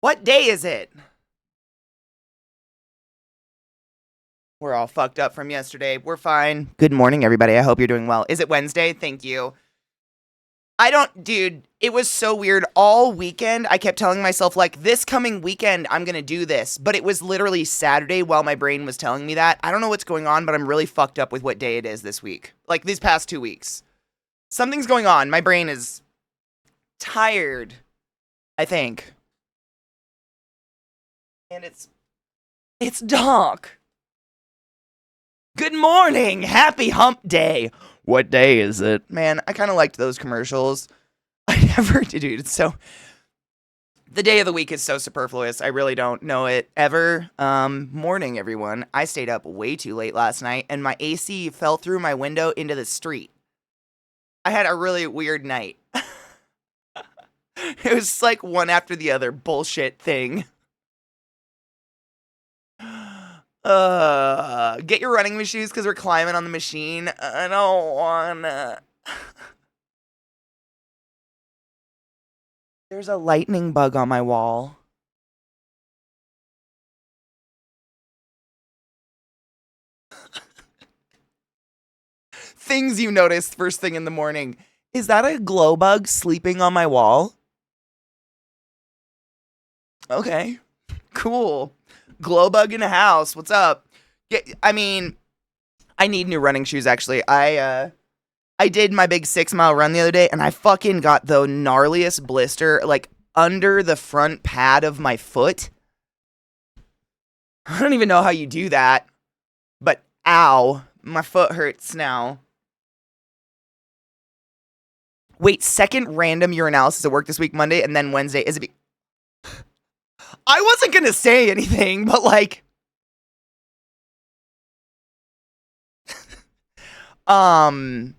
What day is it? We're all fucked up from yesterday. We're fine. Good morning, everybody. I hope you're doing well. Is it Wednesday? Thank you. Dude, it was so weird. All weekend, I kept telling myself, like, this coming weekend, I'm gonna do this. But it was literally Saturday while my brain was telling me that. I don't know what's going on, but I'm really fucked up with what day it is this week. Like, these past 2 weeks. Something's going on. My brain is tired, I think. And it's dark. Good morning! Happy hump day! What day is it? Man, I kind of liked those commercials. I never did, dude. It's so... The day of the week is so superfluous. I really don't know it ever. Morning, everyone. I stayed up way too late last night, and my AC fell through my window into the street. I had a really weird night. It was like one after the other bullshit thing. Get your running shoes because we're climbing on the machine. I don't wanna. There's a lightning bug on my wall. Things you noticed first thing in the morning. Is that a glow bug sleeping on my wall? Okay, cool. Glow bug in the house. What's up? I need new running shoes, actually. I did my big 6-mile run the other day, and I fucking got the gnarliest blister, like, under the front pad of my foot. I don't even know how you do that, but ow, my foot hurts now. Wait, second random urinalysis at work this week, Monday, and then Wednesday. Is it I wasn't gonna say anything, but like... I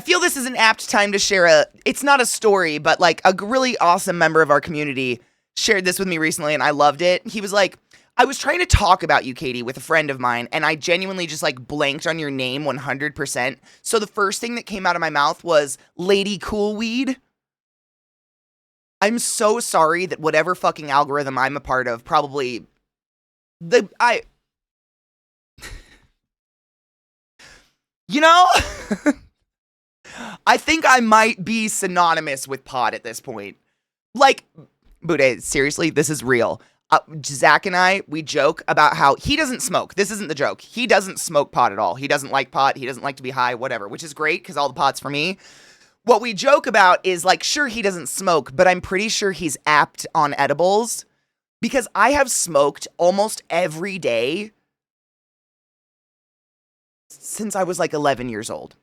feel this is an apt time to share it's not a story, but like a really awesome member of our community shared this with me recently and I loved it. He was like, I was trying to talk about you, Katie, with a friend of mine, and I genuinely just like blanked on your name 100%. So the first thing that came out of my mouth was Lady Coolweed. I'm so sorry that whatever fucking algorithm I'm a part of probably... You know? I think I might be synonymous with pot at this point. Like, Bude, seriously, this is real. Zach and I, we joke about how he doesn't smoke. This isn't the joke. He doesn't smoke pot at all. He doesn't like pot. He doesn't like to be high, whatever, which is great because all the pot's for me. What we joke about is, like, sure, he doesn't smoke, but I'm pretty sure he's apt on edibles because I have smoked almost every day since I was, like, 11 years old.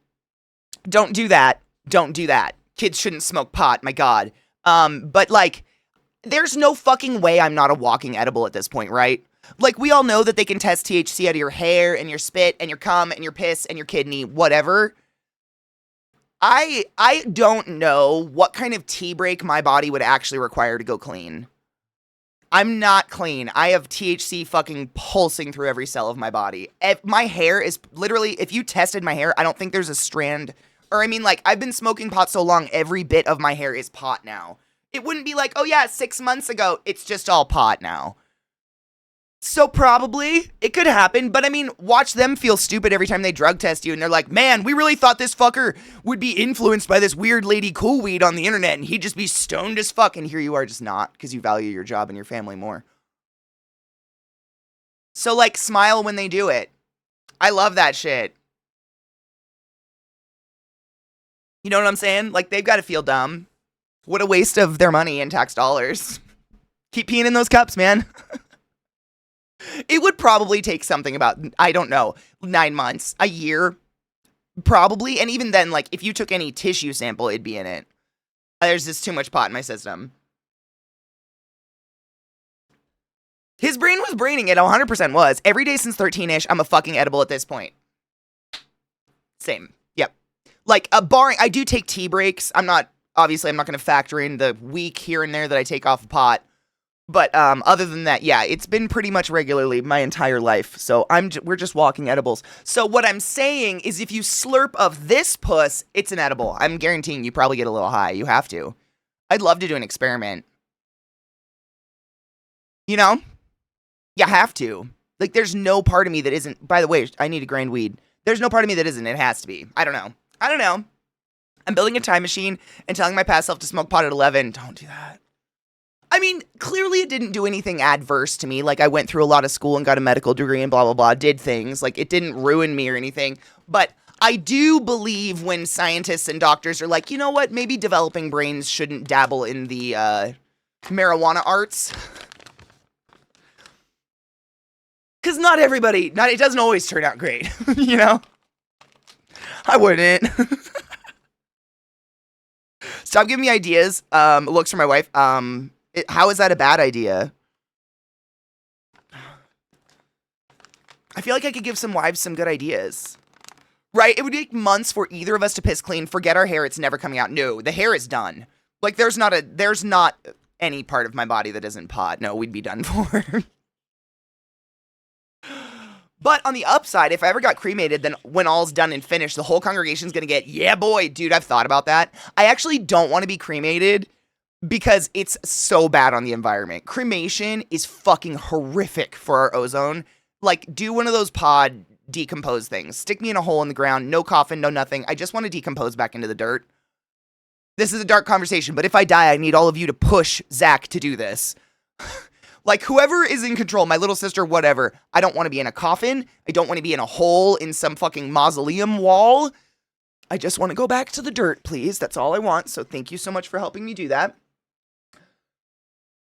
Don't do that. Don't do that. Kids shouldn't smoke pot, my God. But, like, there's no fucking way I'm not a walking edible at this point, right? Like, we all know that they can test THC out of your hair and your spit and your cum and your piss and your kidney, whatever. I don't know what kind of tea break my body would actually require to go clean. I'm not clean. I have THC fucking pulsing through every cell of my body. My hair is literally, if you tested my hair, I don't think there's a strand, or I mean, like, I've been smoking pot so long, every bit of my hair is pot now. It wouldn't be like, oh yeah, 6 months ago, it's just all pot now. So probably, it could happen, but I mean, watch them feel stupid every time they drug test you, and they're like, man, we really thought this fucker would be influenced by this weird Lady Coolweed on the internet, and he'd just be stoned as fuck, and here you are just not, because you value your job and your family more. So, like, smile when they do it. I love that shit. You know what I'm saying? Like, they've got to feel dumb. What a waste of their money and tax dollars. Keep peeing in those cups, man. It would probably take something about, I don't know, 9 months, a year, probably. And even then, like, if you took any tissue sample, it'd be in it. There's just too much pot in my system. His brain was braining it, 100% was. Every day since 13-ish, I'm a fucking edible at this point. Same. Yep. Like, barring, I do take tea breaks. Obviously, I'm not going to factor in the week here and there that I take off of pot. But other than that, yeah, it's been pretty much regularly my entire life. So we're just walking edibles. So what I'm saying is if you slurp of this puss, it's an edible. I'm guaranteeing you probably get a little high. You have to. I'd love to do an experiment. You know? You have to. Like, there's no part of me that isn't. By the way, I need to grind weed. There's no part of me that isn't. It has to be. I don't know. I'm building a time machine and telling my past self to smoke pot at 11. Don't do that. I mean, clearly it didn't do anything adverse to me. Like, I went through a lot of school and got a medical degree and blah, blah, blah, did things. Like, it didn't ruin me or anything. But I do believe when scientists and doctors are like, you know what, maybe developing brains shouldn't dabble in the marijuana arts. Because not everybody, it doesn't always turn out great, you know? I wouldn't. Stop giving me ideas. Looks for my wife. How is that a bad idea? I feel like I could give some wives some good ideas. Right? It would take months for either of us to piss clean. Forget our hair. It's never coming out. No, the hair is done. Like, there's not any part of my body that isn't pot. No, we'd be done for. But on the upside, if I ever got cremated, then when all's done and finished, the whole congregation's gonna get, yeah, boy, dude, I've thought about that. I actually don't want to be cremated because it's so bad on the environment. Cremation is fucking horrific for our ozone. Like, do one of those pod decompose things. Stick me in a hole in the ground, no coffin, no nothing. I just want to decompose back into the dirt. This is a dark conversation, but if I die, I need all of you to push Zach to do this. Like, whoever is in control, my little sister, whatever. I don't want to be in a coffin. I don't want to be in a hole in some fucking mausoleum wall. I just want to go back to the dirt, please. That's all I want. So thank you so much for helping me do that.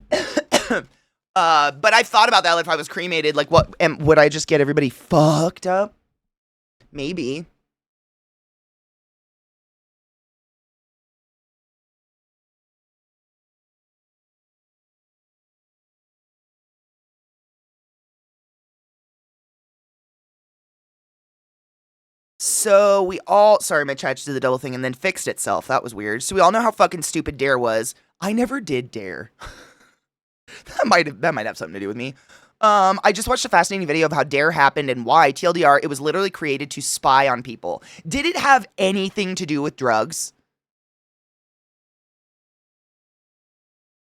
But I've thought about that if I was cremated. Like, what? And would I just get everybody fucked up? Maybe. So we all, sorry, my chat just did the double thing and then fixed itself. That was weird. So we all know how fucking stupid Dare was. I never did Dare. that might have something to do with me. I just watched a fascinating video of how Dare happened and why. TLDR, it was literally created to spy on people. Did it have anything to do with drugs?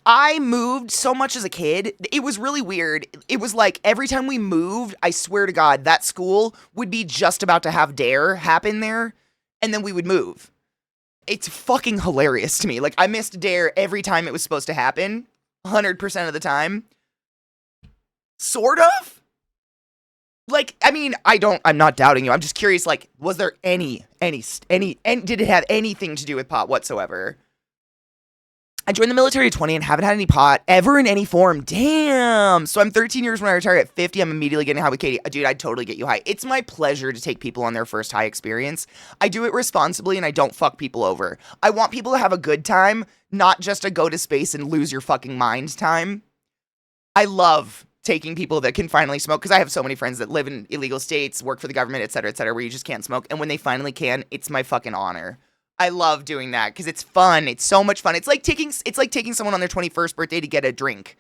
I moved so much as a kid. It was really weird. It was like every time we moved, I swear to God, that school would be just about to have Dare happen there, and then we would move. It's fucking hilarious to me. Like, I missed Dare every time it was supposed to happen, 100% of the time. Sort of? Like, I mean, I'm not doubting you. I'm just curious, like, was there any, did it have anything to do with pot whatsoever? I joined the military at 20 and haven't had any pot ever in any form. Damn. So I'm 13 years when I retire. At 50, I'm immediately getting high with Katie. Dude, I'd totally get you high. It's my pleasure to take people on their first high experience. I do it responsibly and I don't fuck people over. I want people to have a good time, not just a go to space and lose your fucking mind time. I love taking people that can finally smoke because I have so many friends that live in illegal states, work for the government, et cetera, where you just can't smoke. And when they finally can, it's my fucking honor. I love doing that because it's fun. It's so much fun. It's like taking someone on their 21st birthday to get a drink.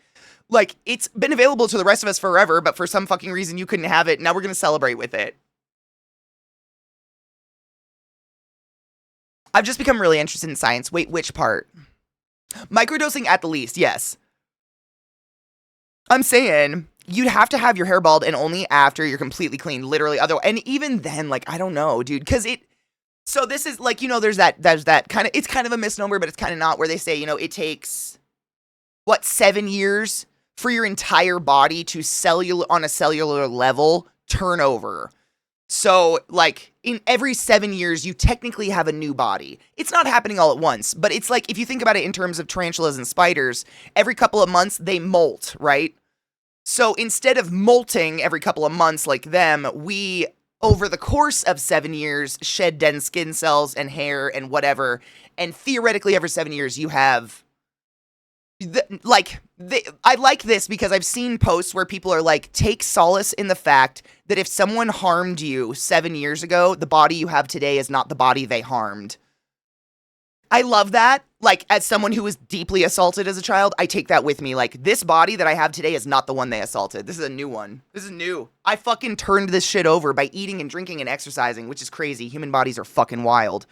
Like, it's been available to the rest of us forever, but for some fucking reason you couldn't have it. Now we're going to celebrate with it. I've just become really interested in science. Wait, which part? Microdosing at the least, yes. I'm saying you'd have to have your hair bald and only after you're completely clean, literally. And even then, like, I don't know, dude, because so this is like, you know, there's that kind of, it's kind of a misnomer, but it's kind of not, where they say, you know, it takes, 7 years for your entire body to on a cellular level turn over. So, like, in every 7 years, you technically have a new body. It's not happening all at once, but it's like, if you think about it in terms of tarantulas and spiders, every couple of months, they molt, right? So instead of molting every couple of months like them, we, over the course of 7 years, shed dense skin cells and hair and whatever, and theoretically every 7 years you have, I like this because I've seen posts where people are like, take solace in the fact that if someone harmed you 7 years ago, the body you have today is not the body they harmed. I love that. Like, as someone who was deeply assaulted as a child, I take that with me. Like, this body that I have today is not the one they assaulted. This is a new one. This is new. I fucking turned this shit over by eating and drinking and exercising, which is crazy. Human bodies are fucking wild.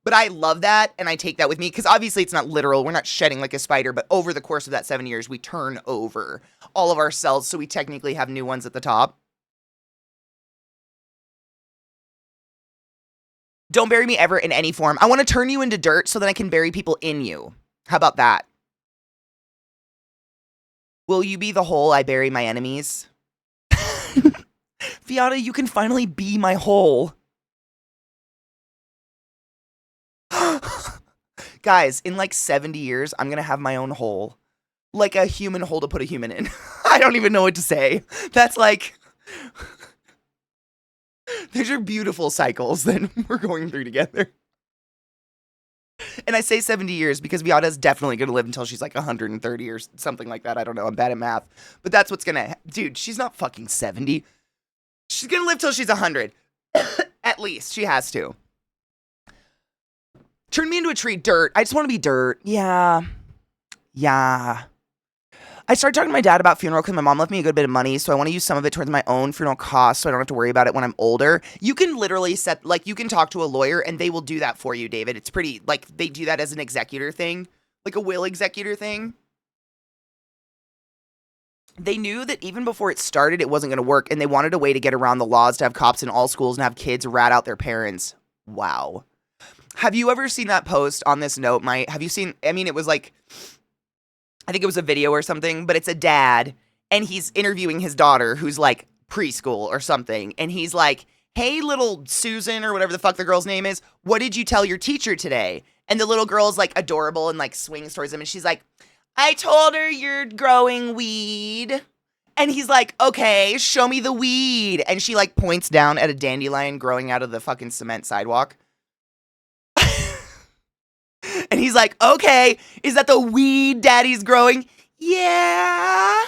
But I love that, and I take that with me, because obviously it's not literal. We're not shedding like a spider, but over the course of that 7 years, we turn over all of our cells, so we technically have new ones at the top. Don't bury me ever in any form. I want to turn you into dirt so that I can bury people in you. How about that? Will you be the hole I bury my enemies? Fiona, you can finally be my hole. Guys, in like 70 years, I'm going to have my own hole. Like a human hole to put a human in. I don't even know what to say. That's like... These are beautiful cycles that we're going through together. And I say 70 years because Viada's definitely going to live until she's like 130 or something like that. I don't know. I'm bad at math. But that's what's going to... Dude, she's not fucking 70. She's going to live till she's 100. At least. She has to. Turn me into a tree. Dirt. I just want to be dirt. Yeah. I started talking to my dad about funeral because my mom left me a good bit of money, so I want to use some of it towards my own funeral costs so I don't have to worry about it when I'm older. You can literally you can talk to a lawyer and they will do that for you, David. It's pretty, they do that as an executor thing, like a will executor thing. They knew that even before it started, it wasn't going to work, and they wanted a way to get around the laws to have cops in all schools and have kids rat out their parents. Wow. Have you ever seen that post on this note? Have you seen, it was like... I think it was a video or something, but it's a dad, and he's interviewing his daughter, who's like preschool or something, and he's like, hey, little Susan, or whatever the fuck the girl's name is, what did you tell your teacher today? And the little girl's like adorable and like swings towards him, and she's like, I told her you're growing weed. And he's like, okay, show me the weed. And she like points down at a dandelion growing out of the fucking cement sidewalk. And he's like, okay, is that the weed daddy's growing? Yeah.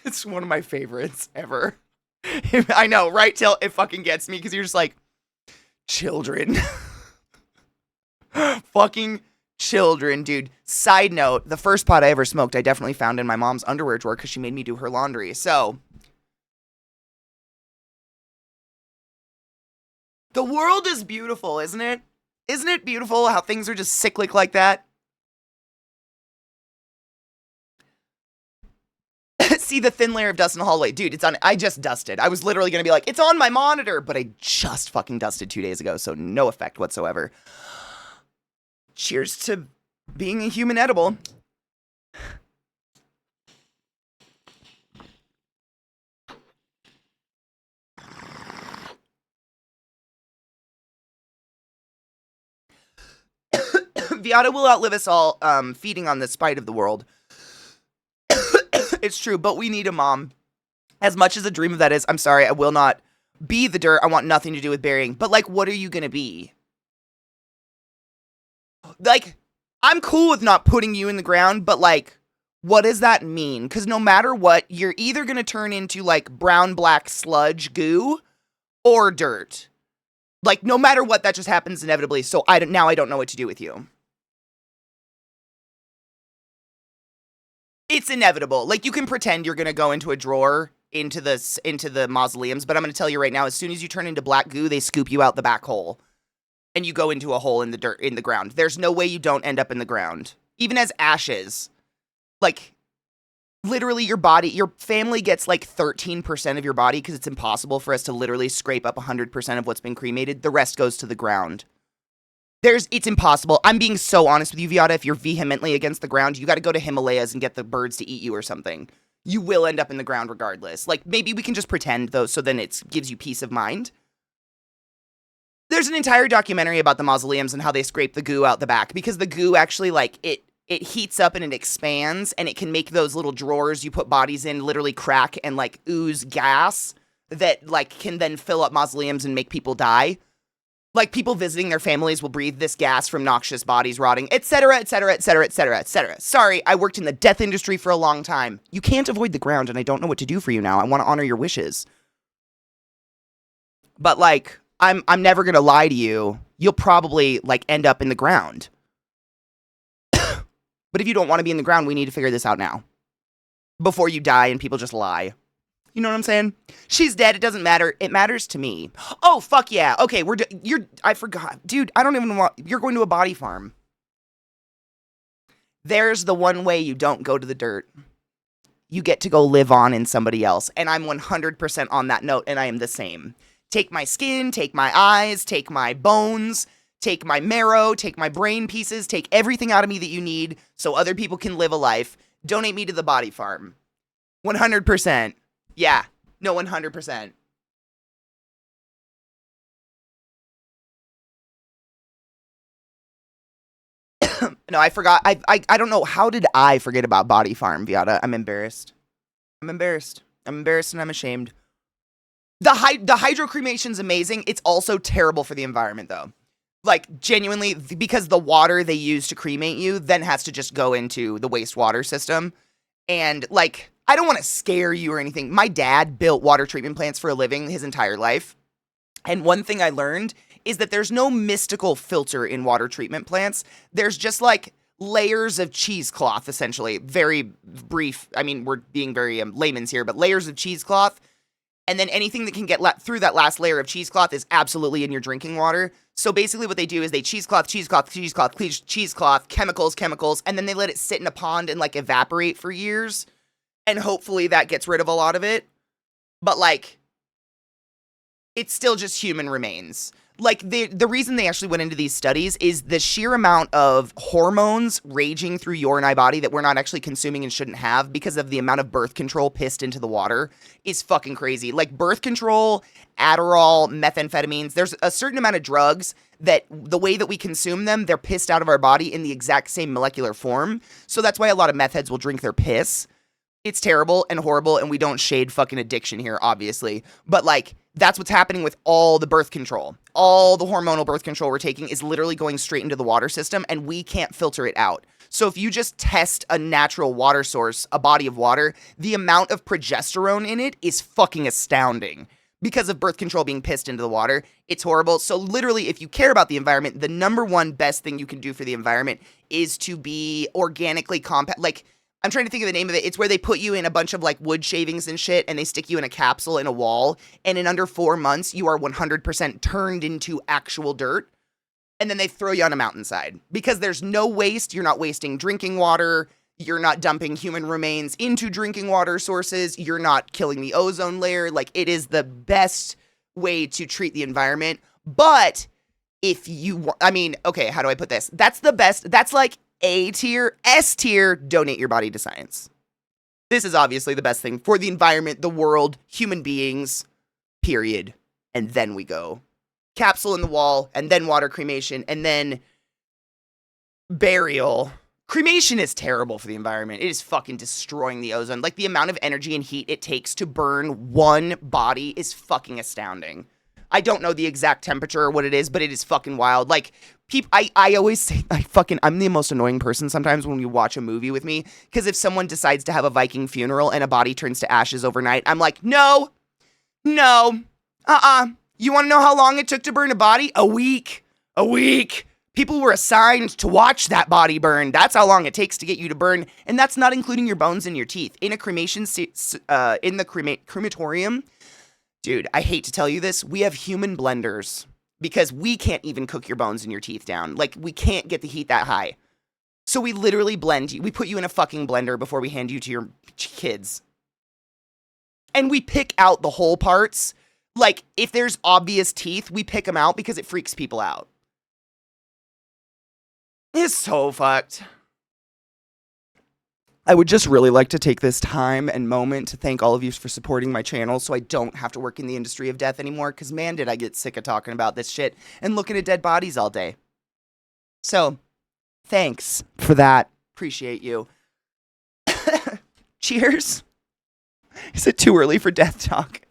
It's one of my favorites ever. I know, right? Till it fucking gets me, because you're just like, children. Fucking children, dude. Side note, the first pot I ever smoked, I definitely found in my mom's underwear drawer because she made me do her laundry. So, the world is beautiful, isn't it? Isn't it beautiful how things are just cyclic like that? See the thin layer of dust in the hallway. Dude, it's on. I just dusted. I was literally going to be like, it's on my monitor, but I just fucking dusted 2 days ago, so no effect whatsoever. Cheers to being a human edible. Viada will outlive us all, feeding on the spite of the world. It's true, but we need a mom. As much as a dream of that is, I'm sorry, I will not be the dirt. I want nothing to do with burying. But, like, what are you gonna be? Like, I'm cool with not putting you in the ground, but, like, what does that mean? Because no matter what, you're either gonna turn into, like, brown-black sludge goo or dirt. Like, no matter what, that just happens inevitably, so now I don't know what to do with you. It's inevitable. Like, you can pretend you're gonna go into a drawer into the mausoleums, but I'm gonna tell you right now, as soon as you turn into black goo, they scoop you out the back hole. And you go into a hole in the dirt, in the ground. There's no way you don't end up in the ground. Even as ashes. Like, literally your family gets like 13% of your body, because it's impossible for us to literally scrape up 100% of what's been cremated. The rest goes to the ground. It's impossible. I'm being so honest with you, Viada. If you're vehemently against the ground, you got to go to Himalayas and get the birds to eat you or something. You will end up in the ground regardless. Like, maybe we can just pretend, though, so then it gives you peace of mind. There's an entire documentary about the mausoleums and how they scrape the goo out the back, because the goo actually, like, it heats up and it expands, and it can make those little drawers you put bodies in literally crack and, like, ooze gas that, like, can then fill up mausoleums and make people die. Like, people visiting their families will breathe this gas from noxious bodies rotting, etc., etc., etc., etc., etc. Sorry, I worked in the death industry for a long time. You can't avoid the ground, and I don't know what to do for you now. I want to honor your wishes. But, like, I'm never gonna lie to you. You'll probably, like, end up in the ground. But if you don't want to be in the ground, we need to figure this out now. Before you die and people just lie. You know what I'm saying? She's dead. It doesn't matter. It matters to me. Oh, fuck yeah. Okay, I forgot. Dude, I don't even want, you're going to a body farm. There's the one way you don't go to the dirt. You get to go live on in somebody else. And I'm 100% on that note, and I am the same. Take my skin, take my eyes, take my bones, take my marrow, take my brain pieces, take everything out of me that you need so other people can live a life. Donate me to the body farm. 100%. Yeah. No, 100%. No, I forgot. I don't know. How did I forget about Body Farm, Viata? I'm embarrassed. I'm embarrassed. I'm embarrassed and I'm ashamed. The hydrocremation's amazing. It's also terrible for the environment, though. Like, genuinely, because the water they use to cremate you then has to just go into the wastewater system. And, like, I don't want to scare you or anything. My dad built water treatment plants for a living his entire life. And one thing I learned is that there's no mystical filter in water treatment plants. There's just like layers of cheesecloth, essentially. Very brief. I mean, we're being very layman's here, but layers of cheesecloth. And then anything that can get through that last layer of cheesecloth is absolutely in your drinking water. So basically what they do is they cheesecloth, chemicals, and then they let it sit in a pond and like evaporate for years. And hopefully that gets rid of a lot of it. But like, it's still just human remains. Like, the reason they actually went into these studies is the sheer amount of hormones raging through your and I body that we're not actually consuming and shouldn't have because of the amount of birth control pissed into the water is fucking crazy. Like, birth control, Adderall, methamphetamines, there's a certain amount of drugs that the way that we consume them, they're pissed out of our body in the exact same molecular form. So that's why a lot of meth heads will drink their piss. It's terrible and horrible, and we don't shade fucking addiction here, obviously. But, like, that's what's happening with all the birth control. All the hormonal birth control we're taking is literally going straight into the water system, and we can't filter it out. So if you just test a natural water source, a body of water, the amount of progesterone in it is fucking astounding. Because of birth control being pissed into the water, it's horrible. So literally, if you care about the environment, the number one best thing you can do for the environment is to be organically compact. Like, I'm trying to think of the name of it. It's where they put you in a bunch of like wood shavings and shit and they stick you in a capsule in a wall. And in under 4 months, you are 100% turned into actual dirt. And then they throw you on a mountainside because there's no waste. You're not wasting drinking water. You're not dumping human remains into drinking water sources. You're not killing the ozone layer. Like, it is the best way to treat the environment. But if you, I mean, okay, how do I put this? That's the best. That's like A tier. S tier, donate your body to science. This is obviously the best thing for the environment, the world, human beings, period. And then we go capsule in the wall, and then water cremation, and then burial. Cremation is terrible for the environment. It is fucking destroying the ozone. Like, the amount of energy and heat it takes to burn one body is fucking astounding. I don't know the exact temperature or what it is, but it is fucking wild. Like, I always say, I'm the most annoying person sometimes when you watch a movie with me, because if someone decides to have a Viking funeral and a body turns to ashes overnight, I'm like, no, you want to know how long it took to burn a body? A week. People were assigned to watch that body burn. That's how long it takes to get you to burn, and that's not including your bones and your teeth. In a cremation, in the crematorium, dude, I hate to tell you this, we have human blenders because we can't even cook your bones and your teeth down. Like, we can't get the heat that high. So we literally blend you. We put you in a fucking blender before we hand you to your kids. And we pick out the whole parts. Like, if there's obvious teeth, we pick them out because it freaks people out. It's so fucked. I would just really like to take this time and moment to thank all of you for supporting my channel so I don't have to work in the industry of death anymore, because man, did I get sick of talking about this shit and looking at dead bodies all day. So, thanks for that. Appreciate you. Cheers. Is it too early for death talk?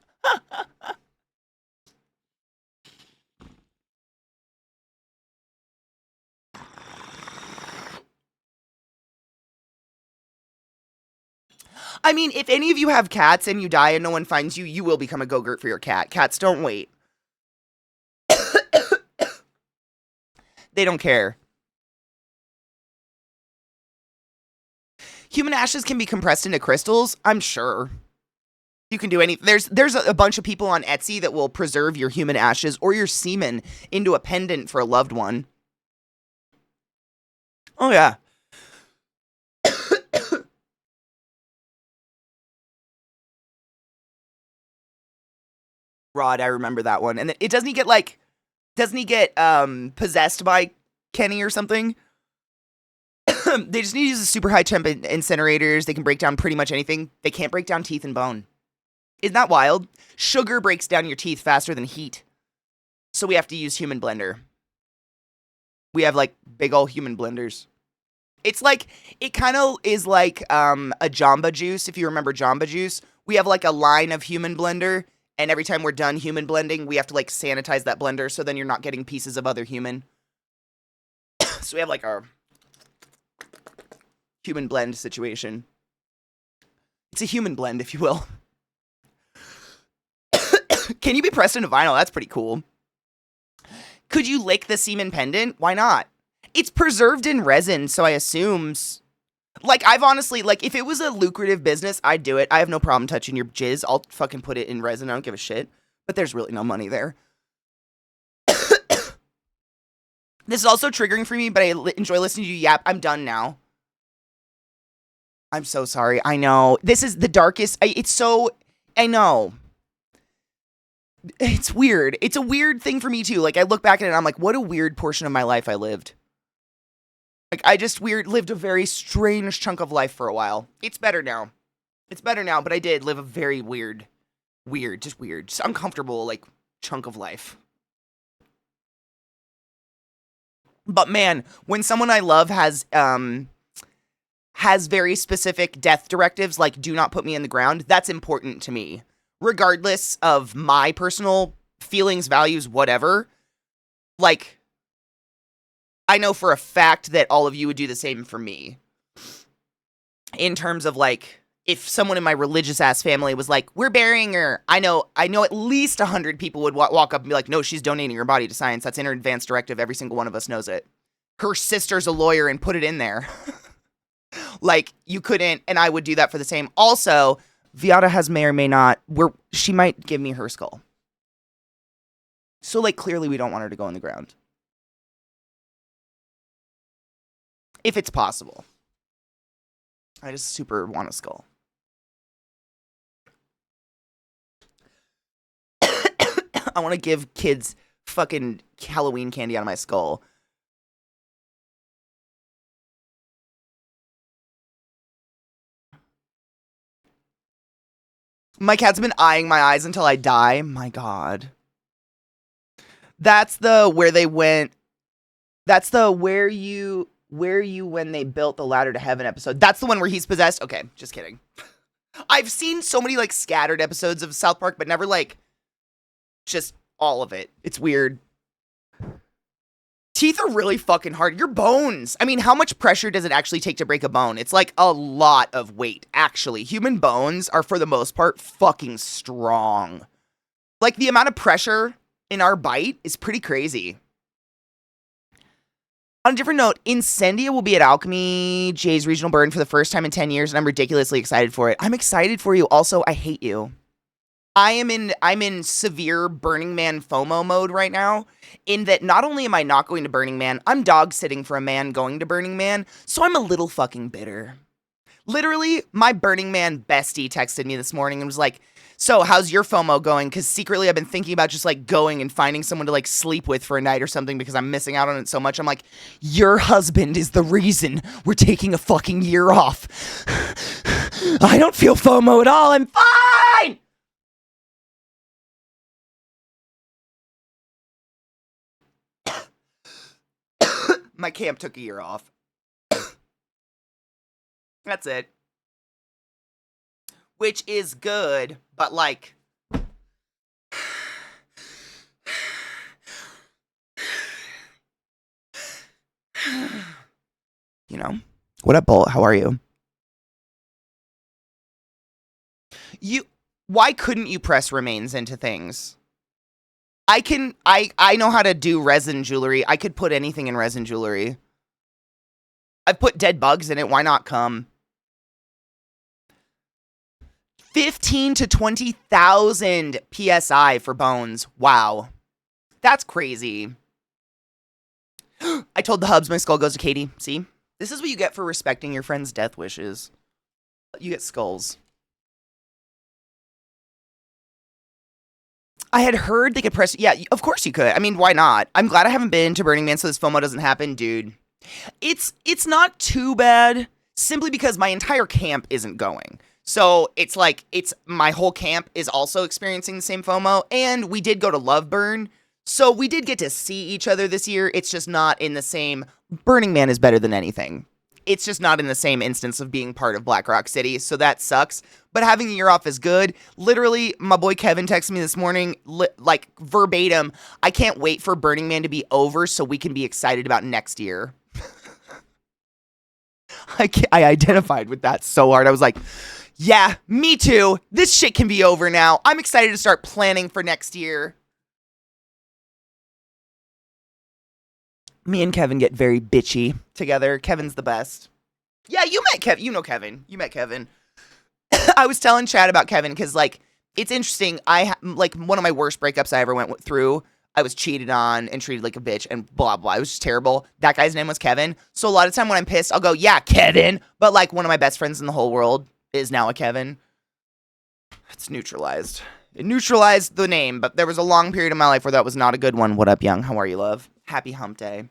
I mean, if any of you have cats and you die and no one finds you, you will become a go-gurt for your cat. Cats don't wait. They don't care. Human ashes can be compressed into crystals? I'm sure. You can do any. There's a bunch of people on Etsy that will preserve your human ashes or your semen into a pendant for a loved one. Oh yeah. Rod, I remember that one. And it doesn't he get possessed by Kenny or something? They just need to use the super high temp incinerators. They can break down pretty much anything. They can't break down teeth and bone. Isn't that wild? Sugar breaks down your teeth faster than heat. So we have to use human blender. We have like big old human blenders. It's like, it kind of is like a Jamba Juice, if you remember Jamba Juice. We have like a line of human blender, and every time we're done human blending, we have to like sanitize that blender so then you're not getting pieces of other human. So we have like our human blend situation. It's a human blend, if you will. Can you be pressed into vinyl? That's pretty cool. Could you lick the semen pendant? Why not? It's preserved in resin, so I assume... Like, I've honestly... Like, if it was a lucrative business, I'd do it. I have no problem touching your jizz. I'll fucking put it in resin. I don't give a shit. But there's really no money there. This is also triggering for me, but I enjoy listening to you yap. I'm done now. I'm so sorry. I know. This is the darkest... It's so... I know. It's weird. It's a weird thing for me, too. Like, I look back at it and I'm like, what a weird portion of my life I lived. Like, I just lived a very strange chunk of life for a while. It's better now. It's better now, but I did live a very weird, just uncomfortable, like, chunk of life. But man, when someone I love has very specific death directives, like do not put me in the ground, that's important to me. Regardless of my personal feelings, values, whatever. Like, I know for a fact that all of you would do the same for me. In terms of like, if someone in my religious ass family was like, we're burying her, I know at least 100 people would walk up and be like, no, she's donating her body to science. That's in her advance directive. Every single one of us knows it. Her sister's a lawyer and put it in there. Like, you couldn't, and I would do that for the same. Also, Viata has may or may not, she might give me her skull. So, like, clearly we don't want her to go on the ground. If it's possible. I just super want a skull. I want to give kids fucking Halloween candy out of my skull. My cat's been eyeing my eyes until I die. My God. That's the where they went. That's the where you when they built the ladder to heaven episode. That's the one where he's possessed. Okay, just kidding. I've seen so many like scattered episodes of South Park, but never like just all of it. It's weird. Teeth are really fucking hard. Your bones. I mean, how much pressure does it actually take to break a bone? It's like a lot of weight, actually. Human bones are, for the most part, fucking strong. Like, the amount of pressure in our bite is pretty crazy. On a different note, Incendia will be at Alchemy Jay's Regional Burn for the first time in 10 years, and I'm ridiculously excited for it. I'm excited for you. Also, I hate you. I'm in severe Burning Man FOMO mode right now, in that not only am I not going to Burning Man, I'm dog sitting for a man going to Burning Man, so I'm a little fucking bitter. Literally, my Burning Man bestie texted me this morning and was like, so how's your FOMO going? Because secretly I've been thinking about just like going and finding someone to like sleep with for a night or something because I'm missing out on it so much. I'm like, your husband is the reason we're taking a fucking year off. I don't feel FOMO at all. I'm fine! My camp took a year off. That's it. Which is good, but like... You know? What up, Bolt? How are you? Why couldn't you press remains into things? I know how to do resin jewelry. I could put anything in resin jewelry. I've put dead bugs in it. Why not come? 15 to 20,000 PSI for Bones. Wow. That's crazy. I told the hubs my skull goes to Katie. See? This is what you get for respecting your friend's death wishes. You get skulls. I had heard they could press... Yeah, of course you could. I mean, why not? I'm glad I haven't been to Burning Man so this FOMO doesn't happen, dude. It's not too bad, simply because my entire camp isn't going. So it's like, my whole camp is also experiencing the same FOMO, and we did go to Loveburn, so we did get to see each other this year. It's just not in the same... Burning Man is better than anything. It's just not in the same instance of being part of Black Rock City, so that sucks. But having a year off is good. Literally, my boy Kevin texted me this morning, like verbatim, I can't wait for Burning Man to be over so we can be excited about next year. I identified with that so hard. I was like, yeah, me too. This shit can be over now. I'm excited to start planning for next year. Me and Kevin get very bitchy together. Kevin's the best. Yeah, you met Kevin. You know Kevin. You met Kevin. I was telling Chad about Kevin because, like, it's interesting. Like, one of my worst breakups I ever went through, I was cheated on and treated like a bitch and blah, blah. It was just terrible. That guy's name was Kevin. So a lot of time when I'm pissed, I'll go, yeah, Kevin. But, like, one of my best friends in the whole world is now a Kevin. It's neutralized. It neutralized the name, but there was a long period of my life where that was not a good one. What up, young? How are you, love? Happy hump day.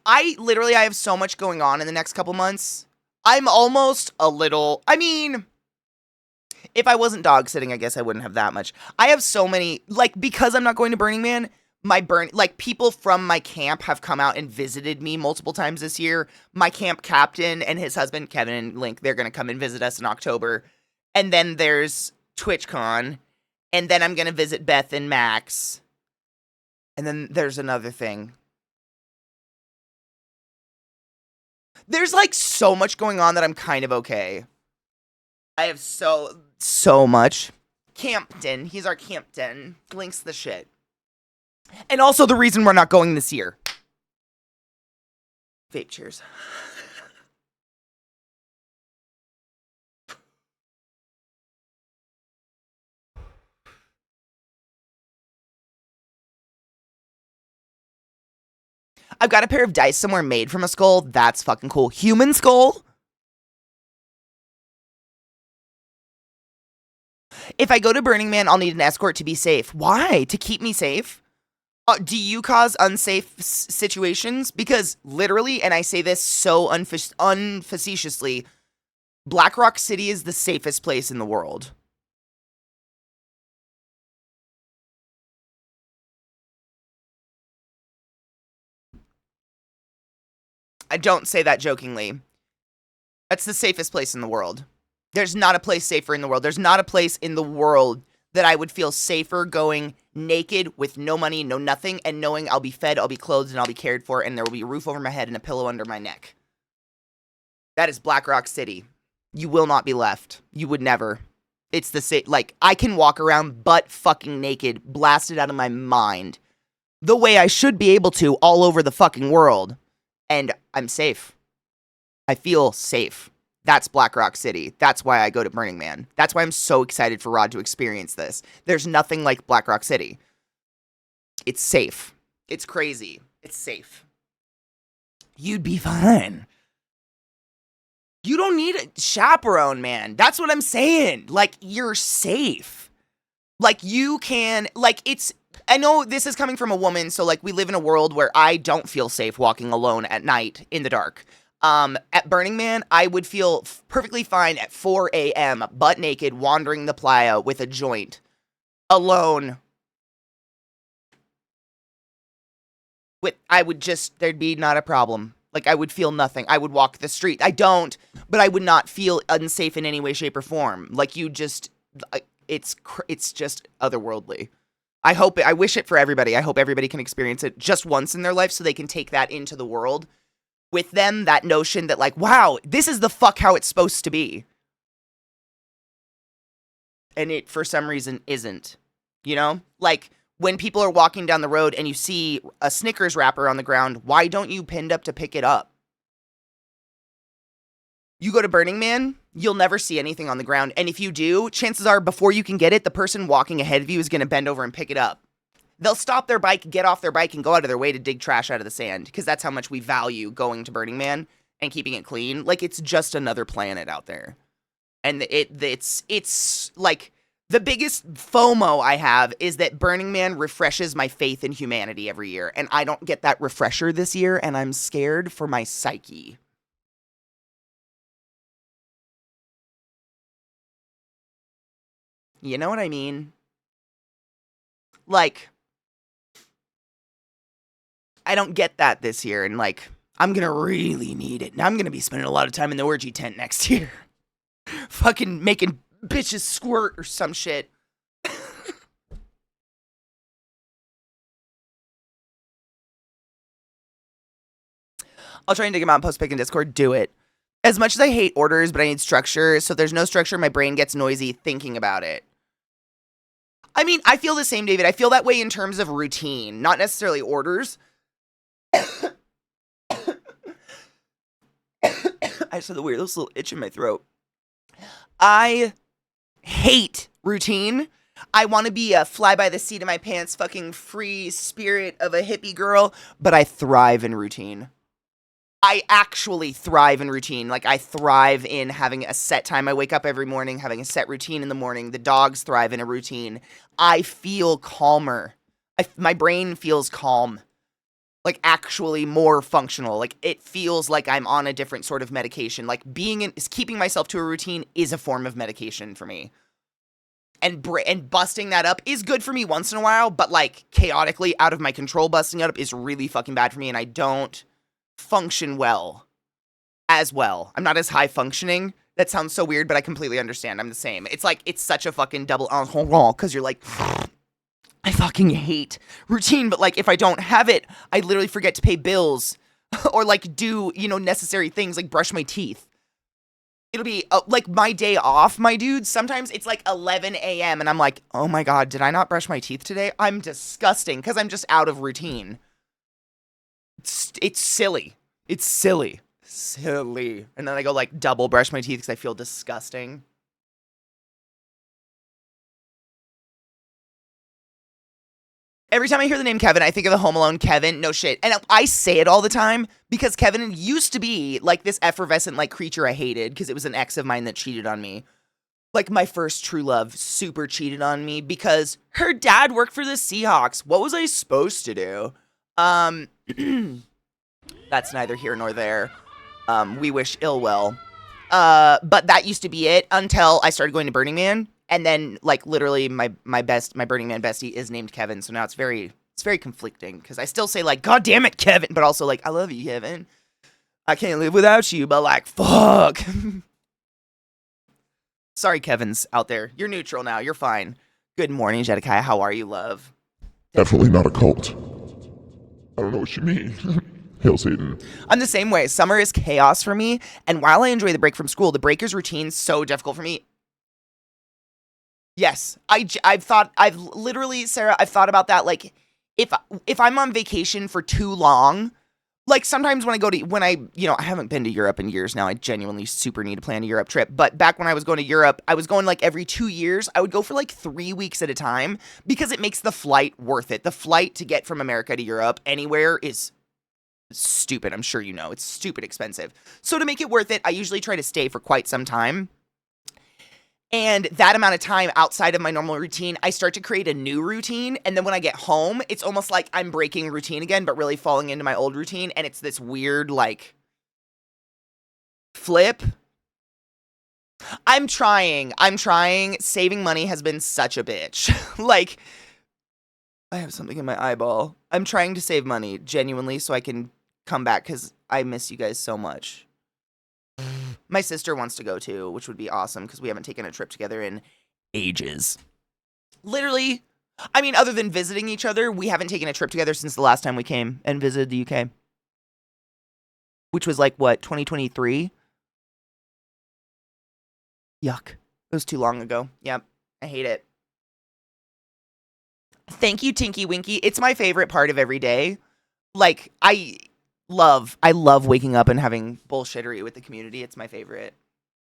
I have so much going on in the next couple months. I'm almost a little, I mean, if I wasn't dog sitting, I guess I wouldn't have that much. I have so many, like, because I'm not going to Burning Man, people from my camp have come out and visited me multiple times this year. My camp captain and his husband, Kevin and Link, they're going to come and visit us in October. And then there's TwitchCon. And then I'm going to visit Beth and Max. And then there's another thing. There's, like, so much going on that I'm kind of okay. I have so much. Campton. He's our Campton. Link's the shit. And also the reason we're not going this year. Vape cheers. I've got a pair of dice somewhere made from a skull. That's fucking cool. Human skull? If I go to Burning Man, I'll need an escort to be safe. Why? To keep me safe? Do you cause unsafe situations? Because literally, and I say this so unfacetiously, Black Rock City is the safest place in the world. I don't say that jokingly. That's the safest place in the world. There's not a place safer in the world. There's not a place in the world that I would feel safer going naked with no money, no nothing, and knowing I'll be fed, I'll be clothed, and I'll be cared for, and there will be a roof over my head and a pillow under my neck. That is Black Rock City. You will not be left. You would never. It's the like, I can walk around butt fucking naked, blasted out of my mind, the way I should be able to all over the fucking world. And I'm safe. I feel safe. That's Black Rock City. That's why I go to Burning Man. That's why I'm so excited for Rod to experience this. There's nothing like Black Rock City. It's safe. It's crazy. It's safe. You'd be fine. You don't need a chaperone, man. That's what I'm saying. Like, you're safe. Like, you can, like, it's, I know this is coming from a woman, so, like, we live in a world where I don't feel safe walking alone at night in the dark. At Burning Man, I would feel perfectly fine at 4 a.m., butt naked, wandering the playa with a joint. Alone. There'd be not a problem. Like, I would feel nothing. I would walk the street. I don't, but I would not feel unsafe in any way, shape, or form. Like, it's just otherworldly. I wish it for everybody. I hope everybody can experience it just once in their life so they can take that into the world with them, that notion that, like, wow, this is the fuck how it's supposed to be. And it, for some reason, isn't. You know? Like, when people are walking down the road and you see a Snickers wrapper on the ground, why don't you pinned up to pick it up? You go to Burning Man, you'll never see anything on the ground. And if you do, chances are before you can get it, the person walking ahead of you is going to bend over and pick it up. They'll stop their bike, get off their bike, and go out of their way to dig trash out of the sand, because that's how much we value going to Burning Man and keeping it clean. Like, it's just another planet out there. And it's like, the biggest FOMO I have is that Burning Man refreshes my faith in humanity every year, and I don't get that refresher this year, and I'm scared for my psyche. You know what I mean? Like, I don't get that this year, and like, I'm gonna really need it. And I'm gonna be spending a lot of time in the orgy tent next year. Fucking making bitches squirt or some shit. I'll try and dig them out and post pic in Discord. Do it. As much as I hate orders, but I need structure, so if there's no structure, my brain gets noisy thinking about it. I mean, I feel the same, David. I feel that way in terms of routine, not necessarily orders. I just had the weirdest little itch in my throat. I hate routine. I want to be a fly by the seat of my pants, fucking free spirit of a hippie girl, but I thrive in routine. I actually thrive in routine. Like, I thrive in having a set time. I wake up every morning, having a set routine in the morning. The dogs thrive in a routine. I feel calmer. My brain feels calm. Like, actually more functional. Like, it feels like I'm on a different sort of medication. Like, keeping myself to a routine is a form of medication for me. And busting that up is good for me once in a while, but, like, chaotically, out of my control, busting it up is really fucking bad for me, and I don't function as well. I'm not as high functioning. That sounds so weird, but I completely understand. I'm the same. It's like, it's such a fucking double entendre, because you're like, I fucking hate routine, but like, if I don't have it, I literally forget to pay bills or like do, necessary things like brush my teeth. It'll be like my day off, my dude. Sometimes it's like 11 a.m. and I'm like, oh my God, did I not brush my teeth today? I'm disgusting because I'm just out of routine. It's silly. It's silly. Silly. And then I go like double brush my teeth because I feel disgusting. Every time I hear the name Kevin, I think of the Home Alone Kevin. No shit. And I say it all the time because Kevin used to be like this effervescent like creature I hated because it was an ex of mine that cheated on me. Like my first true love super cheated on me because her dad worked for the Seahawks. What was I supposed to do? That's neither here nor there. We wish ill well. But that used to be it until I started going to Burning Man. And then, like, literally, my Burning Man bestie is named Kevin. So now it's very conflicting because I still say, like, God damn it, Kevin. But also, like, I love you, Kevin. I can't live without you, but, like, fuck. Sorry, Kevin's out there. You're neutral now. You're fine. Good morning, Jedekiah. How are you, love? Definitely not a cult. I don't know what you mean. Hail Satan. I'm the same way. Summer is chaos for me. And while I enjoy the break from school, the breaker's routine's so difficult for me. Yes, I've thought about that. Like, if I'm on vacation for too long, like sometimes when I haven't been to Europe in years now. I genuinely super need to plan a Europe trip. But back when I was going to Europe, I was going like every 2 years. I would go for like 3 weeks at a time because it makes the flight worth it. The flight to get from America to Europe anywhere is stupid. I'm sure you know it's stupid expensive. So to make it worth it, I usually try to stay for quite some time. And that amount of time outside of my normal routine, I start to create a new routine. And then when I get home, it's almost like I'm breaking routine again, but really falling into my old routine. And it's this weird, like, flip. I'm trying. Saving money has been such a bitch. Like, I have something in my eyeball. I'm trying to save money, genuinely, so I can come back because I miss you guys so much. My sister wants to go too, which would be awesome because we haven't taken a trip together in ages. Literally, I mean, other than visiting each other, we haven't taken a trip together since the last time we came and visited the UK. Which was like, what, 2023? Yuck. It was too long ago. Yep. I hate it. Thank you, Tinky Winky. It's my favorite part of every day. Like, I love waking up and having bullshittery with the community. It's my favorite.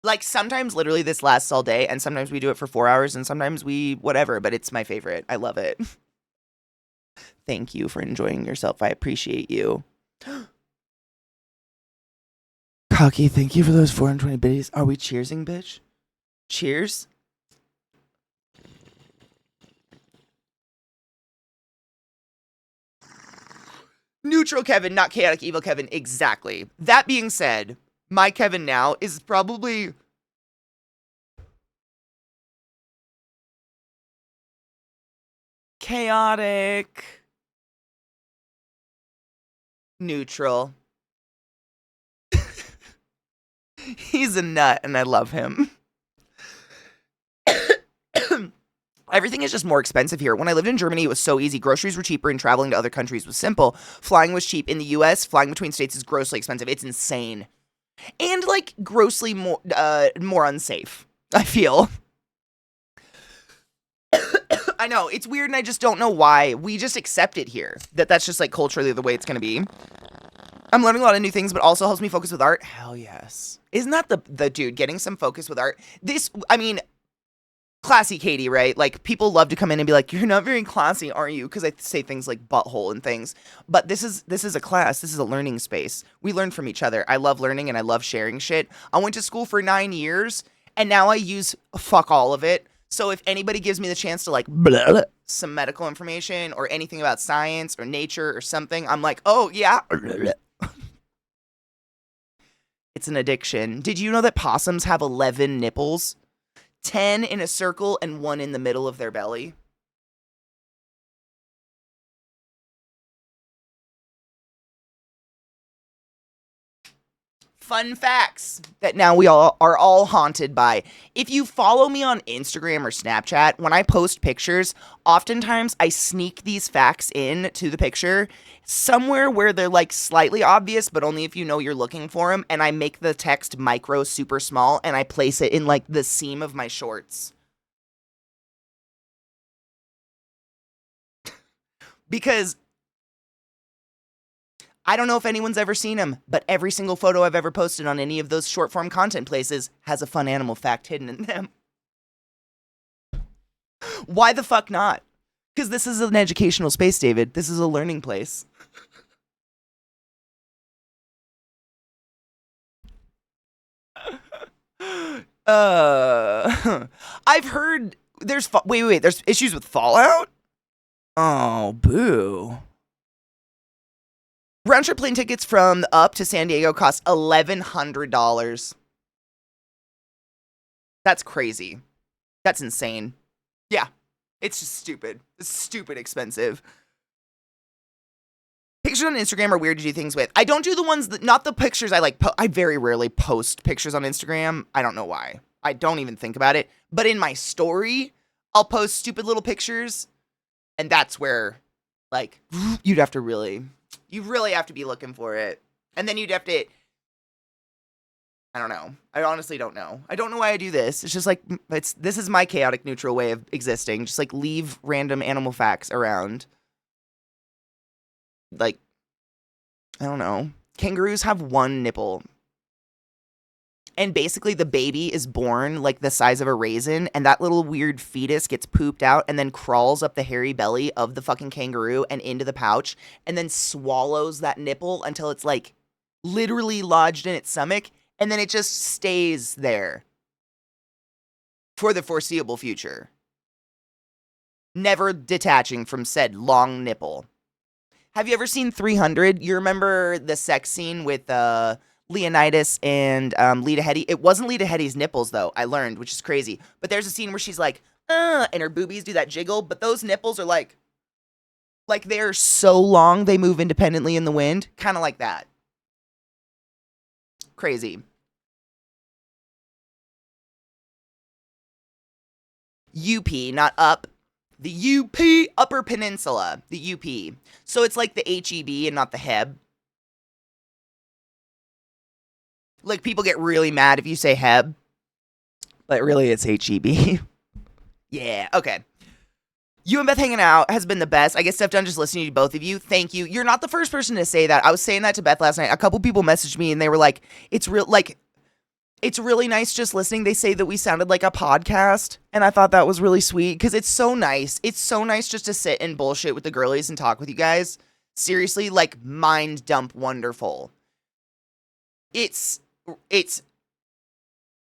Like, sometimes literally this lasts all day, and sometimes we do it for 4 hours, and sometimes we whatever, but it's my favorite. I love it. Thank you for enjoying yourself. I appreciate you. Cocky, thank you for those 420 biddies. Are we cheersing, bitch? Cheers. Neutral Kevin, not chaotic evil Kevin. Exactly. That being said, my Kevin now is probably chaotic, neutral. He's a nut and I love him. Everything is just more expensive here. When I lived in Germany, it was so easy. Groceries were cheaper and traveling to other countries was simple. Flying was cheap. In the US, flying between states is grossly expensive. It's insane. And, like, grossly more unsafe, I feel. I know, it's weird and I just don't know why. We just accept it here. That's just, like, culturally the way it's gonna be. I'm learning a lot of new things, but also helps me focus with art. Hell yes. Isn't that the dude, getting some focus with art? ClassyKatie, right? Like, people love to come in and be like, you're not very classy, are you? Because I say things like butthole and things. But this is a class. This is a learning space. We learn from each other. I love learning and I love sharing shit. I went to school for 9 years, and now I use fuck all of it. So if anybody gives me the chance to, like, blah, blah, some medical information or anything about science or nature or something, I'm like, oh, yeah. It's an addiction. Did you know that possums have 11 nipples? 10 in a circle and 1 in the middle of their belly. Fun facts that now we all are all haunted by. If you follow me on Instagram or Snapchat, when I post pictures, oftentimes I sneak these facts in to the picture somewhere where they're like slightly obvious, but only if you know you're looking for them. And I make the text micro super small and I place it in like the seam of my shorts. Because I don't know if anyone's ever seen them, but every single photo I've ever posted on any of those short form content places has a fun animal fact hidden in them. Why the fuck not? Because this is an educational space, David. This is a learning place. I've heard there's there's issues with Fallout? Oh, boo. Round trip plane tickets from up to San Diego cost $1,100. That's crazy. That's insane. Yeah, it's just stupid. It's stupid expensive. Pictures on Instagram are weird to do things with. I don't do the ones that, not the pictures I like. I very rarely post pictures on Instagram. I don't know why. I don't even think about it. But in my story, I'll post stupid little pictures. And that's where, like, you really have to be looking for it. And then you'd have to, I don't know. I honestly don't know. I don't know why I do this. It's just like, this is my chaotic neutral way of existing. Just like leave random animal facts around. Like, I don't know. Kangaroos have 1 nipple. And basically the baby is born like the size of a raisin, and that little weird fetus gets pooped out and then crawls up the hairy belly of the fucking kangaroo and into the pouch and then swallows that nipple until it's like literally lodged in its stomach, and then it just stays there for the foreseeable future. Never detaching from said long nipple. Have you ever seen 300? You remember the sex scene with Leonidas and Lita Headey? It wasn't Lita Headey's nipples, though, I learned, which is crazy. But there's a scene where she's like, and her boobies do that jiggle, but those nipples are like they're so long they move independently in the wind. Kind of like that. Crazy. UP, not up. The UP, Upper Peninsula. The UP. So it's like the HEB and not the HEB. Like, people get really mad if you say HEB. But really, it's HEB. Yeah, okay. You and Beth hanging out has been the best. I get stuff done just listening to both of you. Thank you. You're not the first person to say that. I was saying that to Beth last night. A couple people messaged me and they were like, it's really nice just listening. They say that we sounded like a podcast. And I thought that was really sweet because it's so nice. It's so nice just to sit and bullshit with the girlies and talk with you guys. Seriously, like mind dump wonderful. It's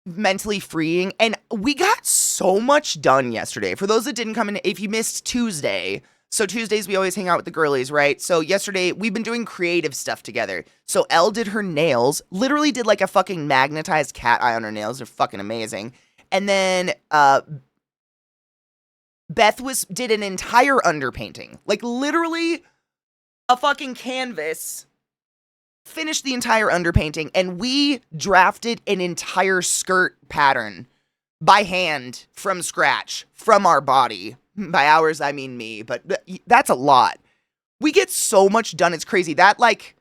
mentally freeing, and we got so much done yesterday. For those that didn't come in, if you missed Tuesday, so Tuesdays we always hang out with the girlies, right? So yesterday we've been doing creative stuff together. So Elle did her nails, literally did like a fucking magnetized cat eye on her nails. They're fucking amazing. And then Beth did an entire underpainting, like literally a fucking canvas. Finished the entire underpainting, and we drafted an entire skirt pattern by hand from scratch from our body. By ours, I mean me, but that's a lot. We get so much done. It's crazy. That like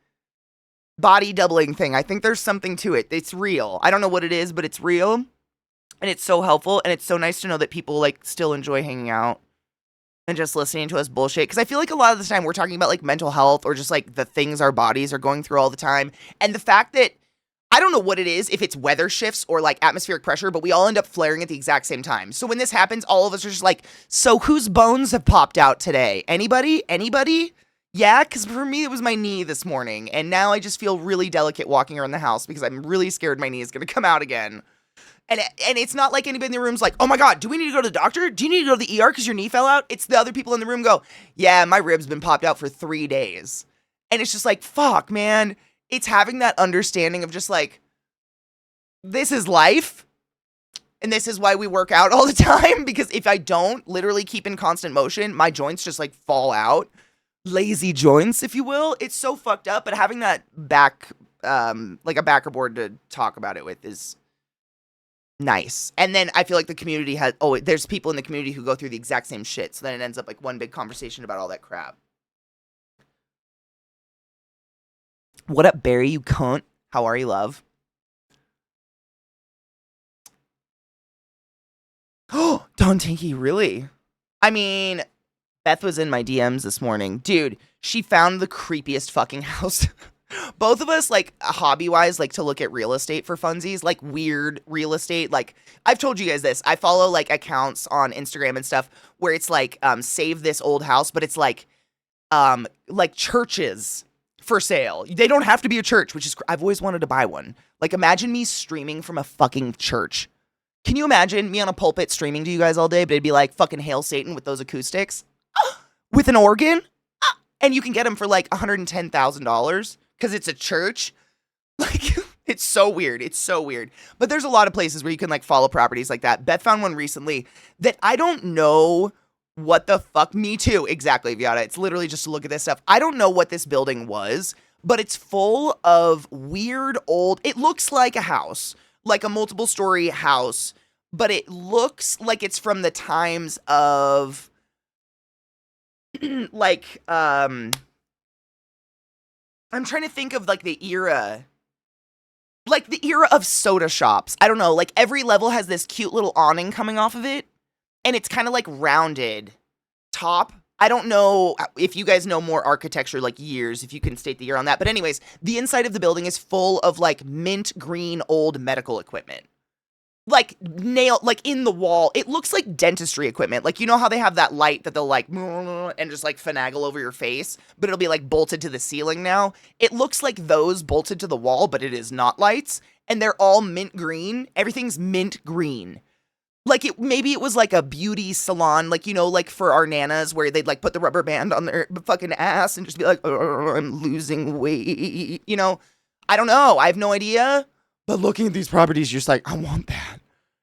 body doubling thing, I think there's something to it. It's real. I don't know what it is, but it's real, and it's so helpful, and it's so nice to know that people like still enjoy hanging out and just listening to us bullshit. Because I feel like a lot of the time we're talking about like mental health or just like the things our bodies are going through all the time. And the fact that, I don't know what it is, if it's weather shifts or like atmospheric pressure, but we all end up flaring at the exact same time. So when this happens, all of us are just like, so whose bones have popped out today? Anybody? Anybody? Yeah, because for me, it was my knee this morning. And now I just feel really delicate walking around the house because I'm really scared my knee is going to come out again. And it's not like anybody in the room's like, oh my God, do we need to go to the doctor? Do you need to go to the ER because your knee fell out? It's the other people in the room go, yeah, my rib's been popped out for 3 days. And it's just like, fuck, man. It's having that understanding of just like, this is life. And this is why we work out all the time. Because if I don't literally keep in constant motion, my joints just like fall out. Lazy joints, if you will. It's so fucked up. But having that back, like a backer board to talk about it with is nice. And then I feel like the community has, there's people in the community who go through the exact same shit. So then it ends up like one big conversation about all that crap. What up, Barry, you cunt? How are you, love? Oh, Don Tinky, really? I mean, Beth was in my DMs this morning. Dude, she found the creepiest fucking house. Both of us, like, hobby-wise, like to look at real estate for funsies, like weird real estate. Like, I've told you guys this. I follow, like, accounts on Instagram and stuff where it's, like, save this old house, but it's, like churches for sale. They don't have to be a church, which is, I've always wanted to buy one. Like, imagine me streaming from a fucking church. Can you imagine me on a pulpit streaming to you guys all day, but it'd be like fucking Hail Satan with those acoustics? With an organ? And you can get them for, like, $110,000. Because it's a church. Like, it's so weird. It's so weird. But there's a lot of places where you can, like, follow properties like that. Beth found one recently that I don't know what the fuck. Me too. Exactly, Viata. It's literally just to look at this stuff. I don't know what this building was, but it's full of weird old, it looks like a house, like a multiple story house, but it looks like it's from the times of, like, I'm trying to think of, like, the era of soda shops. I don't know, like, every level has this cute little awning coming off of it, and it's kind of, like, rounded top. I don't know if you guys know more architecture, like, years, if you can state the year on that. But anyways, the inside of the building is full of, like, mint green old medical equipment. Like, in the wall. It looks like dentistry equipment. Like, you know how they have that light that they'll, like, and just, like, finagle over your face? But it'll be, like, bolted to the ceiling now. It looks like those bolted to the wall, but it is not lights. And they're all mint green. Everything's mint green. Like, maybe it was, like, a beauty salon, like, you know, like, for our nanas, where they'd, like, put the rubber band on their fucking ass and just be like, oh, I'm losing weight. You know? I don't know. I have no idea. But looking at these properties, you're just like, I want that.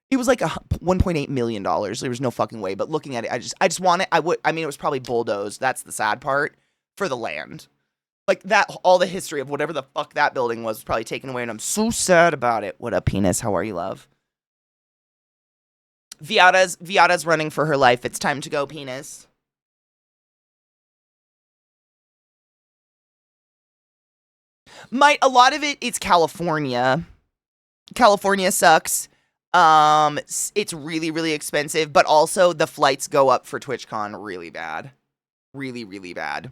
It was like $1.8 million. There was no fucking way. But looking at it, I just want it. I mean, it was probably bulldozed. That's the sad part for the land. Like that, all the history of whatever the fuck that building was probably taken away. And I'm so sad about it. What up, penis? How are you, love? Viata's running for her life. It's time to go, penis. A lot of it's California. California sucks. It's really, really expensive, but also the flights go up for TwitchCon really bad. Really, really bad.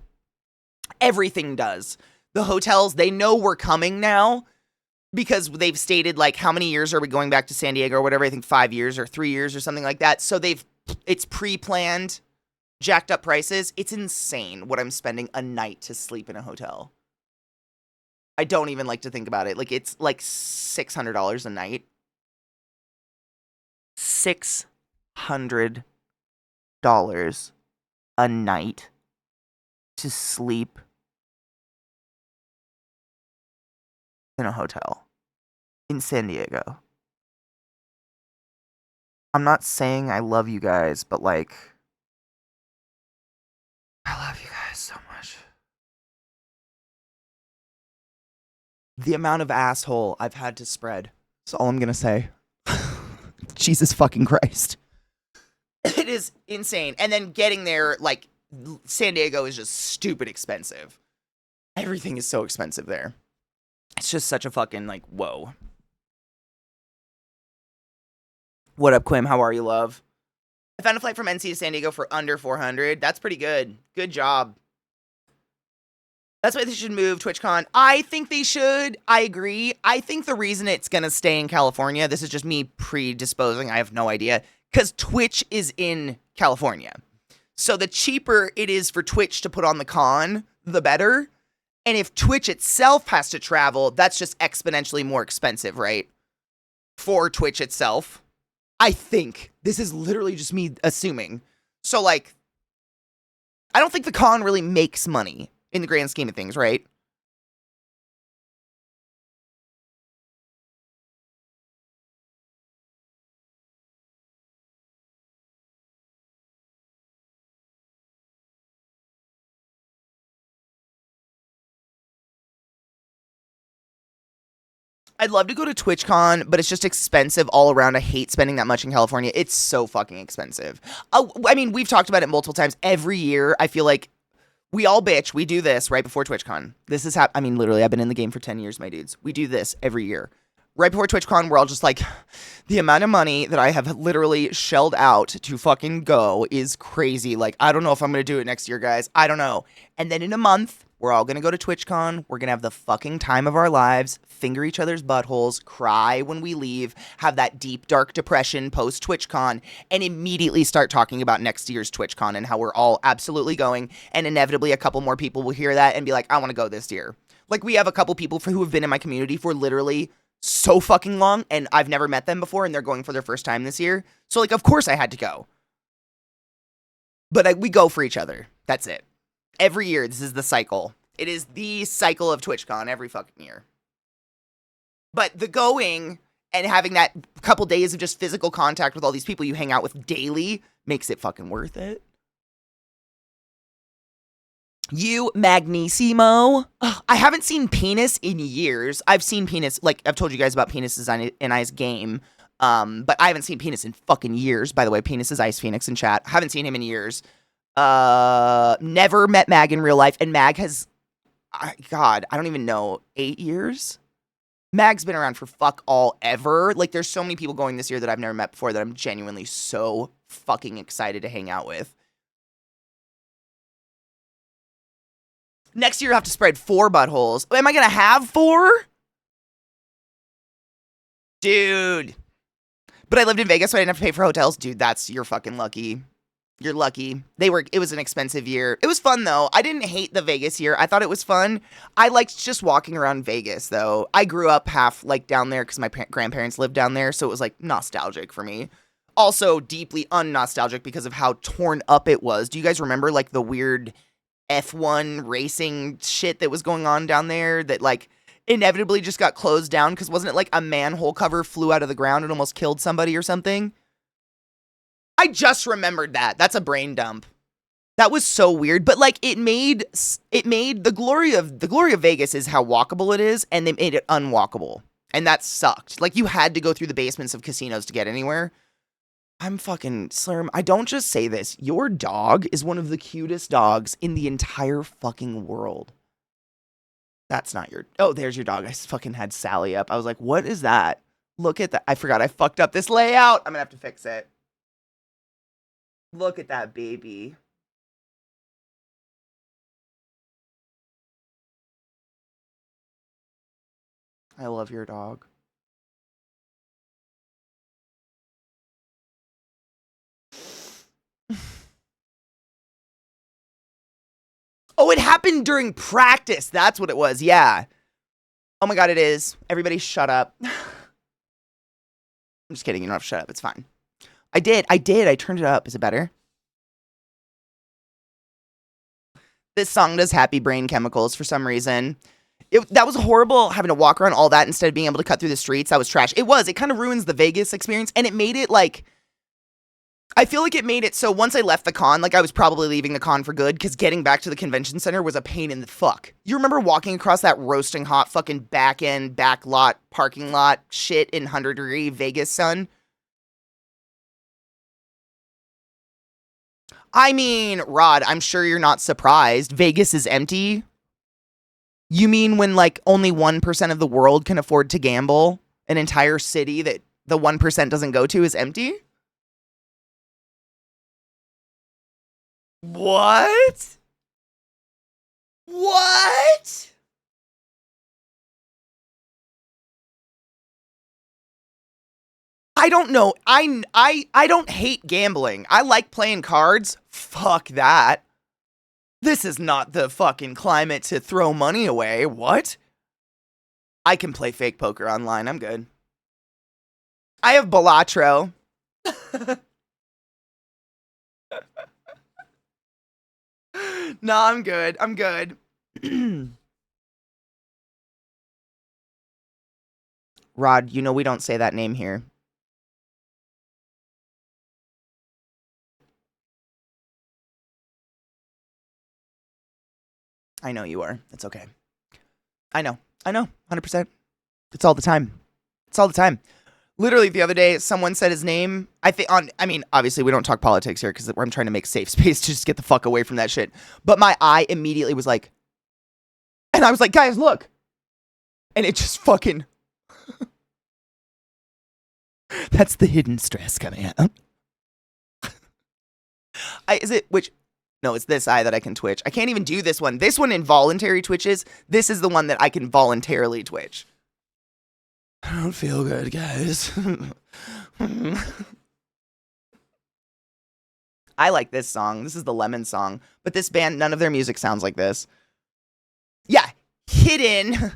Everything does. The hotels, they know we're coming now because they've stated, like, how many years are we going back to San Diego or whatever? I think 5 years or 3 years or something like that. So it's pre-planned, jacked up prices. It's insane what I'm spending a night to sleep in a hotel. I don't even like to think about it. Like, it's like $600 a night. $600 a night to sleep in a hotel in San Diego. I'm not saying I love you guys, but like, I love you guys so much. The amount of asshole I've had to spread. That's all I'm gonna say. Jesus fucking Christ. It is insane. And then getting there, like, San Diego is just stupid expensive. Everything is so expensive there. It's just such a fucking, like, whoa. What up, Quim? How are you, love? I found a flight from NC to San Diego for under $400. That's pretty good. Good job. That's why they should move TwitchCon. I think they should. I agree. I think the reason it's going to stay in California, this is just me predisposing, I have no idea, because Twitch is in California. So the cheaper it is for Twitch to put on the con, the better. And if Twitch itself has to travel, that's just exponentially more expensive, right? For Twitch itself. I think. This is literally just me assuming. So, like, I don't think the con really makes money in the grand scheme of things, right? I'd love to go to TwitchCon, but it's just expensive all around. I hate spending that much in California. It's so fucking expensive. I mean, we've talked about it multiple times. Every year, I feel like we all bitch. We do this right before TwitchCon. This is I mean, literally, I've been in the game for 10 years, my dudes. We do this every year. Right before TwitchCon, we're all just like, the amount of money that I have literally shelled out to fucking go is crazy. Like, I don't know if I'm going to do it next year, guys. I don't know. And then in a month, we're all going to go to TwitchCon. We're going to have the fucking time of our lives, finger each other's buttholes, cry when we leave, have that deep, dark depression post-TwitchCon, and immediately start talking about next year's TwitchCon and how we're all absolutely going. And inevitably, a couple more people will hear that and be like, I want to go this year. Like, we have a couple people who have been in my community for literally so fucking long, and I've never met them before, and they're going for their first time this year. So, like, of course I had to go. But we go for each other. That's it. Every year, this is the cycle. It is the cycle of TwitchCon every fucking year. But the going and having that couple days of just physical contact with all these people you hang out with daily makes it fucking worth it. You, Magnissimo. Ugh, I haven't seen Penis in years. I've seen Penis, like, I've told you guys about Penis in Ice game. But I haven't seen Penis in fucking years. By the way, Penis is Ice Phoenix in chat. Haven't seen him in years. Never met Mag in real life. And Mag has, God, I don't even know, 8 years? Mag's been around for fuck all ever. Like, there's so many people going this year that I've never met before that I'm genuinely so fucking excited to hang out with. Next year, I have to spread 4 buttholes. Am I going to have 4? Dude. But I lived in Vegas, so I didn't have to pay for hotels. Dude, you're fucking lucky. You're lucky. It was an expensive year. It was fun, though. I didn't hate the Vegas year. I thought it was fun. I liked just walking around Vegas, though. I grew up half, like, down there because my grandparents lived down there, so it was, like, nostalgic for me. Also, deeply unnostalgic because of how torn up it was. Do you guys remember, like, the weird F1 racing shit that was going on down there that, like, inevitably just got closed down because wasn't it, like, a manhole cover flew out of the ground and almost killed somebody or something? I just remembered that. That's a brain dump. That was so weird, but like it made the glory of Vegas is how walkable it is, and they made it unwalkable, and that sucked. Like you had to go through the basements of casinos to get anywhere. I'm fucking Slurm. I don't just say this. Your dog is one of the cutest dogs in the entire fucking world. That's not your. Oh, there's your dog. I fucking had Sally up. I was like, what is that? Look at that. I forgot I fucked up this layout. I'm gonna have to fix it. Look at that baby. I love your dog. Oh, it happened during practice. That's what it was. Yeah. Oh my God, it is. Everybody shut up. I'm just kidding. You don't have to shut up. It's fine. I did. I turned it up. Is it better? This song does happy brain chemicals for some reason. That was horrible having to walk around all that instead of being able to cut through the streets. That was trash. It was. It kind of ruins the Vegas experience. And it made it like, I feel like it made it so once I left the con, like I was probably leaving the con for good because getting back to the convention center was a pain in the fuck. You remember walking across that roasting hot fucking back end, back lot, parking lot shit in 100-degree Vegas sun? I mean, Rod, I'm sure you're not surprised. Vegas is empty. You mean when like only 1% of the world can afford to gamble? An entire city that the 1% doesn't go to is empty? What? What? I don't know. I don't hate gambling. I like playing cards. Fuck that. This is not the fucking climate to throw money away. What? I can play fake poker online. I'm good. I have Balatro. No, I'm good. I'm good. Rod, you know we don't say that name here. I know you are. It's okay. I know. 100%. It's all the time. It's all the time. Literally the other day, someone said his name. I mean, obviously we don't talk politics here because I'm trying to make safe space to just get the fuck away from that shit. But my eye immediately was like, and I was like, guys, look. And it just fucking, that's the hidden stress coming out. No, it's this eye that I can twitch. I can't even do this one. This one involuntary twitches. This is the one that I can voluntarily twitch. I don't feel good, guys. I like this song. This is the Lemon song. But this band, none of their music sounds like this. Yeah, hidden.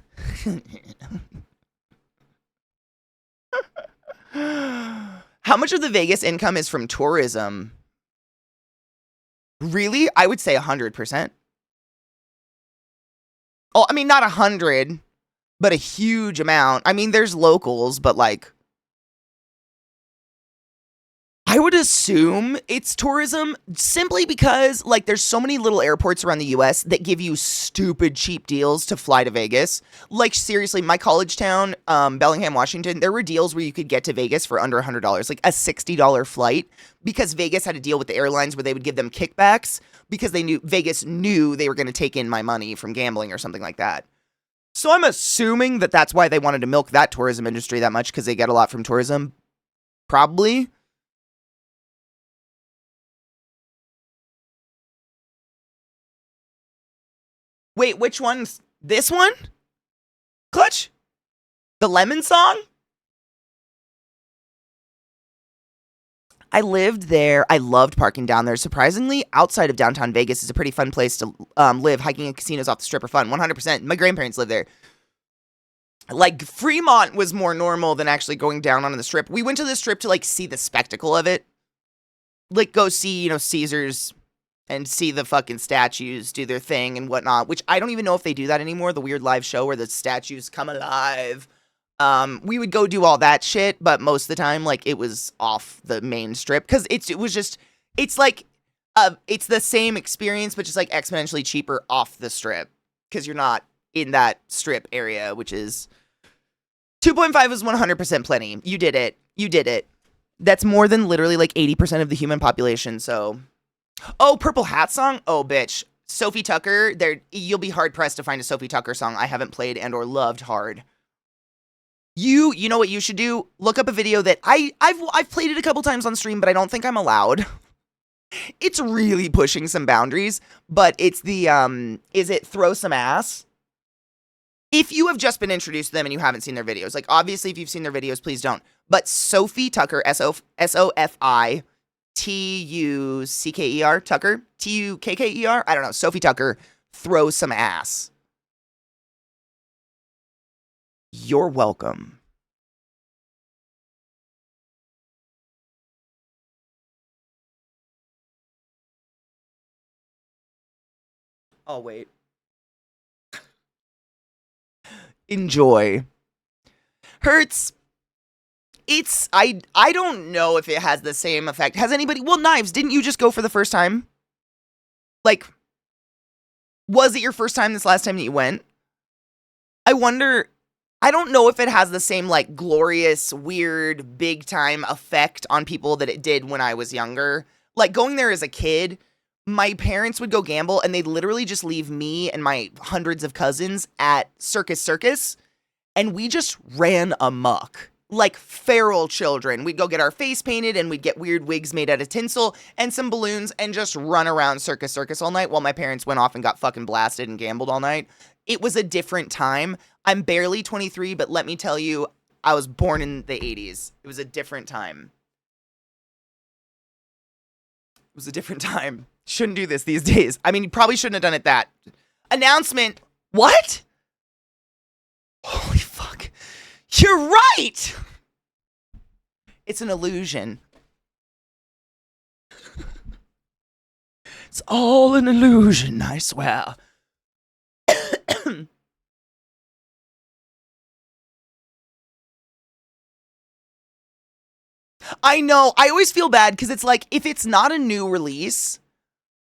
How much of the Vegas income is from tourism? Really? I would say 100%. Oh, I mean, not 100, but a huge amount. I mean, there's locals, but like, I would assume it's tourism simply because like there's so many little airports around the US that give you stupid cheap deals to fly to Vegas. Like seriously, my college town, Bellingham, Washington, there were deals where you could get to Vegas for under $100, like a $60 flight because Vegas had a deal with the airlines where they would give them kickbacks because Vegas knew they were going to take in my money from gambling or something like that. So I'm assuming that that's why they wanted to milk that tourism industry that much because they get a lot from tourism. Probably. Wait, which one's this one? Clutch? The Lemon song? I lived there. I loved parking down there. Surprisingly, outside of downtown Vegas is a pretty fun place to live. Hiking and casinos off the strip are fun. 100%. My grandparents live there. Like, Fremont was more normal than actually going down on the strip. We went to the strip to, like, see the spectacle of it. Like, go see, you know, Caesars and see the fucking statues do their thing and whatnot, which I don't even know if they do that anymore, the weird live show where the statues come alive. We would go do all that shit, but most of the time, like, it was off the main strip, because it's the same experience, but just, like, exponentially cheaper off the strip, because you're not in that strip area, which is... 2.5 is 100% plenty. You did it. That's more than literally, like, 80% of the human population, so... Oh, Purple Hat song? Oh, bitch. Sophie Tucker, you'll be hard-pressed to find a Sophie Tucker song I haven't played and or loved hard. You know what you should do? Look up a video that I've played it a couple times on stream, but I don't think I'm allowed. It's really pushing some boundaries, but it's the is it Throw Some Ass? If you have just been introduced to them and you haven't seen their videos, like obviously if you've seen their videos, please don't. But Sophie Tucker, Sophie Tucker, Tukker, I don't know, Sophie Tucker, Throw Some Ass. You're welcome. Oh, wait. Enjoy. Hurts. I don't know if it has the same effect. Has anybody, well, Knives, didn't you just go for the first time? Like, was it your first time this last time that you went? I wonder, I don't know if it has the same, like, glorious, weird, big time effect on people that it did when I was younger. Like, going there as a kid, my parents would go gamble and they'd literally just leave me and my hundreds of cousins at Circus, and we just ran amok. Like feral children. We'd go get our face painted and we'd get weird wigs made out of tinsel and some balloons and just run around Circus all night while my parents went off and got fucking blasted and gambled all night. It was a different time. I'm barely 23, but let me tell you, I was born in the 80s. It was a different time. It was a different time. Shouldn't do this these days. I mean, you probably shouldn't have done it that. Announcement. What? Holy fuck. You're right! It's an illusion. It's all an illusion, I swear. I know. I always feel bad because it's like, if it's not a new release,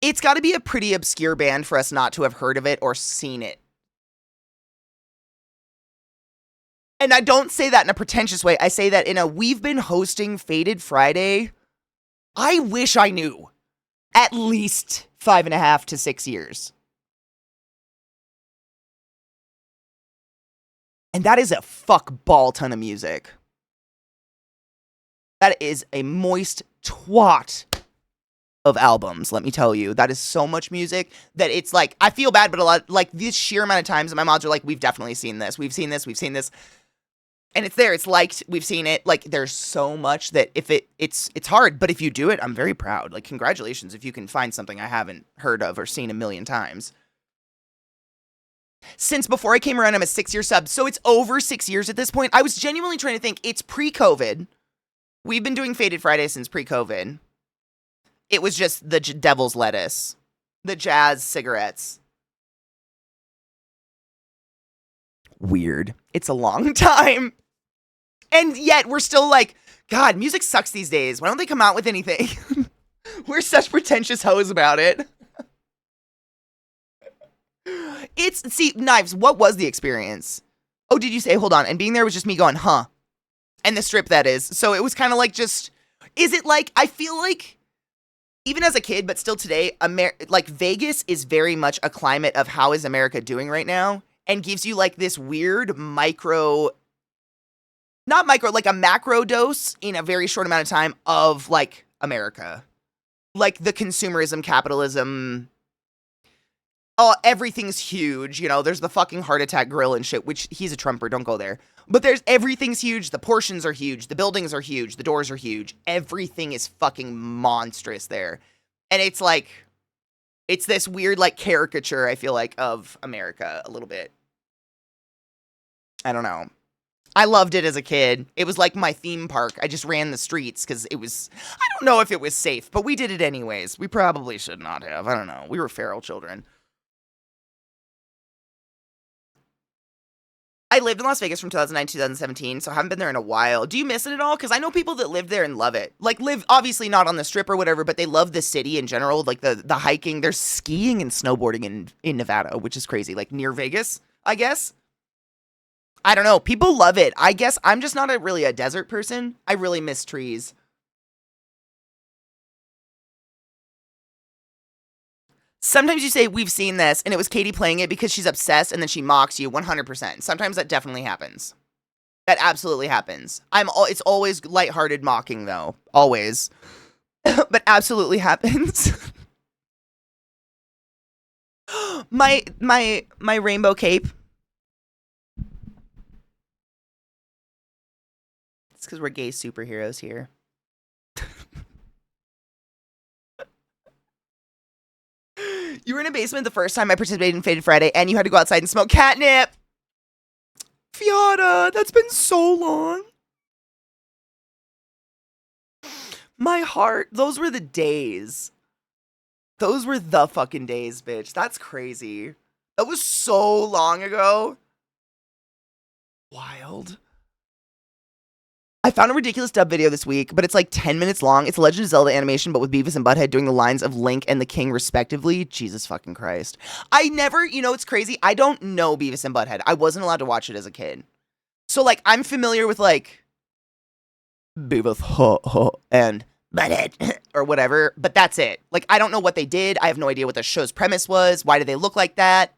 it's got to be a pretty obscure band for us not to have heard of it or seen it. And I don't say that in a pretentious way. I say that in a, we've been hosting Faded Friday. I wish I knew. At least 5.5 to 6 years. And that is a fuck ball ton of music. That is a moist twat of albums, let me tell you. That is so much music that it's like, I feel bad, but a lot, like this sheer amount of times that my mods are like, we've definitely seen this. We've seen this. We've seen this. And it's there. It's liked. We've seen it. Like, there's so much that if it's hard, but if you do it, I'm very proud. Like, congratulations if you can find something I haven't heard of or seen a million times. Since before I came around, I'm a 6-year sub. So it's over 6 years at this point. I was genuinely trying to think. It's pre-COVID. We've been doing Faded Friday since pre-COVID. It was just the devil's lettuce. The jazz cigarettes. Weird. It's a long time. And yet we're still like, God, music sucks these days. Why don't they come out with anything? We're such pretentious hoes about it. See, Knives, what was the experience? Oh, did you say, hold on, and being there was just me going, huh? And the strip, that is. So it was kind of like just, is it like, I feel like, even as a kid, but still today, like Vegas is very much a climate of how is America doing right now, and gives you like this weird like a macro dose in a very short amount of time of like America. Like the consumerism, capitalism. Oh, everything's huge. You know, there's the fucking heart attack grill and shit, which he's a Trumper. Don't go there. But everything's huge. The portions are huge. The buildings are huge. The doors are huge. Everything is fucking monstrous there. And it's like, it's this weird like caricature, I feel like, of America a little bit. I don't know. I loved it as a kid. It was like my theme park. I just ran the streets because it was, I don't know if it was safe, but we did it anyways. We probably should not have. I don't know. We were feral children. I lived in Las Vegas from 2009 to 2017, so I haven't been there in a while. Do you miss it at all? Because I know people that live there and love it. Like, live, obviously not on the strip or whatever, but they love the city in general. Like, the hiking. There's skiing and snowboarding in Nevada, which is crazy. Like, near Vegas, I guess. I don't know. People love it. I guess I'm just not really a desert person. I really miss trees. Sometimes you say, we've seen this, and it was Katie playing it because she's obsessed, and then she mocks you 100%. Sometimes that definitely happens. That absolutely happens. It's always lighthearted mocking though. Always. But absolutely happens. my rainbow cape. It's because we're gay superheroes here. You were in a basement the first time I participated in Faded Friday, and you had to go outside and smoke catnip. Fiona, that's been so long. My heart. Those were the days. Those were the fucking days, bitch. That's crazy. That was so long ago. Wild. I found a ridiculous dub video this week, but it's like 10 minutes long. It's a Legend of Zelda animation, but with Beavis and Butthead doing the lines of Link and the King respectively. Jesus fucking Christ. I never, it's crazy. I don't know Beavis and Butthead. I wasn't allowed to watch it as a kid. So, like, I'm familiar with, like, Beavis, and Butthead, or whatever, but that's it. Like, I don't know what they did. I have no idea what the show's premise was. Why did they look like that?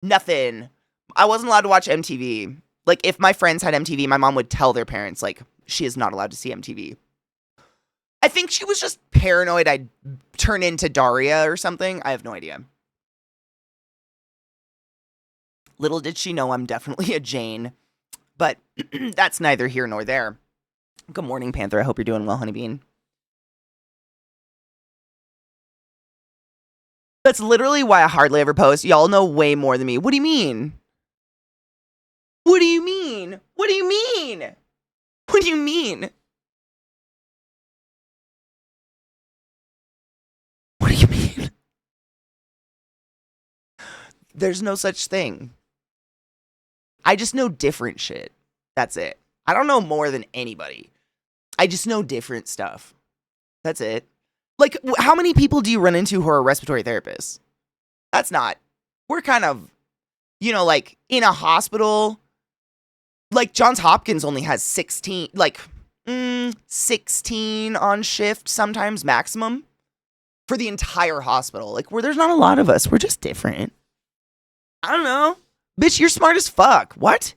Nothing. I wasn't allowed to watch MTV. Like, if my friends had MTV, my mom would tell their parents, like, she is not allowed to see MTV. I think she was just paranoid I'd turn into Daria or something. I have no idea. Little did she know I'm definitely a Jane. But that's neither here nor there. Good morning, Panther. I hope you're doing well, Honeybean. That's literally why I hardly ever post. Y'all know way more than me. What do you mean? What do you mean? What do you mean? What do you mean? What do you mean? There's no such thing. I just know different shit. That's it. I don't know more than anybody. I just know different stuff. That's it. Like, how many people do you run into who are respiratory therapists? That's not. We're kind of, like, in a hospital. Like, Johns Hopkins only has 16, 16 on shift sometimes maximum for the entire hospital. Like, there's not a lot of us. We're just different. I don't know. Bitch, you're smart as fuck. What?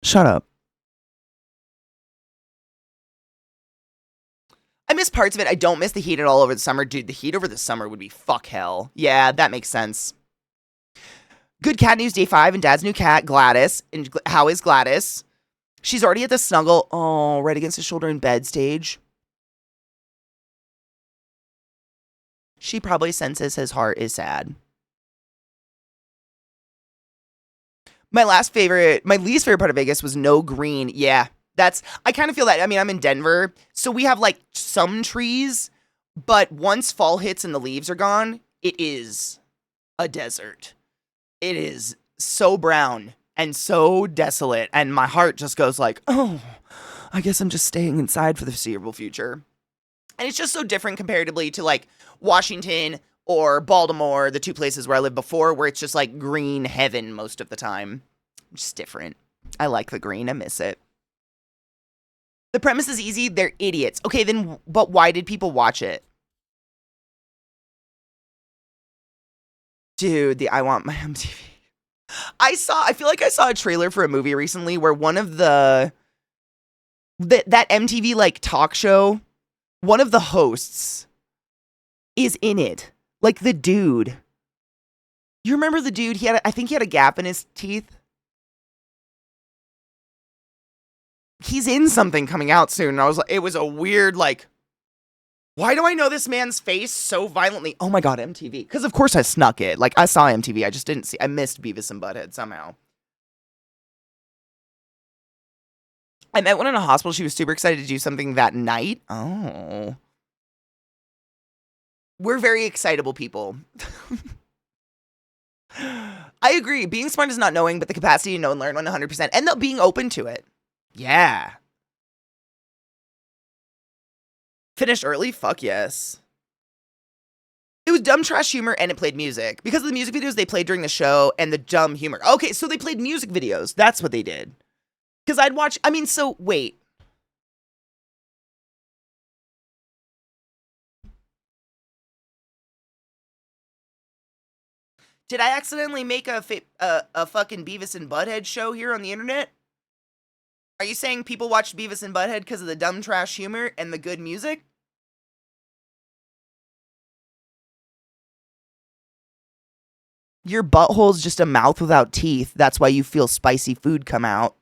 Shut up. I miss parts of it. I don't miss the heat at all over the summer. Dude, the heat over the summer would be fuck hell. Yeah, that makes sense. Good cat news, day 5, and Dad's new cat, Gladys. And how is Gladys? She's already at the snuggle. Oh, right against his shoulder in bed stage. She probably senses his heart is sad. My least favorite part of Vegas was no green. Yeah, I kind of feel that. I mean, I'm in Denver, so we have like some trees, but once fall hits and the leaves are gone, it is a desert. It is so brown and so desolate, and my heart just goes like, oh, I guess I'm just staying inside for the foreseeable future. And it's just so different comparatively to like Washington or Baltimore, the two places where I lived before, where it's just like green heaven most of the time. Just different. I like the green. I miss it. The premise is easy. They're idiots. Okay, then, but why did people watch it? Dude, the I Want My MTV. I feel like I saw a trailer for a movie recently where one of that MTV like talk show, one of the hosts is in it. Like the dude. You remember the dude? I think he had a gap in his teeth. He's in something coming out soon. And it was a weird, like, why do I know this man's face so violently? Oh my God, MTV. Because of course I snuck it. Like, I saw MTV. I missed Beavis and Butthead somehow. I met one in a hospital. She was super excited to do something that night. Oh. We're very excitable people. I agree. Being smart is not knowing, but the capacity to know and learn 100%. And being open to it. Yeah. Finished early? Fuck yes. It was dumb trash humor and it played music. Because of the music videos they played during the show and the dumb humor. Okay, so they played music videos. That's what they did. Because wait. Did I accidentally make a fucking Beavis and Butthead show here on the internet? Are you saying people watched Beavis and Butthead because of the dumb trash humor and the good music? Your butthole's just a mouth without teeth. That's why you feel spicy food come out.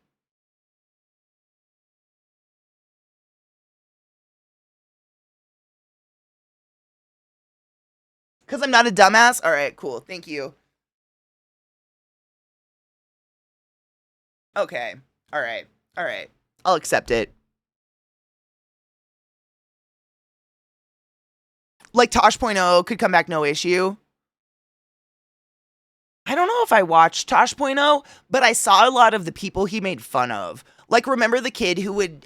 Because I'm not a dumbass? Alright, cool. Thank you. Okay. Alright. Alright. I'll accept it. Like Tosh.0 could come back no issue. I don't know if I watched Tosh.0, but I saw a lot of the people he made fun of. Like, remember the kid who would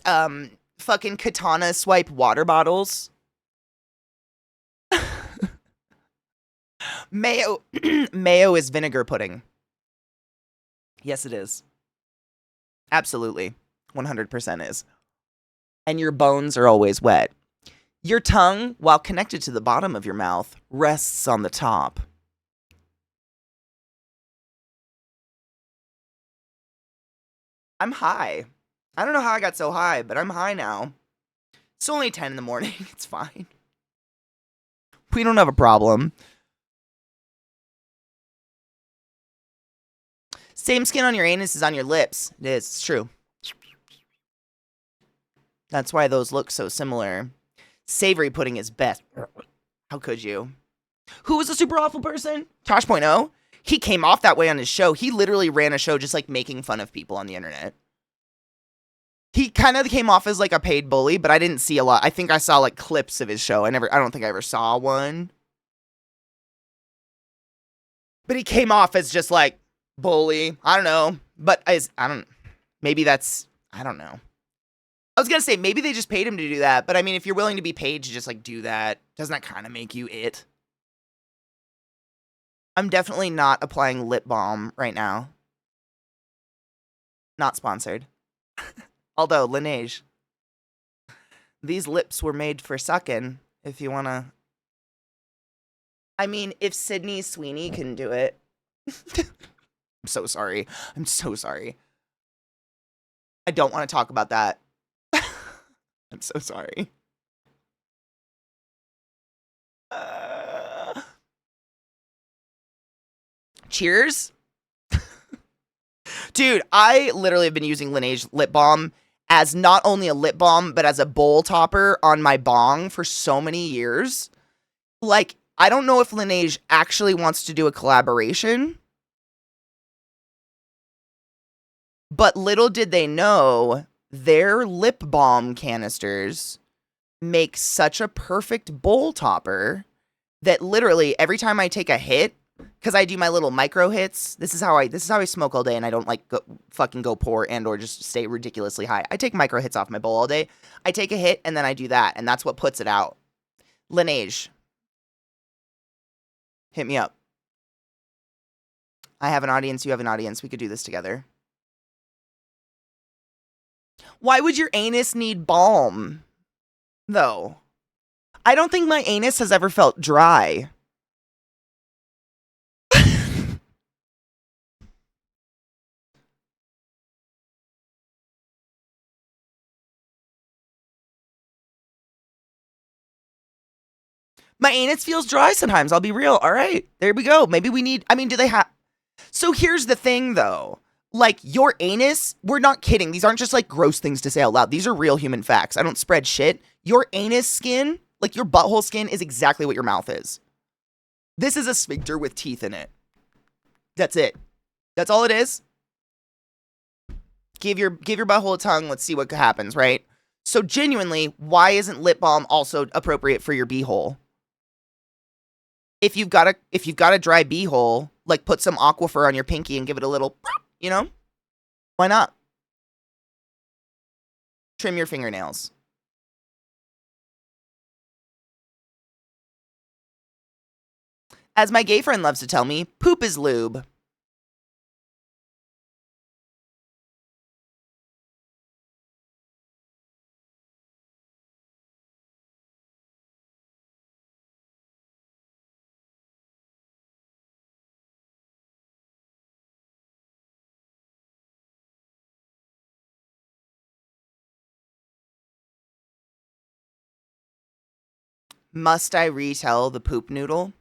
fucking katana swipe water bottles? Mayo mayo is vinegar pudding. Yes, it is. Absolutely. 100% is. And your bones are always wet. Your tongue, while connected to the bottom of your mouth, rests on the top. I'm high. I don't know how I got so high, but I'm high now. It's only 10 in the morning. It's fine. We don't have a problem. Same skin on your anus as on your lips. It is. It's true. That's why those look so similar. Savory pudding is best. How could you? Who was a super awful person? Tosh.0? He came off that way on his show. He literally ran a show just like making fun of people on the internet. He kind of came off as like a paid bully, but I didn't see a lot. I think I saw like clips of his show. I don't think I ever saw one. But he came off as just like bully. I don't know. But maybe that's, I don't know. I was going to say maybe they just paid him to do that. But I mean, if you're willing to be paid to just like do that, doesn't that kind of make you it? I'm definitely not applying lip balm right now. Not sponsored. Although, Laneige, these lips were made for sucking, if you want to. I mean, if Sydney Sweeney can do it. I'm so sorry. I'm so sorry. I don't want to talk about that. I'm so sorry. Cheers? Dude, I literally have been using Laneige lip balm as not only a lip balm, but as a bowl topper on my bong for so many years. Like, I don't know if Laneige actually wants to do a collaboration, but little did they know their lip balm canisters make such a perfect bowl topper that literally every time I take a hit, because I do my little micro hits. This is how I smoke all day, and I don't like fucking go poor and or just stay ridiculously high. I take micro hits off my bowl all day. I take a hit and then I do that, and that's what puts it out. Laneige, hit me up. I have an audience. You have an audience. We could do this together. Why would your anus need balm, though? I don't think my anus has ever felt dry. My anus feels dry sometimes. I'll be real. All right, there we go. Maybe we need, I mean, do they have, so here's the thing though. Like your anus, we're not kidding. These aren't just like gross things to say out loud. These are real human facts. I don't spread shit. Your anus skin, like your butthole skin is exactly what your mouth is. This is a sphincter with teeth in it. That's it. That's all it is. Give your butthole a tongue. Let's see what happens, right? So genuinely, why isn't lip balm also appropriate for your beehole? If you've got a dry beehole, like put some Aquifer on your pinky and give it a little, you know? Why not? Trim your fingernails. As my gay friend loves to tell me, poop is lube. Must I retell the poop noodle?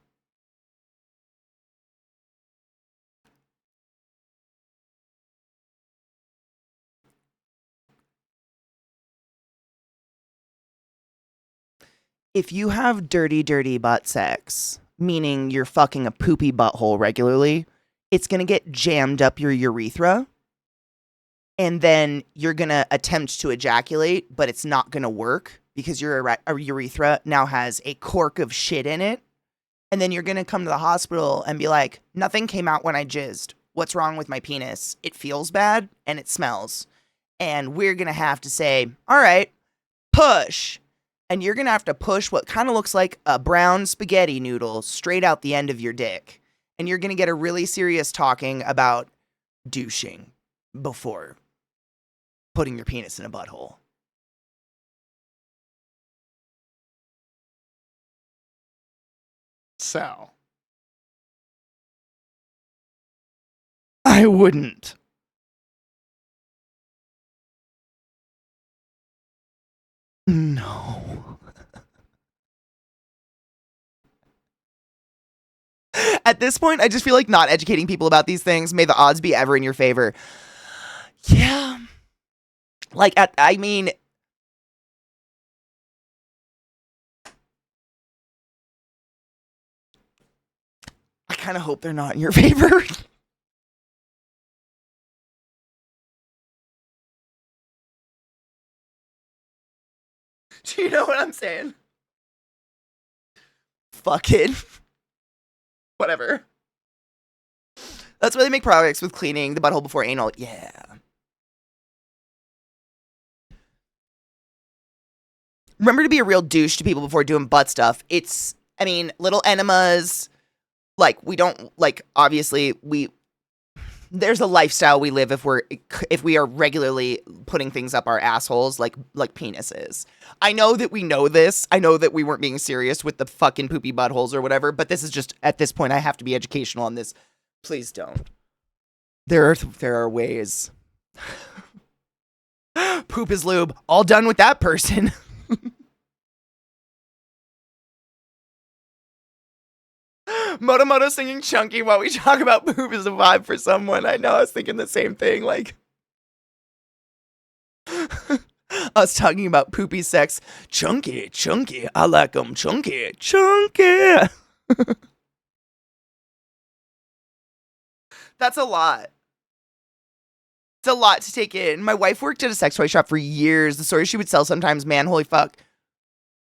If you have dirty, dirty butt sex, meaning you're fucking a poopy butthole regularly, it's going to get jammed up your urethra. And then you're going to attempt to ejaculate, but it's not going to work because your urethra now has a cork of shit in it. And then you're going to come to the hospital and be like, nothing came out when I jizzed. What's wrong with my penis? It feels bad and it smells. And we're going to have to say, all right, push. And you're going to have to push what kind of looks like a brown spaghetti noodle straight out the end of your dick. And you're going to get a really serious talking about douching before putting your penis in a butthole. So, I wouldn't. No. At this point, I just feel like not educating people about these things. May the odds be ever in your favor. Yeah. Like, I mean, I kind of hope they're not in your favor. Do you know what I'm saying? Fuck it. Whatever. That's why they make products with cleaning the butthole before anal. Yeah. Remember to be a real douche to people before doing butt stuff. It's, I mean, little enemas. Like, we don't, like, obviously, there's a lifestyle we live if we are regularly putting things up our assholes like penises. I know that we know this. I know that we weren't being serious with the fucking poopy buttholes or whatever, but this is just, at this point, I have to be educational on this. Please don't. There are ways. Poop is lube. All done with that person. Moto singing Chunky while we talk about poop is a vibe for someone. I know, I was thinking the same thing, like us talking about poopy sex. Chunky, I like 'em chunky. That's a lot. It's a lot to take in. My wife worked at a sex toy shop for years. The stories she would sell sometimes, man, holy fuck.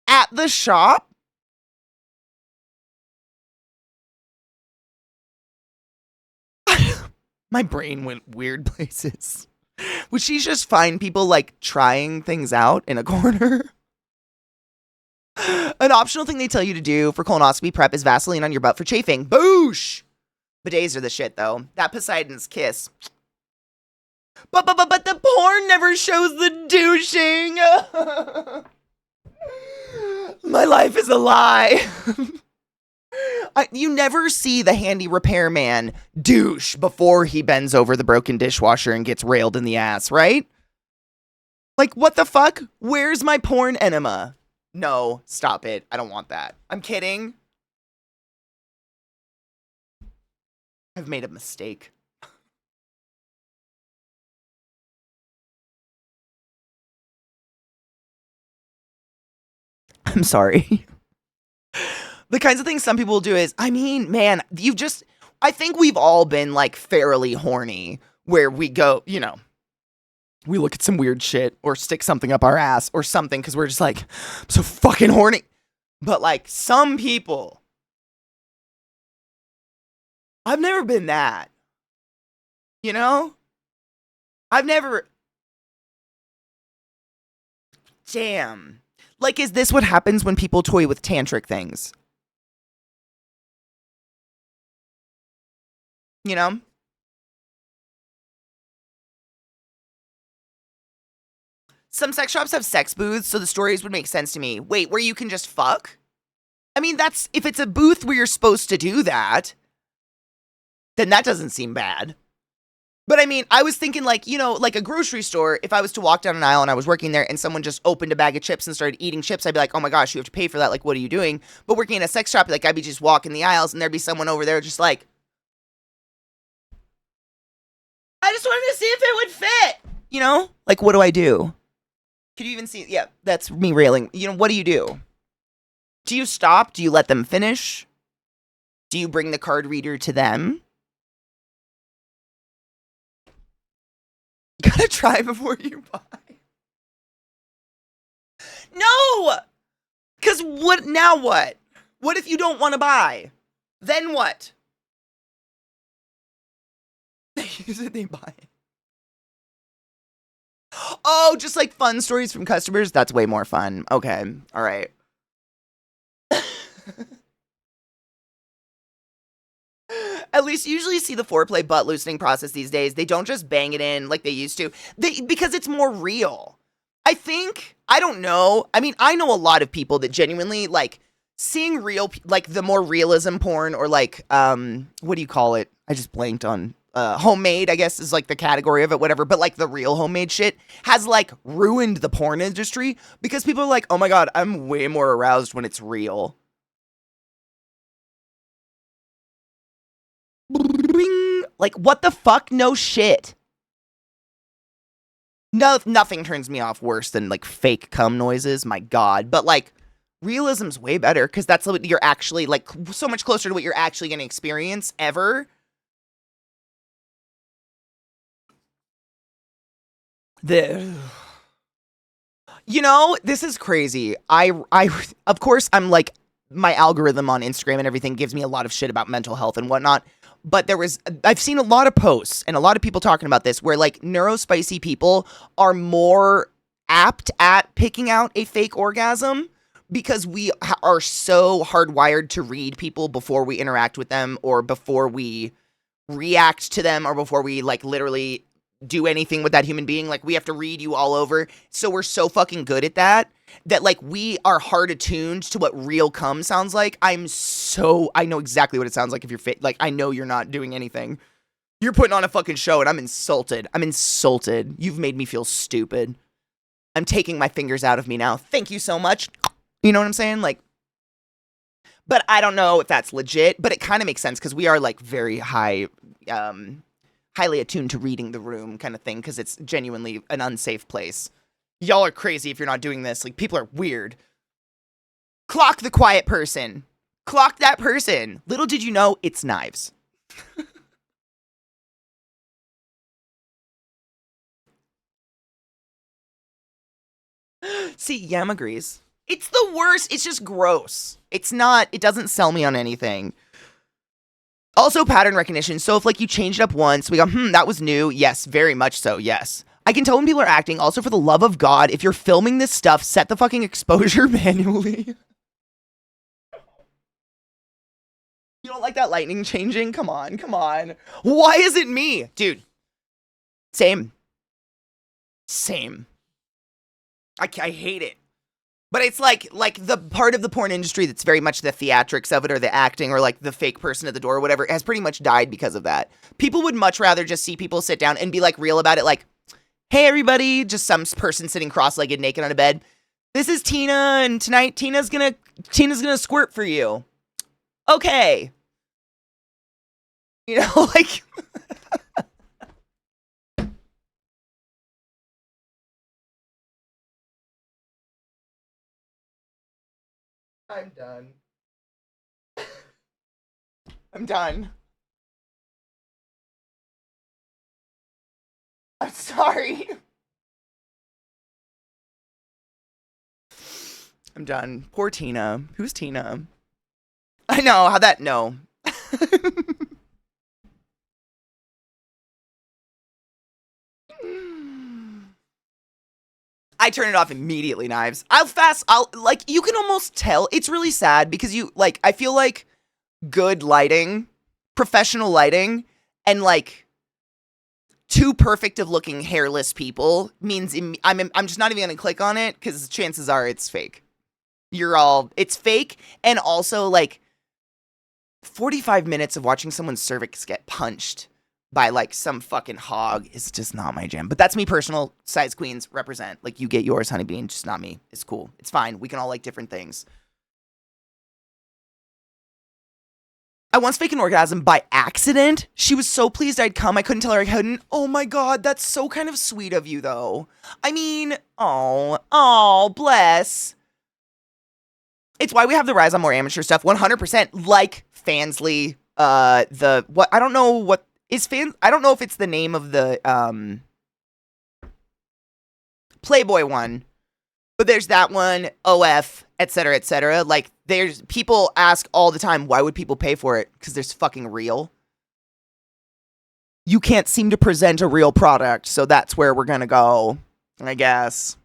At the shop? My brain went weird places. Would she just find people like trying things out in a corner? An optional thing they tell you to do for colonoscopy prep is Vaseline on your butt for chafing. Boosh! Bidets are the shit though. That Poseidon's kiss. But the porn never shows the douching. My life is a lie. You never see the handy repairman douche before he bends over the broken dishwasher and gets railed in the ass, right? Like, what the fuck? Where's my porn enema? No, stop it. I don't want that. I'm kidding. I've made a mistake. I'm sorry. The kinds of things some people do is, I mean, man, I think we've all been like fairly horny where we go, you know, we look at some weird shit or stick something up our ass or something because we're just like, I'm so fucking horny. But like some people, I've never been that, you know? Damn. Like, is this what happens when people toy with tantric things? You know? Some sex shops have sex booths, so the stories would make sense to me. Wait, where you can just fuck? I mean, if it's a booth where you're supposed to do that, then that doesn't seem bad. But I mean, I was thinking like, you know, like a grocery store, if I was to walk down an aisle and I was working there and someone just opened a bag of chips and started eating chips, I'd be like, oh my gosh, you have to pay for that. Like, what are you doing? But working in a sex shop, like I'd be just walking the aisles and there'd be someone over there just like, I just wanted to see if it would fit. You know? Like, what do I do? Could you even see? Yeah, that's me railing. You know, what do you do? Do you stop? Do you let them finish? Do you bring the card reader to them? You gotta try before you buy. No! Because what, now what? What if you don't want to buy? Then what? They use it, they buy it. Oh, just like fun stories from customers? That's way more fun. Okay, all right. At least you usually see the foreplay butt loosening process these days. They don't just bang it in like they used to. Because it's more real. I don't know. I mean, I know a lot of people that genuinely like seeing real, like the more realism porn or like, what do you call it? I just blanked on, homemade, I guess is like the category of it, whatever. But like the real homemade shit has like ruined the porn industry because people are like, oh my God, I'm way more aroused when it's real. Like, what the fuck? No shit. No, nothing turns me off worse than like fake cum noises. My God. But like, realism's way better because that's what you're actually like so much closer to what you're actually going to experience ever. You know, this is crazy. Of course, I'm like, my algorithm on Instagram and everything gives me a lot of shit about mental health and whatnot. But I've seen a lot of posts and a lot of people talking about this where like neurospicy people are more apt at picking out a fake orgasm because we are so hardwired to read people before we interact with them or before we react to them or before we like literally do anything with that human being. Like we have to read you all over. So we're so fucking good at that like we are hard attuned to what real cum sounds like. I know exactly what it sounds like if you're like, I know you're not doing anything. You're putting on a fucking show and I'm insulted. You've made me feel stupid. I'm taking my fingers out of me now. Thank you so much. You know what I'm saying? Like, but I don't know if that's legit, but it kind of makes sense because we are like very highly attuned to reading the room kind of thing because it's genuinely an unsafe place. Y'all are crazy if you're not doing this. Like, people are weird. Clock the quiet person. Clock that person. Little did you know, it's knives. See, Yam agrees. It's the worst. It's just gross. It doesn't sell me on anything. Also, pattern recognition. So if like you change it up once, we go, that was new. Yes, very much so. Yes. I can tell when people are acting. Also, for the love of God, if you're filming this stuff, set the fucking exposure manually. You don't like that lightning changing? Come on. Why is it me? Dude. Same. I hate it. But it's like the part of the porn industry that's very much the theatrics of it or the acting or like the fake person at the door or whatever has pretty much died because of that. People would much rather just see people sit down and be like real about it. Like, hey everybody, just some person sitting cross-legged naked on a bed. This is Tina and tonight Tina's gonna squirt for you. Okay. You know, like... I'm done. I'm done. I'm sorry. I'm done. Poor Tina. Who's Tina? I know, how that, no. I turn it off immediately, Knives. You can almost tell. It's really sad because I feel like good lighting, professional lighting, and like too perfect of looking hairless people means I'm just not even gonna click on it because chances are it's fake. It's fake, and also like 45 minutes of watching someone's cervix get punched by like some fucking hog is just not my jam. But that's me personal. Size queens represent. Like, you get yours, Honeybee, just not me. It's cool. It's fine. We can all like different things. I once faked an orgasm by accident. She was so pleased I'd come, I couldn't tell her I couldn't. Oh my god, that's so kind of sweet of you, though. I mean, oh, bless. It's why we have the Rise on More Amateur stuff, 100%, like Fansly, I don't know what is I don't know if it's the name of the, Playboy one, but there's that one, OF, etc., etc. Like, there's, people ask all the time, why would people pay for it? Because there's fucking real. You can't seem to present a real product, so that's where we're gonna go, I guess.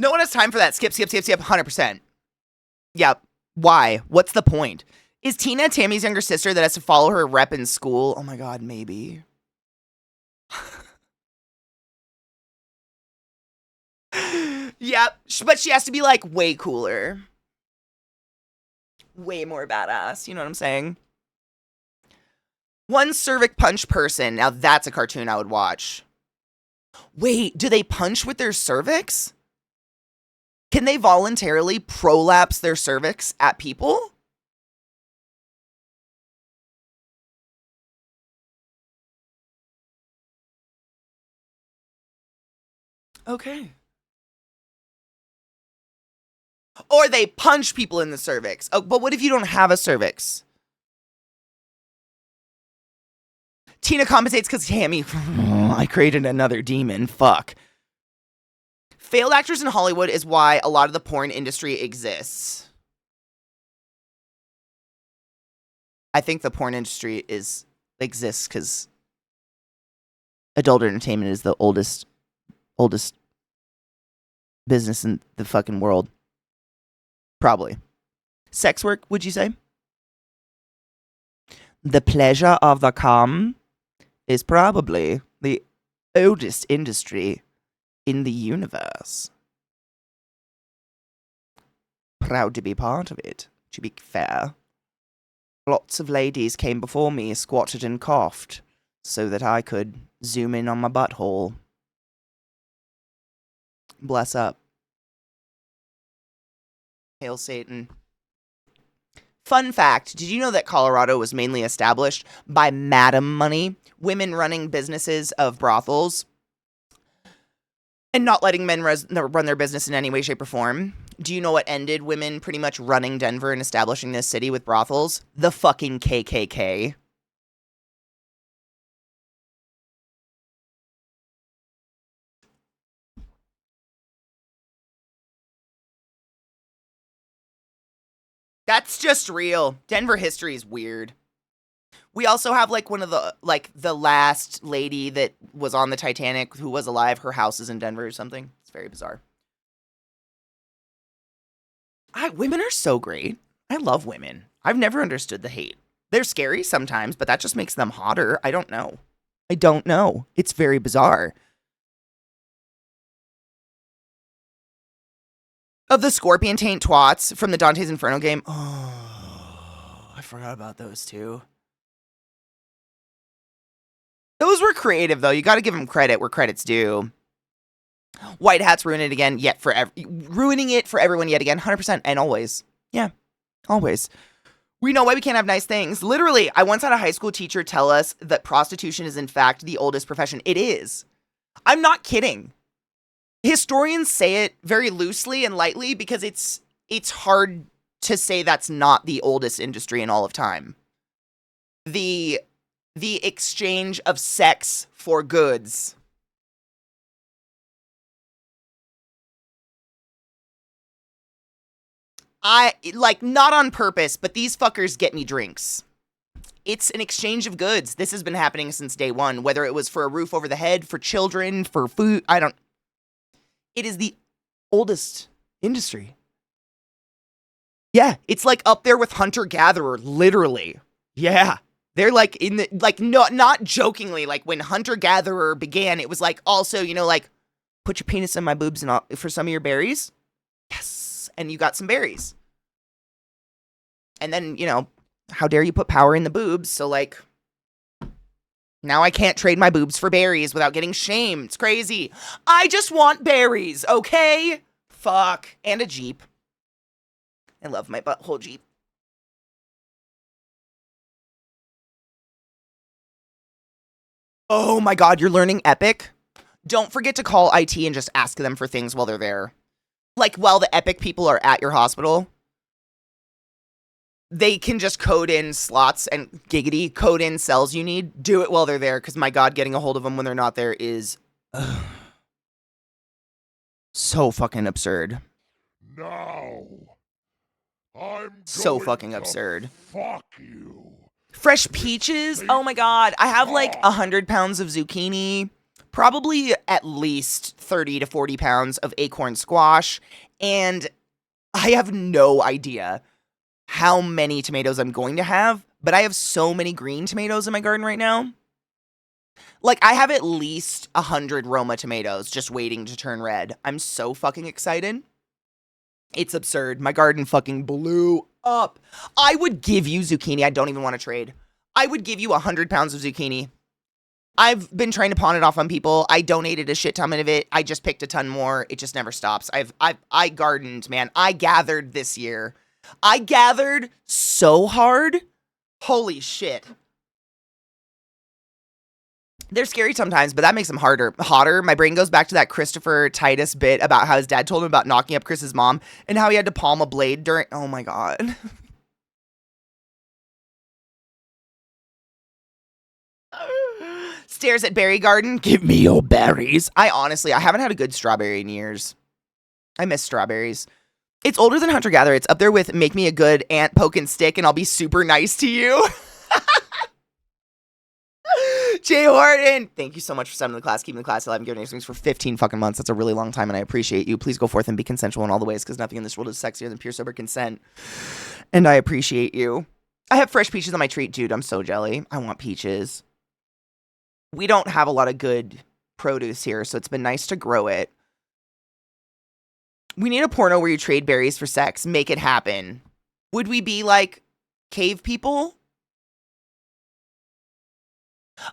No one has time for that. Skip, 100%. Yep. Why? What's the point? Is Tina Tammy's younger sister that has to follow her rep in school? Oh my god, maybe. Yep. But she has to be, like, way cooler. Way more badass. You know what I'm saying? One cervix punch person. Now that's a cartoon I would watch. Wait, do they punch with their cervix? Can they voluntarily prolapse their cervix at people? Okay. Or they punch people in the cervix. Oh, but what if you don't have a cervix? Tina compensates because Tammy, I created another demon. Fuck. Failed actors in Hollywood is why a lot of the porn industry exists. I think the porn industry exists because adult entertainment is the oldest business in the fucking world. Probably. Sex work, would you say? The pleasure of the cum is probably the oldest industry in the universe. Proud to be part of it, to be fair. Lots of ladies came before me, squatted and coughed, so that I could zoom in on my butthole. Bless up. Hail Satan. Fun fact, did you know that Colorado was mainly established by madam money, women running businesses of brothels, and not letting men run their business in any way, shape, or form? Do you know what ended women pretty much running Denver and establishing this city with brothels? The fucking KKK. That's just real. Denver history is weird. We also have, like, one of the, like, the last lady that was on the Titanic who was alive. Her house is in Denver or something. It's very bizarre. Women are so great. I love women. I've never understood the hate. They're scary sometimes, but that just makes them hotter. I don't know. It's very bizarre. Of the Scorpion Taint twats from the Dante's Inferno game. Oh, I forgot about those two. Those were creative, though. You gotta give them credit where credit's due. White hats ruin it again, ruining it for everyone yet again, 100%, and always. Yeah, always. We know why we can't have nice things. Literally, I once had a high school teacher tell us that prostitution is in fact the oldest profession. It is. I'm not kidding. Historians say it very loosely and lightly because it's hard to say that's not the oldest industry in all of time. The exchange of sex for goods. Not on purpose, but these fuckers get me drinks. It's an exchange of goods. This has been happening since day one, whether it was for a roof over the head, for children, for food, it is the oldest industry. Yeah, it's like up there with hunter-gatherer, literally. Yeah. They're like in the, like, not jokingly, like when hunter-gatherer began, it was like also, put your penis in my boobs and for some of your berries. Yes. else. And you got some berries. And then, you know, how dare you put power in the boobs? So, like, now I can't trade my boobs for berries without getting shamed. It's crazy. I just want berries, okay? Fuck. And a Jeep. I love my butthole Jeep. Oh my god, you're learning Epic? Don't forget to call IT and just ask them for things while they're there. Like, while the Epic people are at your hospital, they can just code in slots and giggity, code in cells you need. Do it while they're there, because my god, getting a hold of them when they're not there is so fucking absurd. Now, I'm So going fucking to absurd. Fuck you. Fresh peaches? Oh my god. I have like 100 pounds of zucchini, probably at least 30 to 40 pounds of acorn squash, and I have no idea how many tomatoes I'm going to have, but I have so many green tomatoes in my garden right now. Like, I have at least 100 Roma tomatoes just waiting to turn red. I'm so fucking excited. It's absurd. My garden fucking blew up. I would give you zucchini. I don't even want to trade. I would give you 100 pounds of zucchini. I've been trying to pawn it off on people. I donated a shit ton of it. I just picked a ton more. It just never stops. I gardened, man. I gathered this year. I gathered so hard. Holy shit. They're scary sometimes, but that makes them hotter. My brain goes back to that Christopher Titus bit about how his dad told him about knocking up Chris's mom and how he had to palm a blade during... Oh my god. Stares at berry garden. Give me your berries. I haven't had a good strawberry in years. I miss strawberries. It's older than hunter-gatherer. It's up there with make me a good ant poke and stick and I'll be super nice to you. Jay Horton, thank you so much for sending the class, keeping the class alive, and giving things for 15 fucking months. That's a really long time, and I appreciate you. Please go forth and be consensual in all the ways, because nothing in this world is sexier than pure sober consent. And I appreciate you. I have fresh peaches on my treat, dude. I'm so jelly. I want peaches. We don't have a lot of good produce here, so it's been nice to grow it. We need a porno where you trade berries for sex. Make it happen. Would we be like cave people?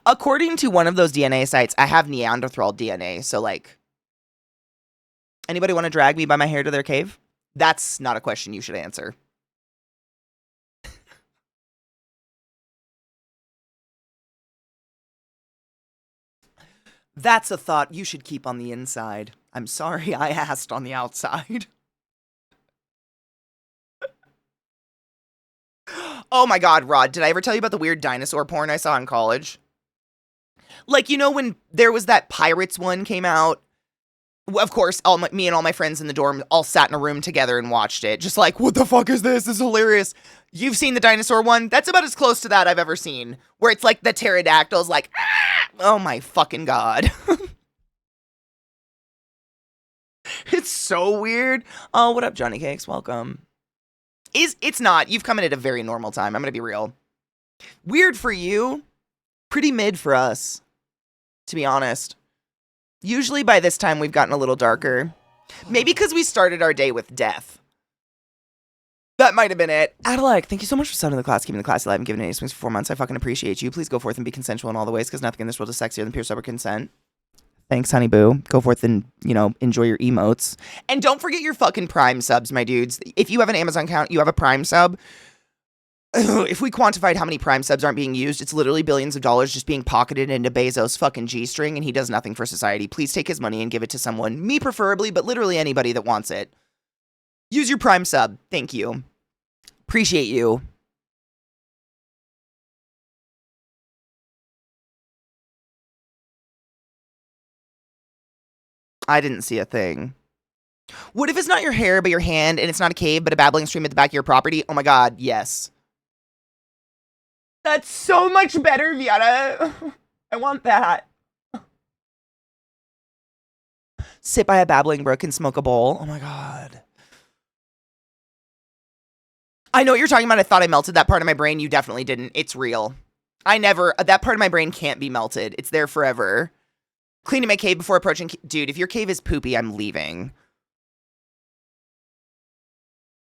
According to one of those DNA sites, I have Neanderthal DNA, so, like, anybody want to drag me by my hair to their cave? That's not a question you should answer. That's a thought you should keep on the inside. I'm sorry I asked on the outside. Oh my god, Rod, did I ever tell you about the weird dinosaur porn I saw in college? Like, you know, when there was that Pirates one came out, of course, me and all my friends in the dorm all sat in a room together and watched it. Just like, what the fuck is this? This is hilarious. You've seen the dinosaur one? That's about as close to that I've ever seen. Where it's like the pterodactyl's like, ah! Oh my fucking god. It's so weird. Oh, what up, Johnny Cakes? Welcome. It's not. You've come in at a very normal time. I'm gonna be real. Weird for you. Pretty mid for us, to be honest. Usually by this time we've gotten a little darker. Maybe because we started our day with death. That might have been it. Adelaide, thank you so much for sending the class, keeping the class alive, and giving it swings for 4 months. I fucking appreciate you. Please go forth and be consensual in all the ways, because nothing in this world is sexier than pure sober consent. Thanks, honey boo. Go forth and, you know, enjoy your emotes. And don't forget your fucking Prime subs, my dudes. If you have an Amazon account, you have a Prime sub. If we quantified how many Prime subs aren't being used, it's literally billions of dollars just being pocketed into Bezos' fucking G-string, and he does nothing for society. Please take his money and give it to someone, me preferably, but literally anybody that wants it. Use your Prime sub. Thank you. Appreciate you. I didn't see a thing. What if it's not your hair, but your hand, and it's not a cave, but a babbling stream at the back of your property? Oh my god, yes. That's so much better, Viana. I want that. Sit by a babbling brook and smoke a bowl. Oh my god. I know what you're talking about. I thought I melted that part of my brain. You definitely didn't. It's real. That part of my brain can't be melted. It's there forever. Cleaning my cave before approaching... Dude, if your cave is poopy, I'm leaving.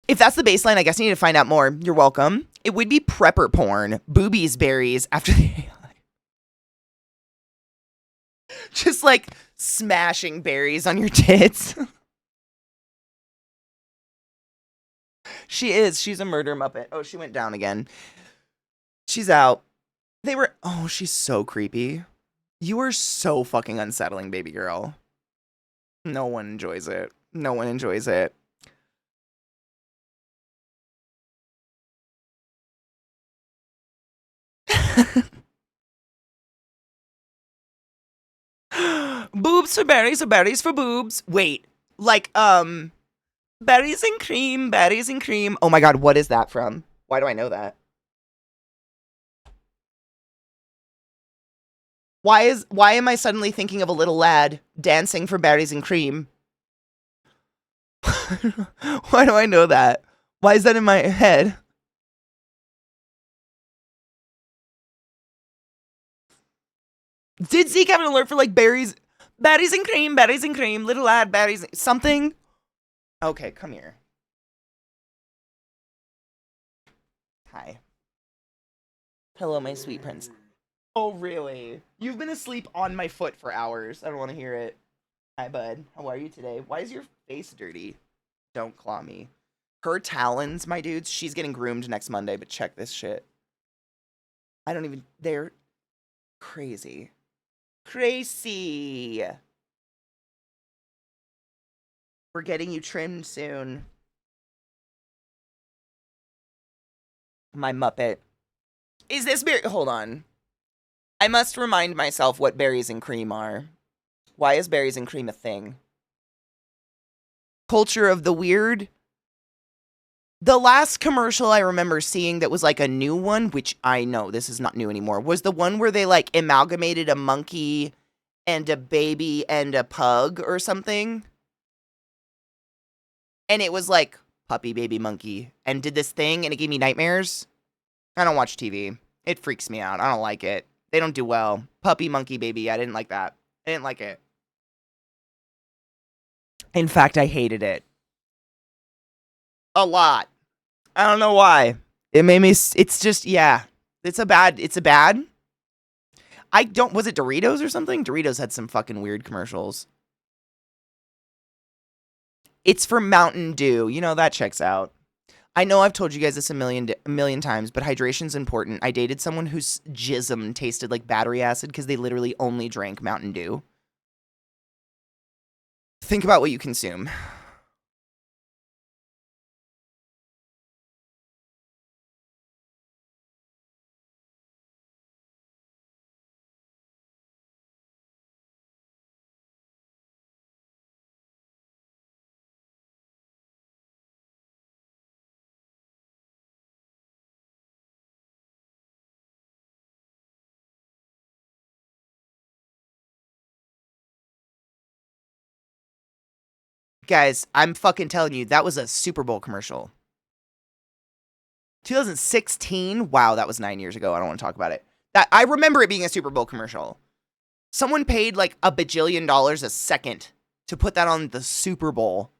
If that's the baseline, I guess I need to find out more. You're welcome. It would be prepper porn. Boobies, berries, after the just like smashing berries on your tits. She is. She's a murder muppet. Oh, she went down again. She's out. They were. Oh, she's so creepy. You are so fucking unsettling, baby girl. No one enjoys it. No one enjoys it. Boobs for berries or berries for boobs. Wait, like, berries and cream, berries and cream. Oh my god, what is that from? Why do I know that? Why am I suddenly thinking of a little lad dancing for berries and cream? Why do I know that? Why is that in my head? Did Zeke have an alert for like berries and cream, little lad, berries, something? Okay, come here. Hi. Hello, my sweet prince. Oh, really? You've been asleep on my foot for hours. I don't want to hear it. Hi, bud. How are you today? Why is your face dirty? Don't claw me. Her talons, my dudes, she's getting groomed next Monday, but check this shit. I don't even. They're crazy. Crazy. We're getting you trimmed soon. My Muppet. Is this berry? Hold on. I must remind myself what berries and cream are. Why is berries and cream a thing? Culture of the weird. The last commercial I remember seeing that was like a new one, which I know this is not new anymore, was the one where they like amalgamated a monkey and a baby and a pug or something. And it was like puppy baby monkey and did this thing and it gave me nightmares. I don't watch TV. It freaks me out. I don't like it. They don't do well. Puppy monkey baby. I didn't like that. I didn't like it. In fact, I hated it. A lot. I don't know why. It made me. It's just, yeah. It's a bad. I don't. Was it Doritos or something? Doritos had some fucking weird commercials. It's for Mountain Dew. You know, that checks out. I know I've told you guys this a million times, but hydration's important. I dated someone whose jism tasted like battery acid because they literally only drank Mountain Dew. Think about what you consume. Guys, I'm fucking telling you, that was a Super Bowl commercial. 2016? Wow, that was 9 years ago. I don't want to talk about it. That I remember it being a Super Bowl commercial. Someone paid like $1 bajillion a second to put that on the Super Bowl.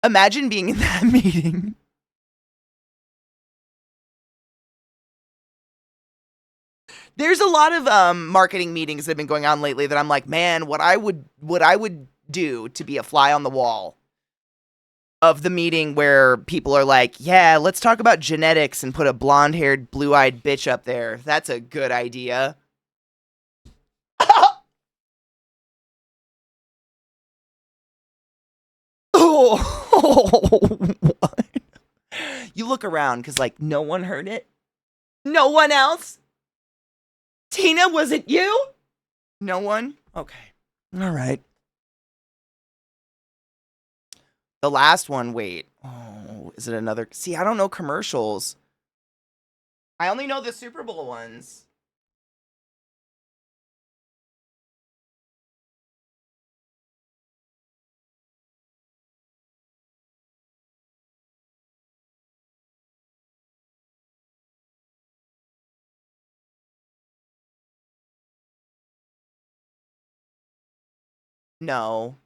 Imagine being in that meeting. There's a lot of marketing meetings that have been going on lately that I'm like, man, what I would do to be a fly on the wall of the meeting where people are like, yeah, let's talk about genetics and put a blonde-haired, blue-eyed bitch up there. That's a good idea. Oh, what? You look around because, like, no one heard it. No one else? Tina, was it you? No one? Okay. All right. The last one, wait. Oh, is it another? See, I don't know commercials. I only know the Super Bowl ones. No.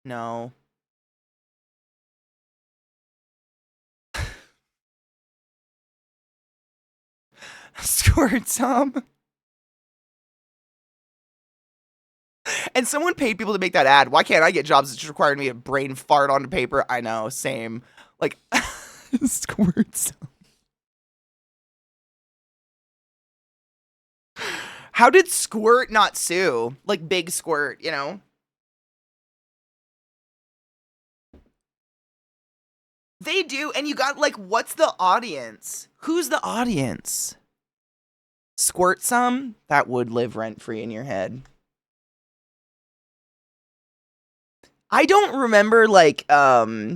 No. Squirt some. And someone paid people to make that ad. Why can't I get jobs that just required me to brain fart onto paper? I know, same. Like, squirt some. How did Squirt not sue? Like, Big Squirt, you know? They do, and you got, like, what's the audience? Who's the audience? Squirt some? That would live rent-free in your head. I don't remember, like, I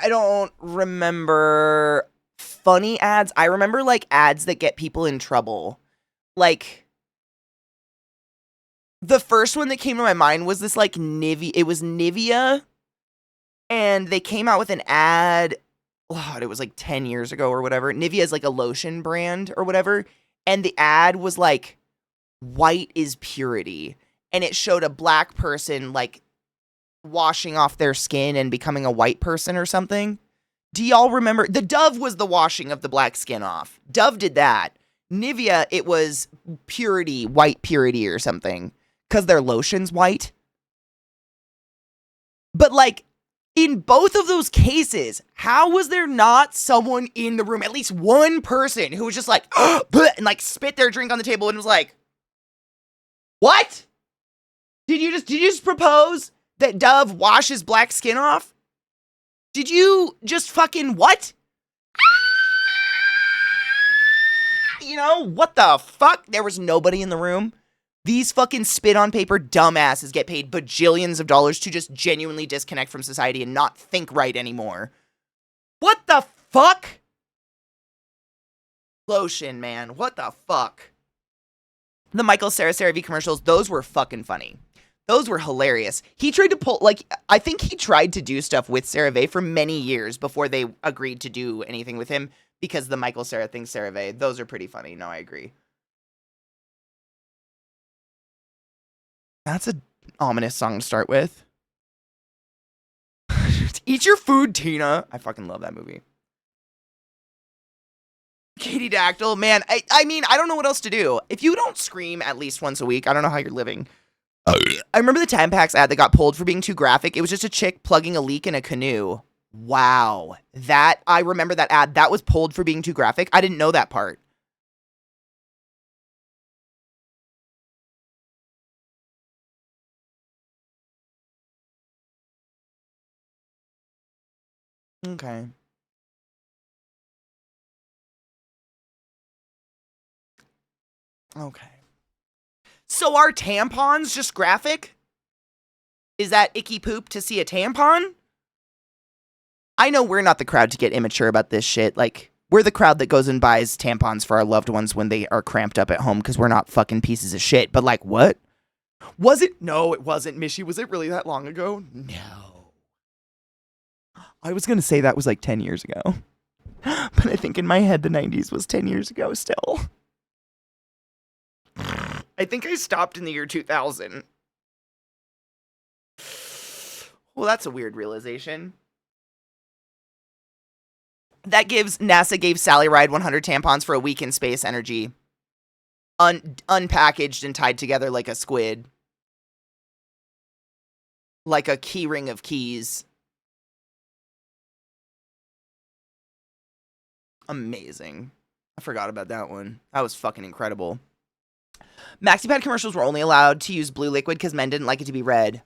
don't remember funny ads. I remember, like, ads that get people in trouble. Like, the first one that came to my mind was this, like, Nivea. It was Nivea, and they came out with an ad. God, it was like 10 years ago or whatever. Nivea is like a lotion brand or whatever. And the ad was like, white is purity. And it showed a black person like washing off their skin and becoming a white person or something. Do y'all remember? The Dove was the washing of the black skin off. Dove did that. Nivea, it was purity, white purity or something. Because their lotion's white. But like, in both of those cases, how was there not someone in the room, at least one person, who was just like, and like spit their drink on the table and was like, what? Did you just propose that Dove washes black skin off? Did you just fucking what? You know, what the fuck? There was nobody in the room. These fucking spit on paper dumbasses get paid bajillions of dollars to just genuinely disconnect from society and not think right anymore. What the fuck? Lotion, man. What the fuck? The Michael Cera CeraVe commercials, those were fucking funny. Those were hilarious. He tried to pull, like, I think he tried to do stuff with CeraVe for many years before they agreed to do anything with him because the Michael Cera thing, CeraVe, those are pretty funny. No, I agree. That's an ominous song to start with. Eat your food, Tina. I fucking love that movie. Katie Dactyl, man, I mean, I don't know what else to do. If you don't scream at least once a week, I don't know how you're living. I remember the Tampax ad that got pulled for being too graphic. It was just a chick plugging a leak in a canoe. Wow. I remember that ad. That was pulled for being too graphic. I didn't know that part. Okay. Okay. So are tampons just graphic? Is that icky poop to see a tampon? I know we're not the crowd to get immature about this shit. Like, we're the crowd that goes and buys tampons for our loved ones when they are cramped up at home because we're not fucking pieces of shit. But like, what? Was it? No, it wasn't, Mishy. Was it really that long ago? No. I was going to say that was like 10 years ago. But I think in my head, the 90s was 10 years ago still. I think I stopped in the year 2000. Well, that's a weird realization. NASA gave Sally Ride 100 tampons for a week in space energy. Unpackaged and tied together like a squid. Like a key ring of keys. Amazing. I forgot about that one. That was fucking incredible. MaxiPad commercials were only allowed to use blue liquid because men didn't like it to be red.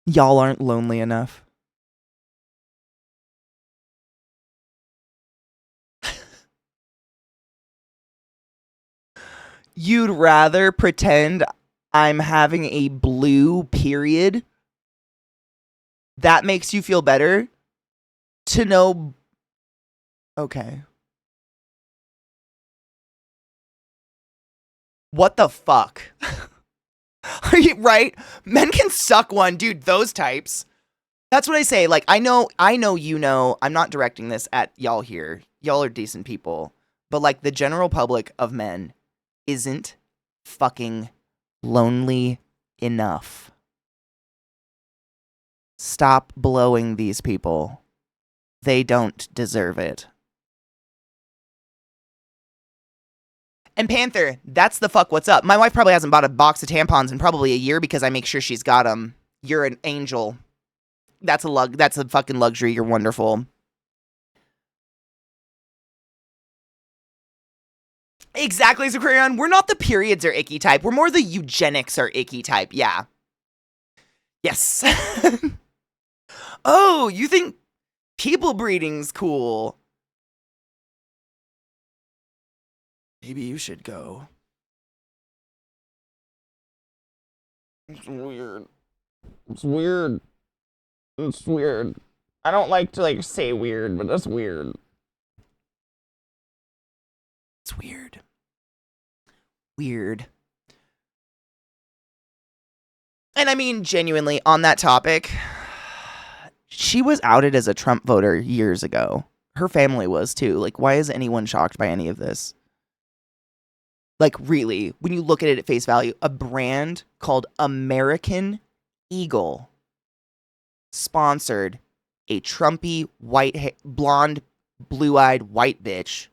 Y'all aren't lonely enough. You'd rather pretend I'm having a blue period? That makes you feel better? To know... Okay. What the fuck? Are you right? Men can suck one. Dude, those types. That's what I say. Like, I know, you know, I'm not directing this at y'all here. Y'all are decent people. But, like, the general public of men isn't fucking lonely enough. Stop blowing these people. They don't deserve it. And Panther, that's the fuck what's up. My wife probably hasn't bought a box of tampons in probably a year because I make sure she's got them. You're an angel. That's a fucking luxury. You're wonderful. Exactly, Zakarian. We're not the periods are icky type. We're more the eugenics are icky type. Yeah. Yes. Oh, you think people breeding's cool? Maybe you should go. It's weird. It's weird. It's weird. I don't like to, like, say weird, but that's weird. It's weird. Weird. And I mean, genuinely, on that topic, she was outed as a Trump voter years ago. Her family was, too. Like, why is anyone shocked by any of this? Like, really, when you look at it at face value, a brand called American Eagle sponsored a Trumpy, blonde, blue-eyed white bitch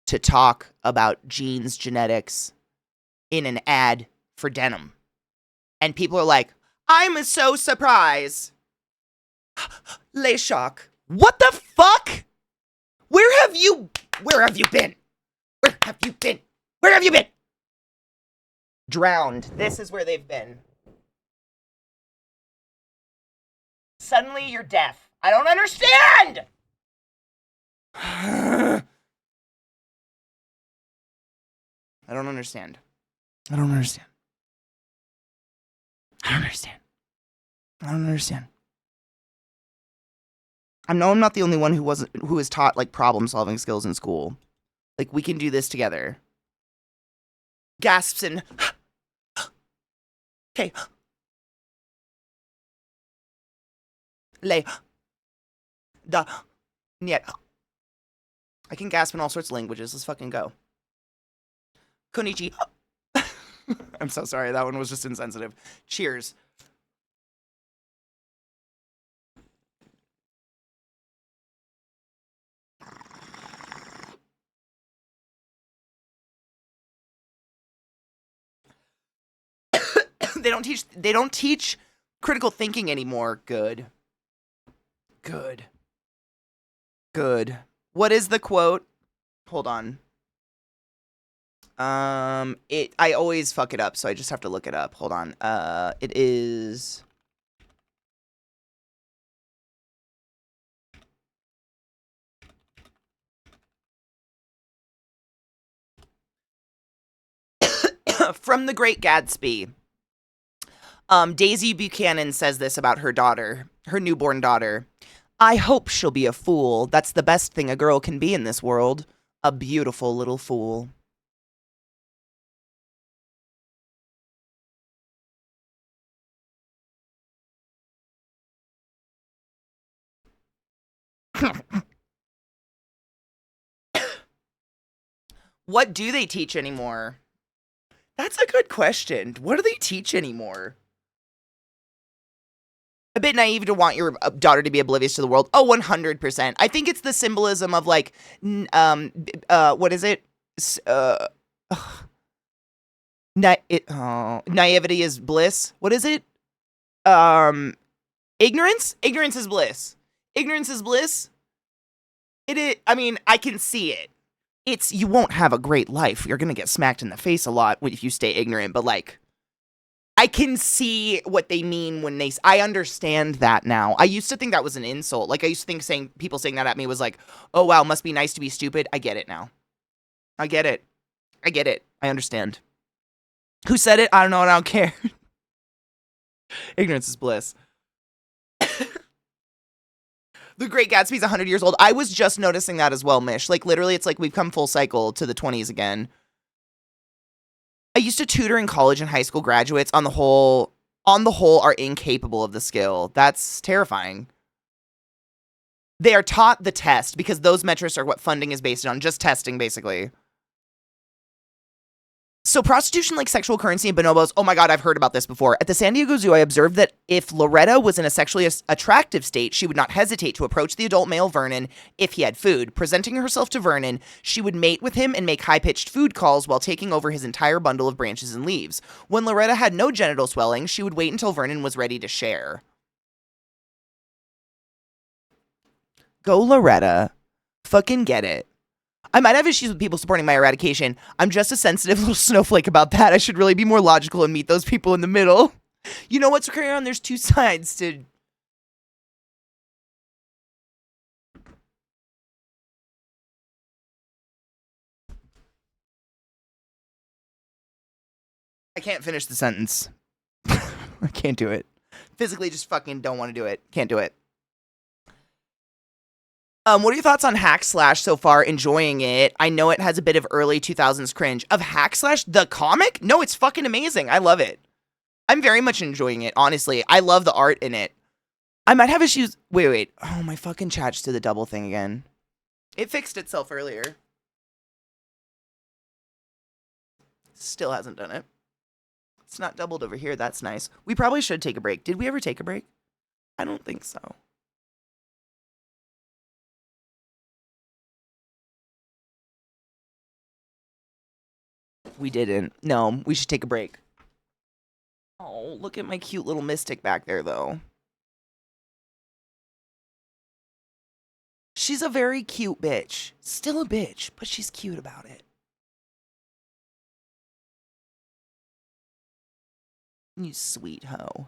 to talk about genes, genetics in an ad for denim. And people are like, I'm so surprised. Les shock. What the fuck? Where have you been? Where have you been? Where have you been? Drowned. This is where they've been. Suddenly you're deaf. I don't understand! I don't understand. I don't understand. I don't understand. I don't understand. I know I'm not the only one who was taught, like, problem-solving skills in school. Like, we can do this together. Gasps and... Okay. Le. Da. Niet. I can gasp in all sorts of languages. Let's fucking go. Konnichi. I'm so sorry. That one was just insensitive. Cheers. They don't teach critical thinking anymore. Good. What is the quote? Hold on. I always fuck it up, so I just have to look it up. Hold on. It is... From The Great Gatsby. Daisy Buchanan says this about her daughter, her newborn daughter. I hope she'll be a fool. That's the best thing a girl can be in this world. A beautiful little fool. What do they teach anymore? That's a good question. What do they teach anymore? A bit naive to want your daughter to be oblivious to the world. Oh, 100%. I think it's the symbolism of, like, what is it? Naivety is bliss. What is it? Ignorance? Ignorance is bliss. Ignorance is bliss. It is, I mean, I can see it. You won't have a great life. You're gonna get smacked in the face a lot if you stay ignorant, but, like, I can see what they mean when I understand that now. I used to think that was an insult. Like, I used to think people saying that at me was like, oh, wow, must be nice to be stupid. I get it now. I get it. I understand. Who said it? I don't know, and I don't care. Ignorance is bliss. The Great Gatsby's 100 years old. I was just noticing that as well, Mish. Like, literally, it's like we've come full cycle to the 20s again. I used to tutor in college and high school graduates on the whole on the whole, are incapable of the skill. That's terrifying. They are taught the test because those metrics are what funding is based on, just testing, basically. So prostitution like sexual currency and bonobos, oh my god, I've heard about this before. At the San Diego Zoo, I observed that if Loretta was in a sexually attractive state, she would not hesitate to approach the adult male Vernon if he had food. Presenting herself to Vernon, she would mate with him and make high-pitched food calls while taking over his entire bundle of branches and leaves. When Loretta had no genital swelling, she would wait until Vernon was ready to share. Go Loretta. Fucking get it. I might have issues with people supporting my eradication. I'm just a sensitive little snowflake about that. I should really be more logical and meet those people in the middle. You know what's carrying on? There's two sides to... I can't finish the sentence. I can't do it. Physically just fucking don't want to do it. Can't do it. What are your thoughts on Hack Slash so far? Enjoying it. I know it has a bit of early 2000s cringe. Of Hack Slash, the comic? No, it's fucking amazing. I love it. I'm very much enjoying it, honestly. I love the art in it. I might have issues... Wait. Oh, my fucking chat just did the double thing again. It fixed itself earlier. Still hasn't done it. It's not doubled over here. That's nice. We probably should take a break. Did we ever take a break? I don't think so. We didn't. No, we should take a break. Oh, look at my cute little mystic back there, though. She's a very cute bitch. Still a bitch, but she's cute about it. You sweet hoe.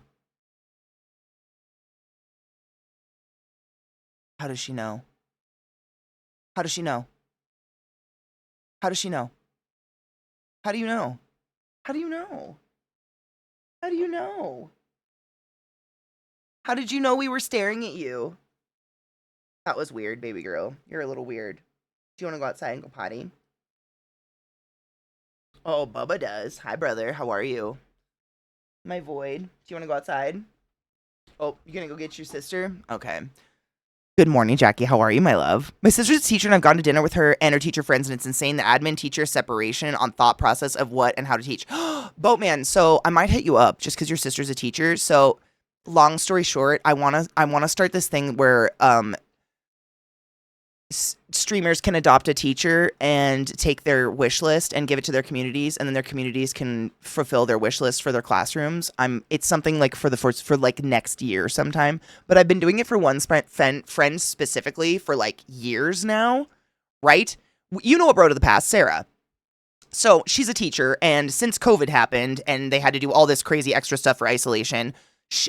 How does she know? How does she know? How does she know? How do you know? How do you know? How do you know? How did you know we were staring at you? That was weird, baby girl. You're a little weird. Do you want to go outside and go potty? Oh, Bubba does. Hi, brother. How are you? My void. Do you want to go outside? Oh, you gonna go get your sister? Okay. Good morning, Jackie. How are you, my love? My sister's a teacher, and I've gone to dinner with her and her teacher friends, and it's insane the admin-teacher separation on thought process of what and how to teach. Boatman, so I might hit you up just because your sister's a teacher. So, long story short, I wanna start this thing where streamers can adopt a teacher and take their wish list and give it to their communities, and then their communities can fulfill their wish list for their classrooms. It's something like for like next year sometime, but I've been doing it for one friend specifically for like years now, right? You know a bro to the past, Sarah. So she's a teacher, and since COVID happened and they had to do all this crazy extra stuff for isolation,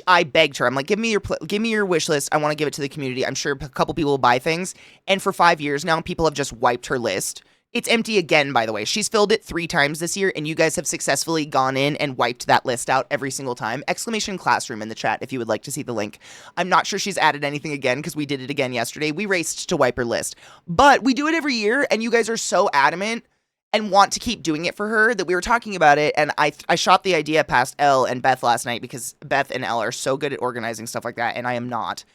I begged her. I'm like, give me your wish list. I want to give it to the community. I'm sure a couple people will buy things. And for 5 years now, people have just wiped her list. It's empty again, by the way. She's filled it 3 times this year, and you guys have successfully gone in and wiped that list out every single time. Exclamation classroom in the chat if you would like to see the link. I'm not sure she's added anything again because we did it again yesterday. We raced to wipe her list. But we do it every year, and you guys are so adamant and want to keep doing it for her that we were talking about it, and I shot the idea past Elle and Beth last night because Beth and Elle are so good at organizing stuff like that, and I am not.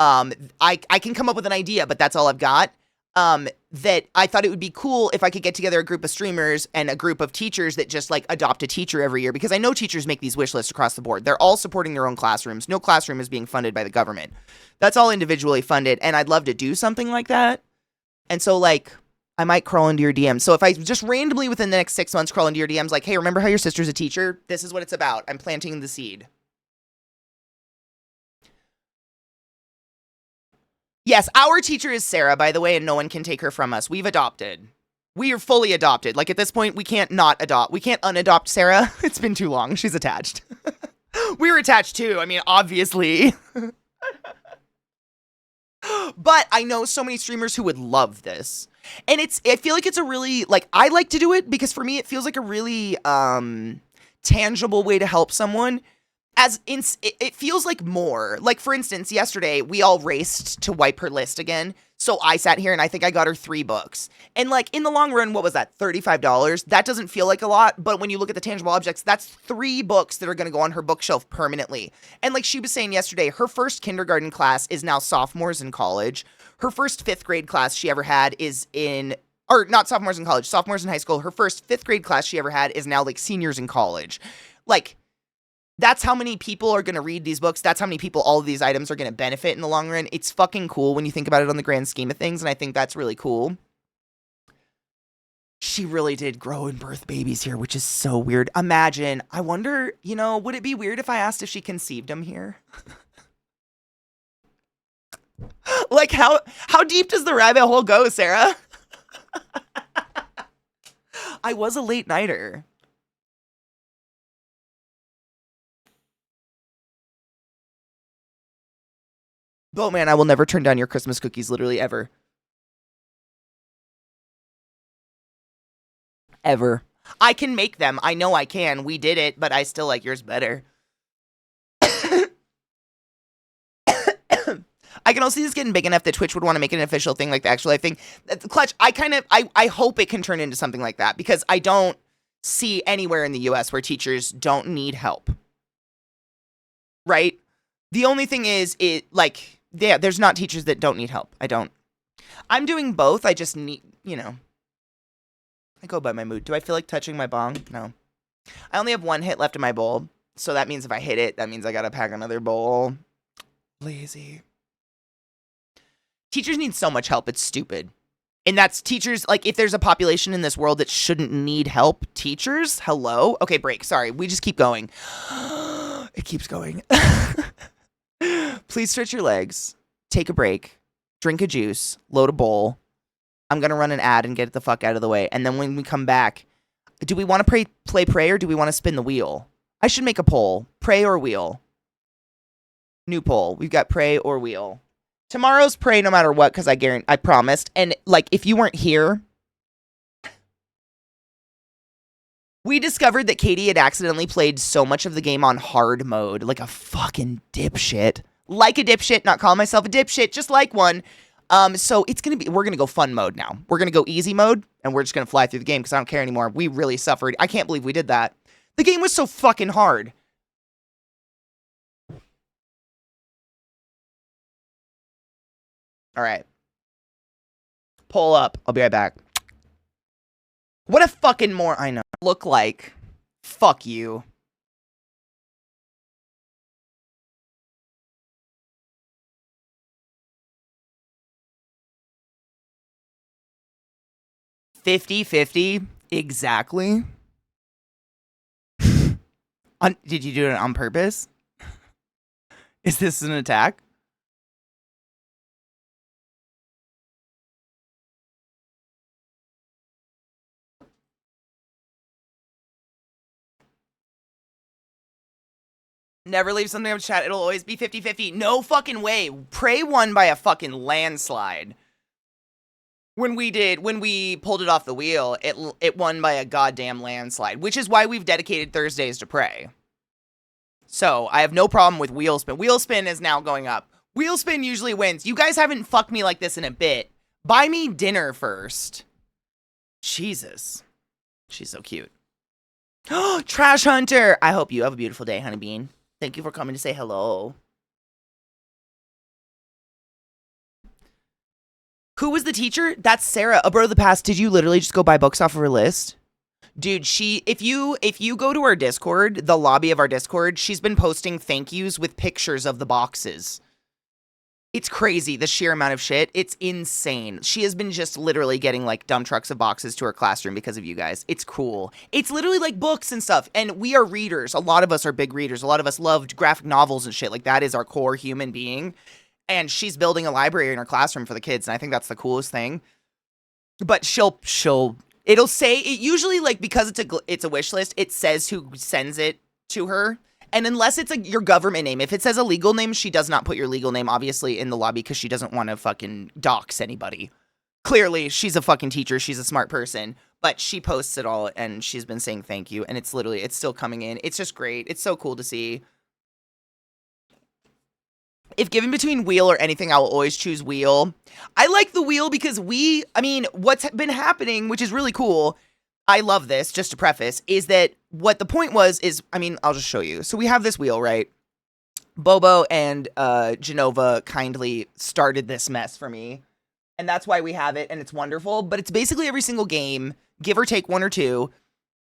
I can come up with an idea, but that's all I've got. That I thought it would be cool if I could get together a group of streamers and a group of teachers that just like adopt a teacher every year, because I know teachers make these wish lists across the board. They're all supporting their own classrooms. No classroom is being funded by the government. That's all individually funded, and I'd love to do something like that. And so like, I might crawl into your DMs. So if I just randomly within the next 6 months crawl into your DMs like, hey, remember how your sister's a teacher? This is what it's about. I'm planting the seed. Yes, our teacher is Sarah, by the way, and no one can take her from us. We've adopted. We are fully adopted. Like, at this point, we can't not adopt. We can't unadopt Sarah. It's been too long. She's attached. We're attached, too. I mean, obviously. But I know so many streamers who would love this. And I feel like it's a really, like, I like to do it because for me, it feels like a really tangible way to help someone. it feels like more. Like, for instance, yesterday we all raced to wipe her list again. So I sat here and I think I got her 3 books. And like in the long run, what was that? $35? That doesn't feel like a lot, but when you look at the tangible objects, that's 3 books that are going to go on her bookshelf permanently. And like she was saying yesterday, her first kindergarten class is now sophomores in college. Her first 5th grade class she ever had is or not sophomores in college, sophomores in high school. Her first 5th grade class she ever had is now like seniors in college. Like, that's how many people are going to read these books. That's how many people all of these items are going to benefit in the long run. It's fucking cool when you think about it on the grand scheme of things, and I think that's really cool. She really did grow and birth babies here, which is so weird. Imagine, I wonder, would it be weird if I asked if she conceived them here? Like, how deep does the rabbit hole go, Sarah? I was a late nighter. Oh man, I will never turn down your Christmas cookies, literally ever. Ever. I can make them. I know I can. We did it, but I still like yours better. I can also see this getting big enough that Twitch would want to make it an official thing, like the actual life thing. Clutch, I hope it can turn into something like that, because I don't see anywhere in the US where teachers don't need help. Right? The only thing is, there's not teachers that don't need help. I'm doing both. I just need, I go by my mood. Do I feel like touching my bong? No. I only have 1 hit left in my bowl. So that means if I hit it, that means I gotta pack another bowl. Lazy. Teachers need so much help. It's stupid. And that's teachers, like, if there's a population in this world that shouldn't need help, teachers, hello? Okay, break. Sorry. We just keep going. It keeps going. Please stretch your legs, take a break, drink a juice, load a bowl. I'm going to run an ad and get the fuck out of the way. And then when we come back, do we want to play pray or do we want to spin the wheel? I should make a poll. Pray or wheel? New poll. We've got pray or wheel. Tomorrow's pray no matter what, because I promised. And like, if you weren't here, we discovered that Katie had accidentally played so much of the game on hard mode, like a fucking dipshit. Like a dipshit, not calling myself a dipshit, just like one. So we're gonna go fun mode now. We're gonna go easy mode, and we're just gonna fly through the game because I don't care anymore. We really suffered. I can't believe we did that. The game was so fucking hard. All right. Pull up. I'll be right back. What a fucking I know. Look like. Fuck you. $50-50 exactly. Did you do it on purpose? Is this an attack? Never leave something up chat. It'll always be 50-50. No fucking way. Prey won by a fucking landslide. When we pulled it off the wheel, it won by a goddamn landslide, which is why we've dedicated Thursdays to Prey. So I have no problem with wheel spin. Wheel spin is now going up. Wheel spin usually wins. You guys haven't fucked me like this in a bit. Buy me dinner first. Jesus. She's so cute. Trash Hunter. I hope you have a beautiful day, Honeybean. Thank you for coming to say hello. Who was the teacher? That's Sarah, a bro of the past. Did you literally just go buy books off of her list? Dude, if you go to our Discord, the lobby of our Discord, she's been posting thank yous with pictures of the boxes. It's crazy, the sheer amount of shit. It's insane. She has been just literally getting like dump trucks of boxes to her classroom because of you guys. It's cool. It's literally like books and stuff. And we are readers. A lot of us are big readers. A lot of us loved graphic novels and shit. Like that is our core human being. And she's building a library in her classroom for the kids. And I think that's the coolest thing. But it'll say, it usually like, because it's a wish list, it says who sends it to her. And unless it's your government name, if it says a legal name, she does not put your legal name, obviously, in the lobby because she doesn't want to fucking dox anybody. Clearly, she's a fucking teacher. She's a smart person. But she posts it all, and she's been saying thank you. And it's still coming in. It's just great. It's so cool to see. If given between wheel or anything, I will always choose wheel. I like the wheel because what's been happening, which is really cool, I love this, just to preface, is that what the point was is, I'll just show you. So we have this wheel, right? Bobo and Genova kindly started this mess for me. And that's why we have it, and it's wonderful. But it's basically every single game, give or take one or two,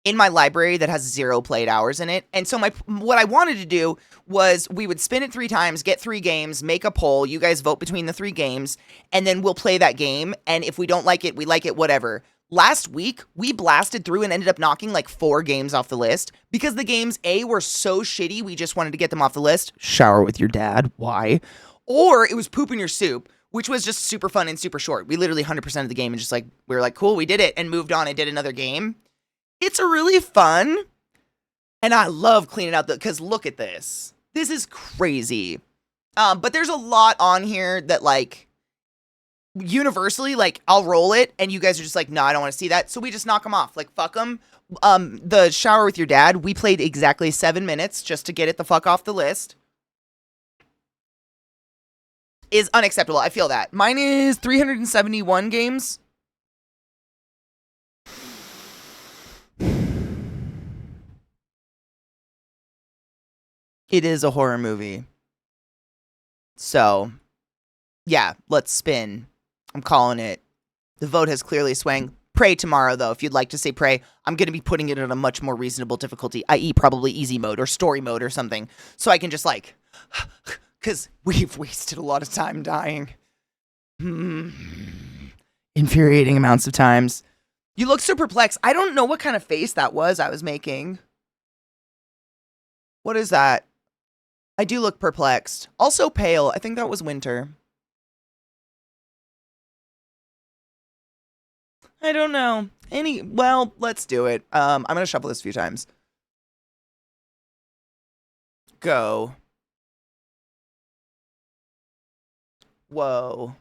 in my library that has 0 played hours in it. And so what I wanted to do was we would spin it 3 times, get 3 games, make a poll, you guys vote between the 3 games, and then we'll play that game. And if we don't like it, we like it, whatever. Last week, we blasted through and ended up knocking like 4 games off the list because the games, A, were so shitty, we just wanted to get them off the list. Shower with your dad. Why? Or it was poop in your soup, which was just super fun and super short. We literally 100% of the game and just like, we were like, cool, we did it, and moved on and did another game. It's a really fun, and I love cleaning out because look at this. This is crazy. But there's a lot on here that, like, universally, like, I'll roll it, and you guys are just like, no, I don't want to see that, so we just knock them off. Like, fuck them. The shower with your dad, we played exactly 7 minutes just to get it the fuck off the list. Is unacceptable. I feel that. Mine is 371 games. It is a horror movie. So, yeah, let's spin. I'm calling it. The vote has clearly swung. Pray tomorrow, though. If you'd like to say pray, I'm going to be putting it at a much more reasonable difficulty, i.e. probably easy mode or story mode or something. So I can just like, because we've wasted a lot of time dying. Infuriating amounts of times. You look so perplexed. I don't know what kind of face that was I was making. What is that? I do look perplexed. Also pale. I think that was winter. I don't know. Well, let's do it. I'm going to shuffle this a few times. Go. Whoa.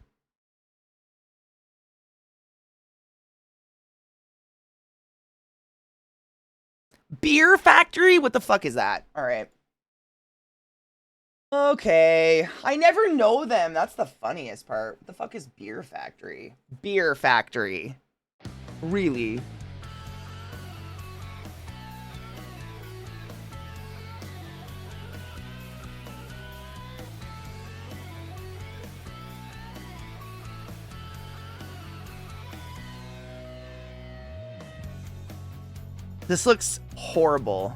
Beer Factory? What the fuck is that? All right. Okay. I never know them. That's the funniest part. What the fuck is Beer Factory? Beer Factory. Really? This looks horrible.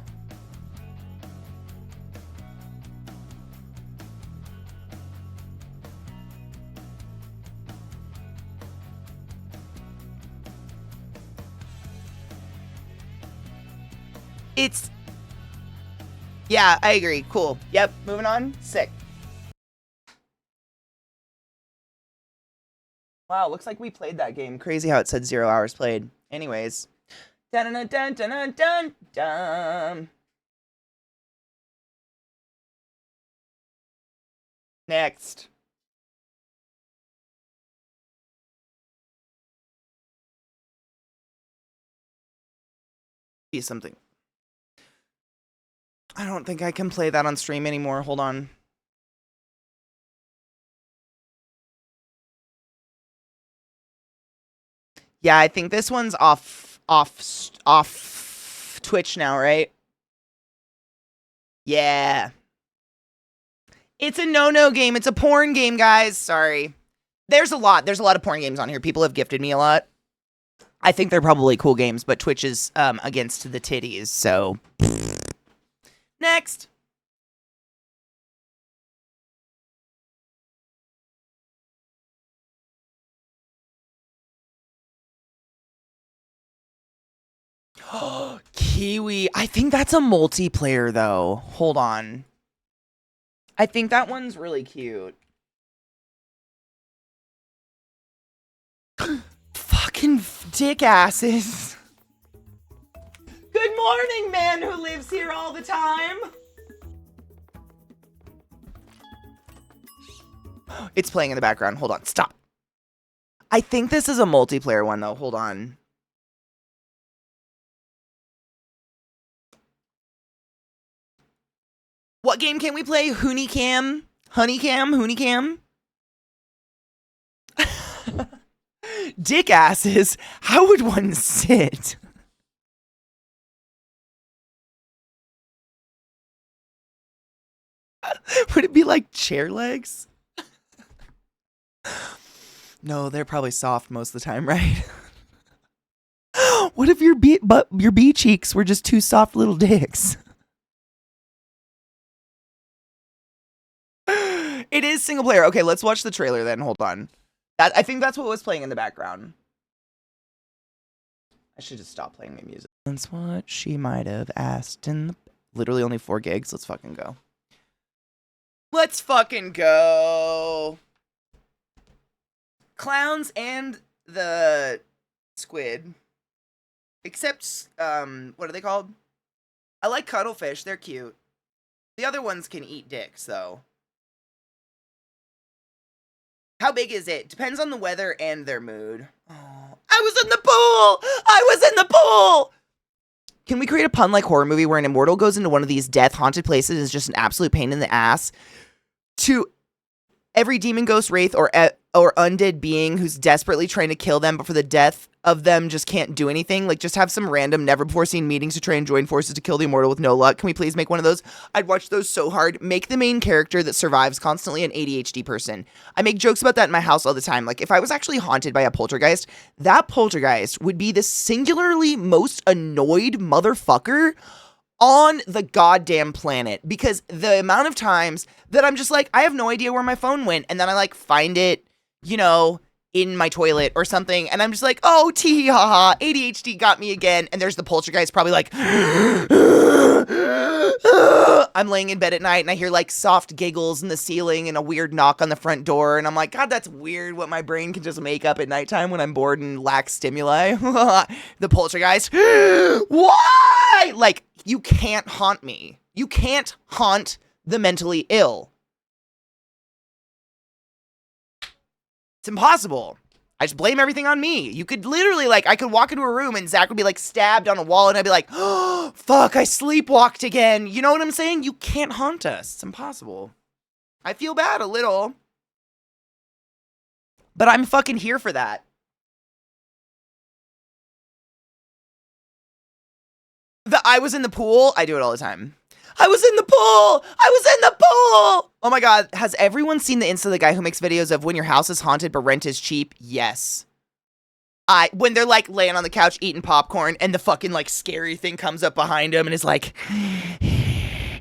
Yeah, I agree. Cool. Yep, moving on. Sick. Wow, looks like we played that game. Crazy how it said 0 hours played. Anyways. Dun dun dun dun dun dun dun. Next. Be something. I don't think I can play that on stream anymore. Hold on. Yeah, I think this one's off Twitch now, right? Yeah. It's a no-no game. It's a porn game, guys. Sorry. There's a lot of porn games on here. People have gifted me a lot. I think they're probably cool games, but Twitch is against the titties, so next. Kiwi. I think that's a multiplayer, though. Hold on. I think that one's really cute. Fucking dick asses. Good morning, man who lives here all the time. It's playing in the background. Hold on. Stop. I think this is a multiplayer one, though. Hold on. What game can we play? Hoonie Cam? Honeycam. Dick asses. How would one sit? Would it be like chair legs? No, they're probably soft most of the time, right? What if your bee cheeks were just two soft little dicks? It is single player. Okay, let's watch the trailer then. Hold on. I think that's what was playing in the background. I should just stop playing my music. That's what she might have asked in the... Literally only 4 gigs. Let's fucking go. Let's fucking go. Clowns and the squid. Except, what are they called? I like cuttlefish. They're cute. The other ones can eat dicks, though. How big is it? Depends on the weather and their mood. Oh, I was in the pool! I was in the pool! Can we create a pun-like horror movie where an immortal goes into one of these death-haunted places and is just an absolute pain in the ass to every demon, ghost, wraith, or undead being who's desperately trying to kill them, but for the death of them just can't do anything? Like, just have some random, never-before-seen meetings to try and join forces to kill the immortal with no luck. Can we please make one of those? I'd watch those so hard. Make the main character that survives constantly an ADHD person. I make jokes about that in my house all the time. Like, if I was actually haunted by a poltergeist, that poltergeist would be the singularly most annoyed motherfucker on the goddamn planet, because the amount of times that I'm just like, I have no idea where my phone went, and then I like find it, you know, in my toilet or something, and I'm just like, oh, tee ha ha, ADHD got me again, and there's the poltergeist probably like, I'm laying in bed at night, and I hear like soft giggles in the ceiling and a weird knock on the front door, and I'm like, God, that's weird what my brain can just make up at nighttime when I'm bored and lack stimuli. The poltergeist, why? Like, you can't haunt me. You can't haunt the mentally ill. It's impossible. I just blame everything on me. You could literally, like, I could walk into a room and Zach would be, like, stabbed on a wall, and I'd be like, oh, fuck, I sleepwalked again. You know what I'm saying? You can't haunt us. It's impossible. I feel bad a little. But I'm fucking here for that. I was in the pool. I do it all the time. I was in the pool! I was in the pool! Oh my god, has everyone seen the Insta of the guy who makes videos of when your house is haunted but rent is cheap? Yes. When they're like laying on the couch eating popcorn and the fucking like scary thing comes up behind them and is like...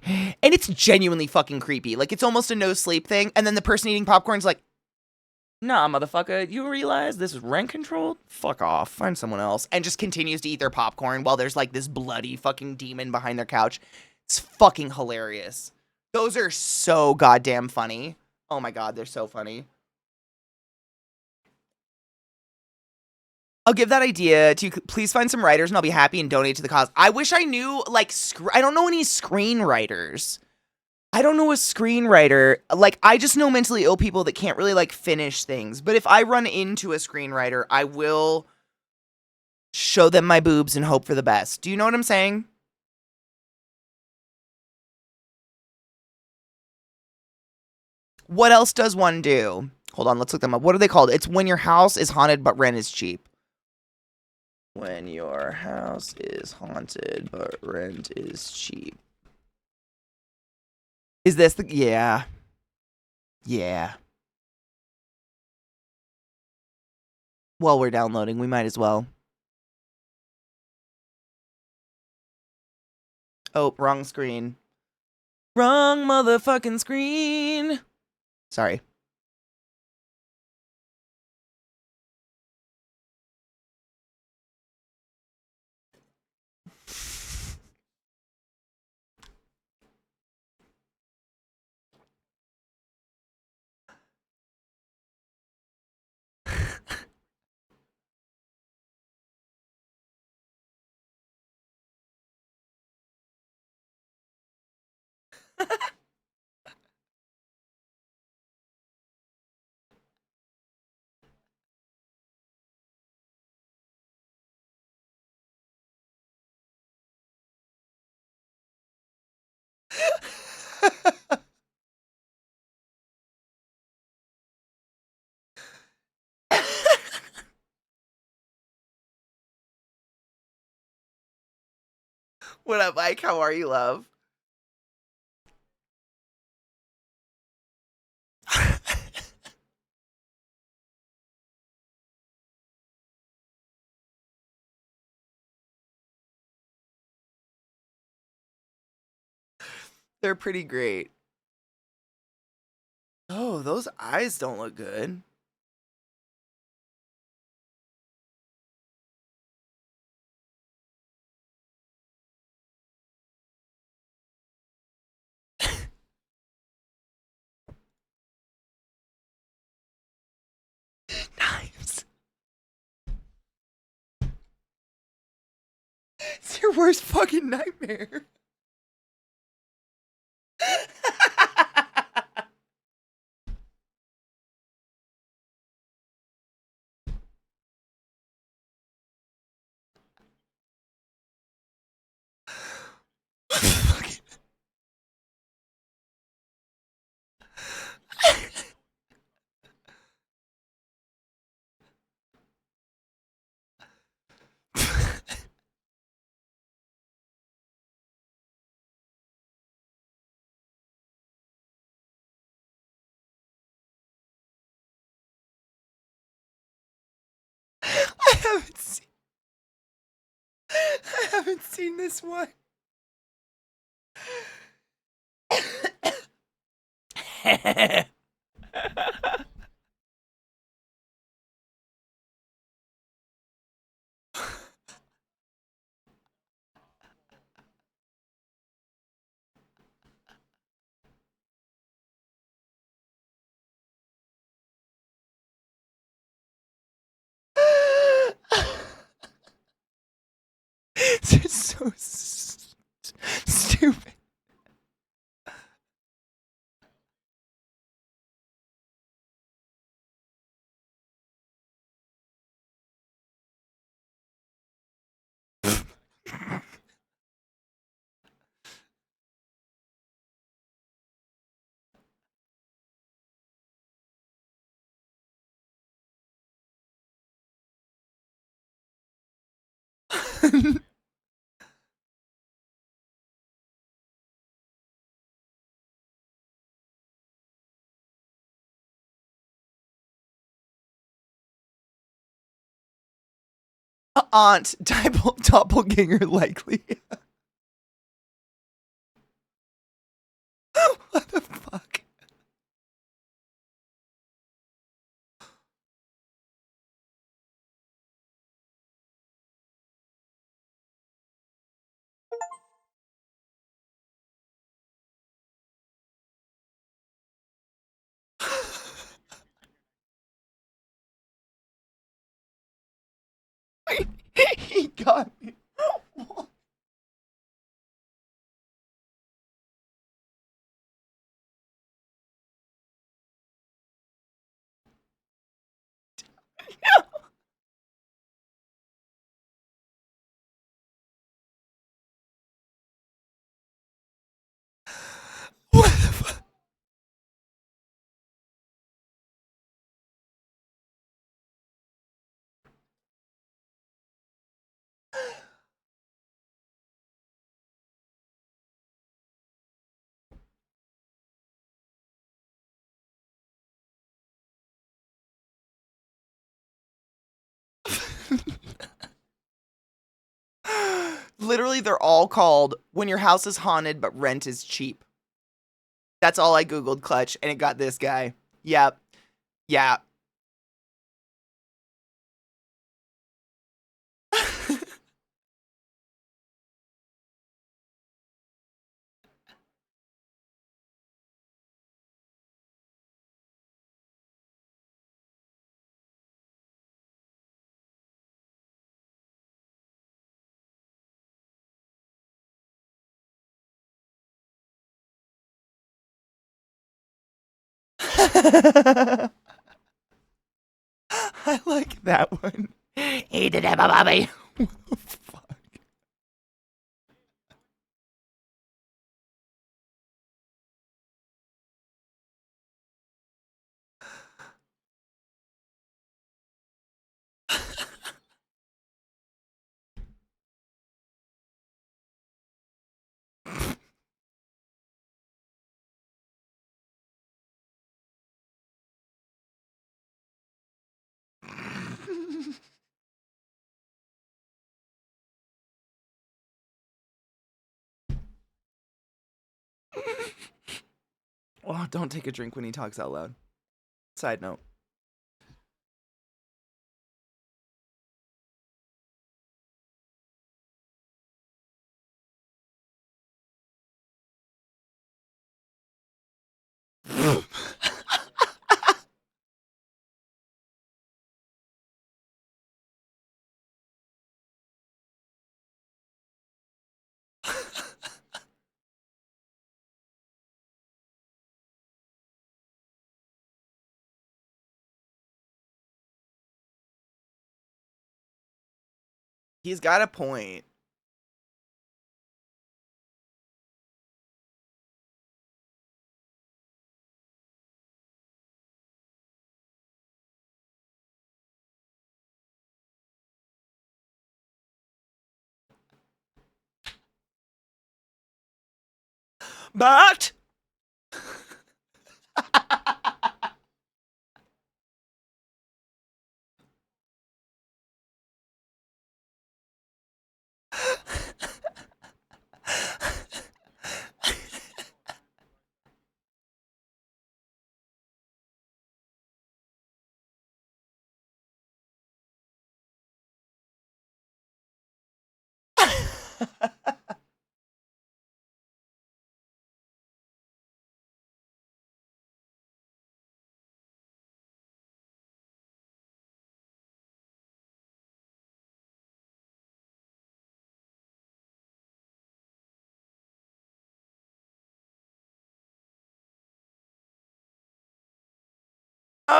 And it's genuinely fucking creepy. Like, it's almost a no sleep thing, and then the person eating popcorn's like, nah, motherfucker, you realize this is rent controlled? Fuck off, find someone else. And just continues to eat their popcorn while there's like this bloody fucking demon behind their couch. It's fucking hilarious. Those are so goddamn funny. Oh my god, they're so funny. I'll give that idea to you. Please find some writers and I'll be happy and donate to the cause. I wish I knew, like, I don't know any screenwriters. I don't know a screenwriter. Like, I just know mentally ill people that can't really, like, finish things. But if I run into a screenwriter, I will show them my boobs and hope for the best. Do you know what I'm saying? What else does one do? Hold on, let's look them up. What are they called? It's when your house is haunted but rent is cheap. When your house is haunted but rent is cheap. Is this the... Yeah. Yeah. While we're downloading, we might as well. Oh, wrong screen. Wrong motherfucking screen. Sorry. What up, Mike? How are you, love? They're pretty great. Oh, those eyes don't look good. Knives. It's your worst fucking nightmare. I haven't seen. I haven't seen this one. This is so stupid. Aunt doppelganger likely. What the fuck? He got me. What the fuck? Literally, they're all called When Your House is Haunted But Rent is Cheap. That's all I Googled, Clutch, and it got this guy. Yep. Yeah. I like that one. He did it, Bobby. What the fuck? Don't take a drink when he talks out loud. Side note. He's got a point. But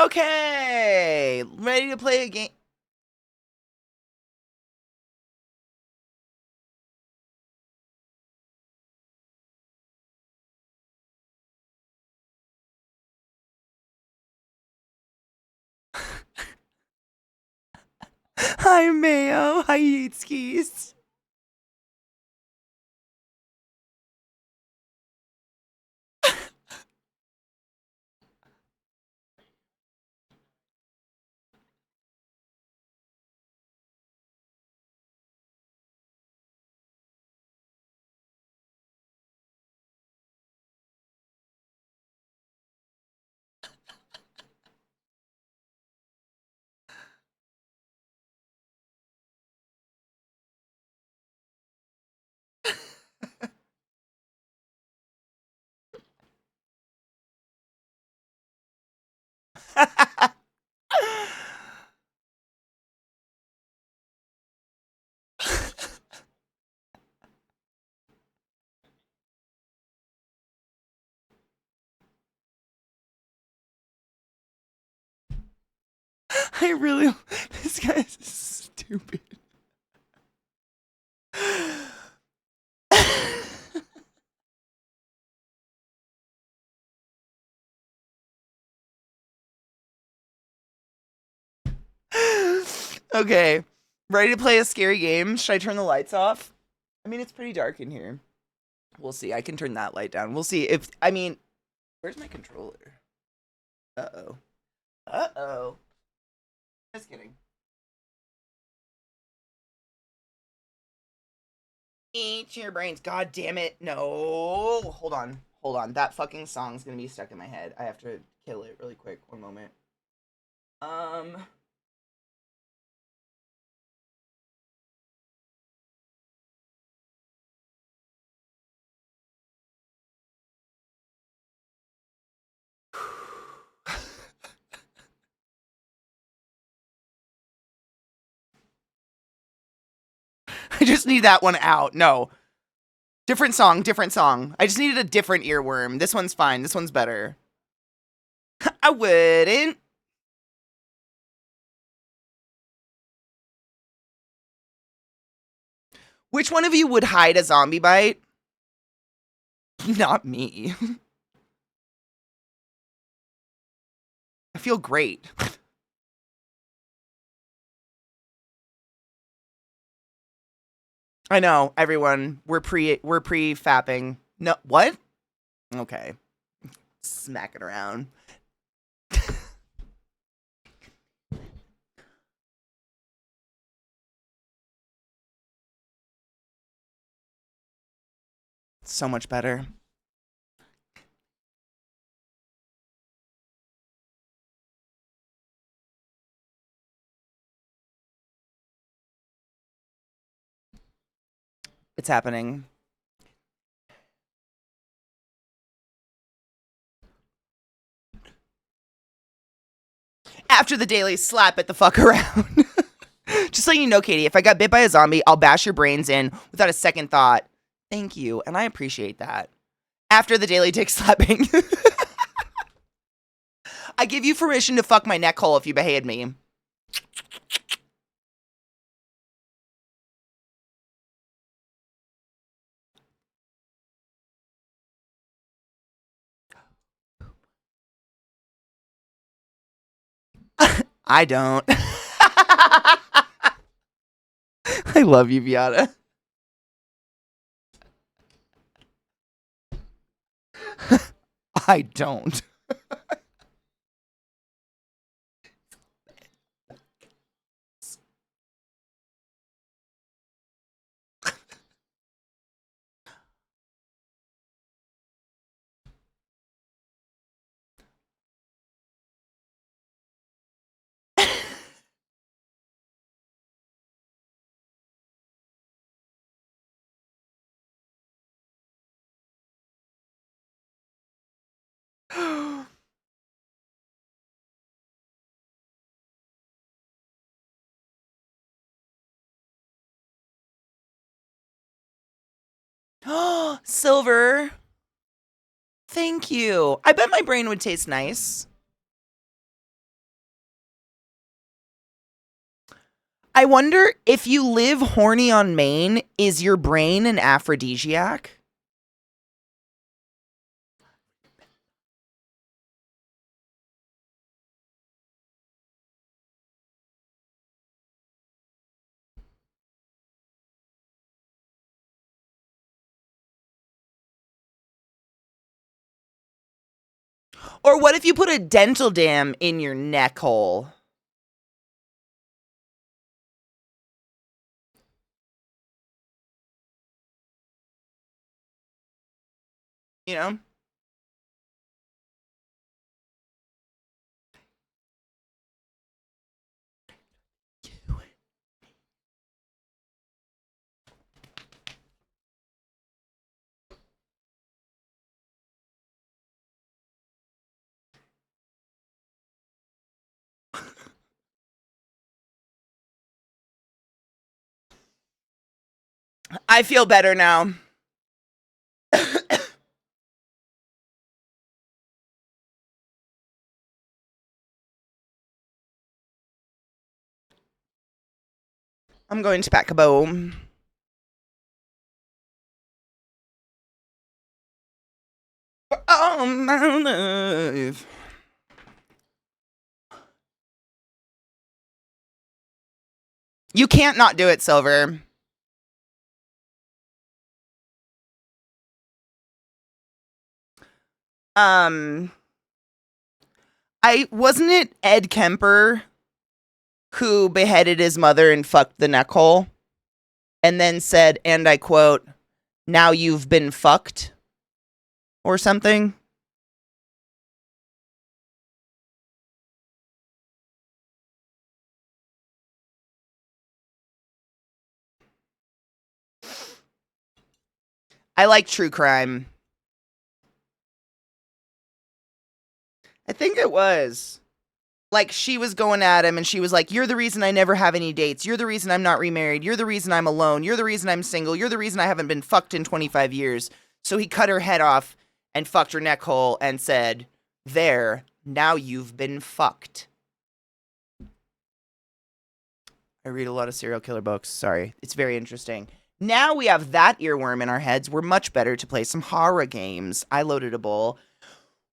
okay, ready to play a game. Hi, Mayo. Hi, Yeatskis. I really. This guy's stupid. Okay, ready to play a scary game? Should I turn the lights off? I mean, it's pretty dark in here. We'll see. I can turn that light down. We'll see if. I mean, where's my controller? Uh oh. Uh oh. Just kidding. Eat your brains. God damn it. No. Hold on. Hold on. That fucking song's gonna be stuck in my head. I have to kill it really quick. One moment. Um. I just need that one out. No. Different song, different song. I just needed a different earworm. This one's fine. This one's better. I wouldn't. Which one of you would hide a zombie bite? Not me. I feel great. I know, everyone. We're pre-fapping. No, what? Okay. Smack it around. So much better. It's happening. After the daily slap it the fuck around. Just so you know, Katie, if I got bit by a zombie, I'll bash your brains in without a second thought. Thank you, and I appreciate that. After the daily dick slapping. I give you permission to fuck my neck hole if you behave me. I don't. I love you, Beata. I don't. Silver. Thank you. I bet my brain would taste nice. I wonder if you live horny on Maine, is your brain an aphrodisiac? Or what if you put a dental dam in your neck hole? You know? I feel better now. I'm going to pack a bow. For all my love. You can't not do it, Silver. Wasn't it Ed Kemper who beheaded his mother and fucked the neck hole? And then said, and I quote, "Now you've been fucked," or something. I like true crime. I think it was. Like, she was going at him and she was like, "You're the reason I never have any dates. You're the reason I'm not remarried. You're the reason I'm alone. You're the reason I'm single. You're the reason I haven't been fucked in 25 years. So he cut her head off and fucked her neck hole and said, "There, now you've been fucked." I read a lot of serial killer books. Sorry. It's very interesting. Now we have that earworm in our heads. We're much better to play some horror games. I loaded a bowl.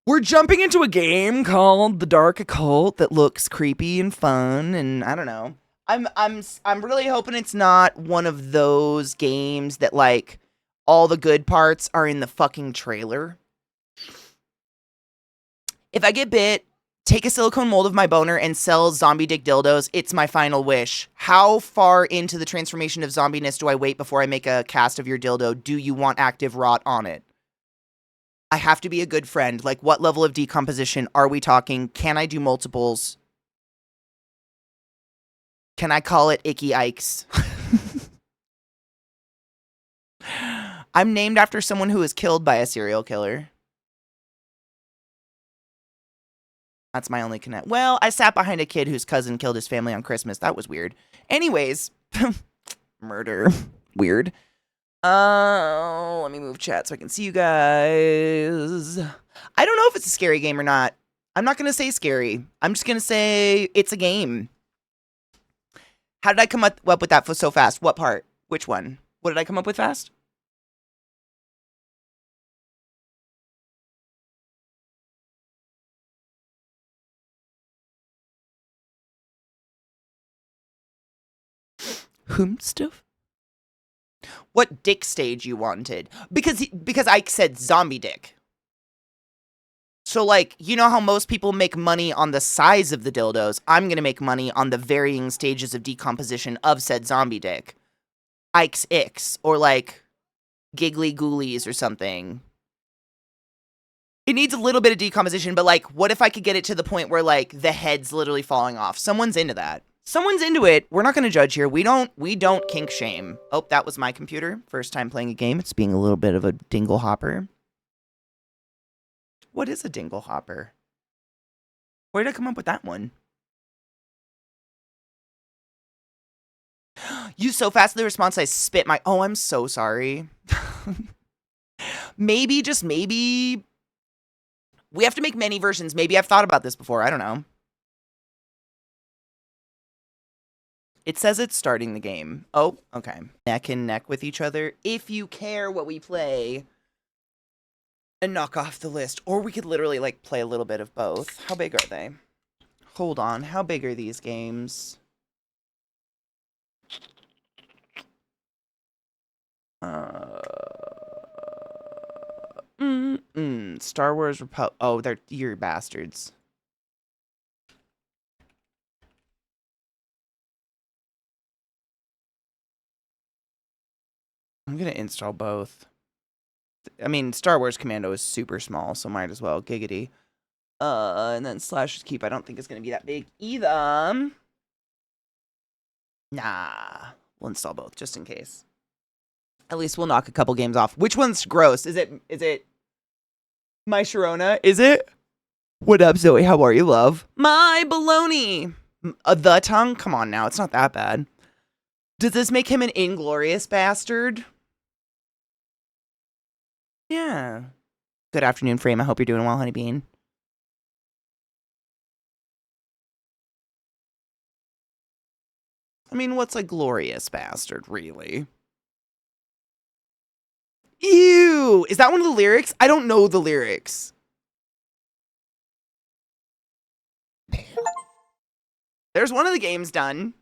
We're jumping into a game called The Dark Occult that looks creepy and fun, and I don't know. I'm really hoping it's not one of those games that like all the good parts are in the fucking trailer. If I get bit, take a silicone mold of my boner and sell zombie dick dildos. It's my final wish. How far into the transformation of zombiness do I wait before I make a cast of your dildo? Do you want active rot on it? I have to be a good friend. Like, what level of decomposition are we talking? Can I do multiples? Can I call it Icky Ikes? I'm named after someone who was killed by a serial killer. That's my only connect. Well, I sat behind a kid whose cousin killed his family on Christmas. That was weird. Anyways, murder. Weird. Let me move chat so I can see you guys. I don't know if it's a scary game or not. I'm not going to say scary. I'm just going to say it's a game. How did I come up with that so fast? What part? Which one? What did I come up with fast? Whom stuff? What dick stage you wanted? Because I said zombie dick. So, like, you know how most people make money on the size of the dildos? I'm going to make money on the varying stages of decomposition of said zombie dick. Ike's Icks, or, like, Giggly Ghoulies or something. It needs a little bit of decomposition, but, like, what if I could get it to the point where, like, the head's literally falling off? Someone's into that. Someone's into it. We're not going to judge here. We don't kink shame. Oh, that was my computer. First time playing a game. It's being a little bit of a dingle hopper. What is a dingle hopper? Where did I come up with that one? You so fast in the response, I spit my... Oh, I'm so sorry. Maybe, just maybe... We have to make many versions. Maybe I've thought about this before. I don't know. It says it's starting the game. Oh, okay. Neck and neck with each other. If you care what we play... And knock off the list. Or we could literally, like, play a little bit of both. How big are they? Hold on. How big are these games? Star Wars Republic. Oh, you're bastards. I'm gonna install both. I mean, Star Wars Commando is super small, so might as well. Giggity. And then Slash's Keep, I don't think it's gonna be that big either. Nah. We'll install both, just in case. At least we'll knock a couple games off. Which one's gross? Is it My Sharona? Is it? What up, Zoe? How are you, love? My baloney. The tongue? Come on now. It's not that bad. Does this make him an inglorious bastard? Yeah. Good afternoon, Frame. I hope you're doing well, Honeybean. I mean, what's a glorious bastard, really? Ew! Is that one of the lyrics? I don't know the lyrics. There's one of the games done.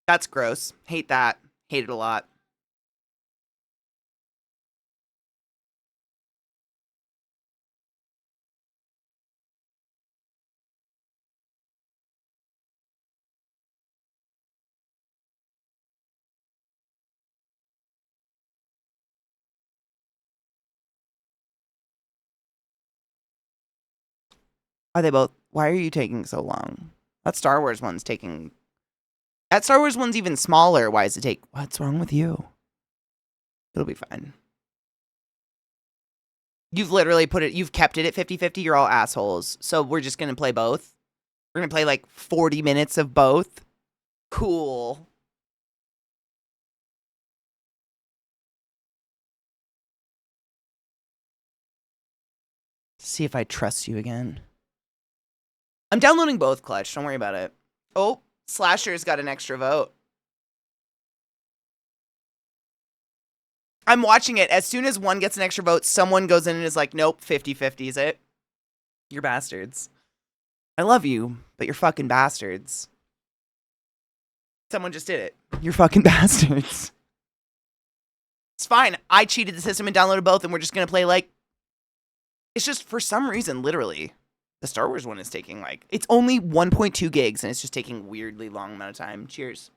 That's gross. Hate that. Hate it a lot. Are they both? Why are you taking so long? That Star Wars one's taking... That Star Wars one's even smaller. Why does it take... What's wrong with you? It'll be fine. You've literally you've kept it at 50-50. You're all assholes. So we're just going to play both? We're going to play like 40 minutes of both? Cool. See if I trust you again. I'm downloading both, Clutch. Don't worry about it. Oh, Slasher's got an extra vote. I'm watching it. As soon as one gets an extra vote, someone goes in and is like, nope, 50-50 is it? You're bastards. I love you, but you're fucking bastards. Someone just did it. You're fucking bastards. It's fine. I cheated the system and downloaded both, and we're just going to play, like... It's just, for some reason, literally, the Star Wars one is taking, like... It's only 1.2 gigs, and it's just taking weirdly long amount of time. Cheers.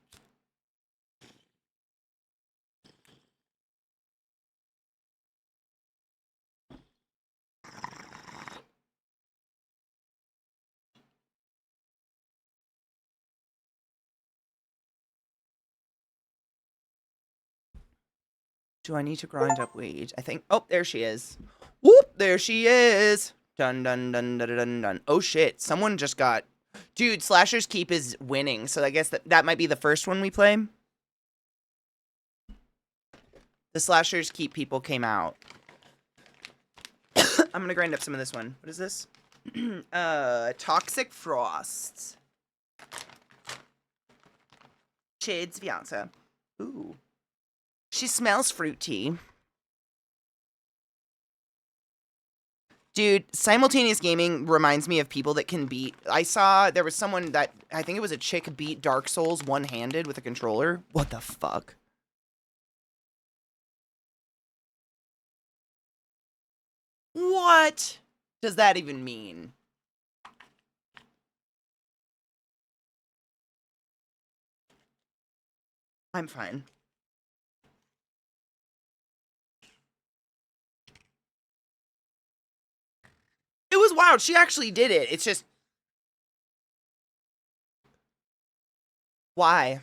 Do I need to grind up weed? I think. Oh, there she is. Whoop! There she is. Dun dun dun dun dun dun. Oh shit! Someone just got. Dude, Slasher's Keep is winning, so I guess that might be the first one we play. The Slasher's Keep people came out. I'm gonna grind up some of this one. What is this? Toxic Frost. Shades Fianza. Ooh. She smells fruity. Dude, simultaneous gaming reminds me of people that can beat... I saw there was someone that... I think it was a chick beat Dark Souls one-handed with a controller. What the fuck? What does that even mean? I'm fine. It was wild. She actually did it. It's just... Why?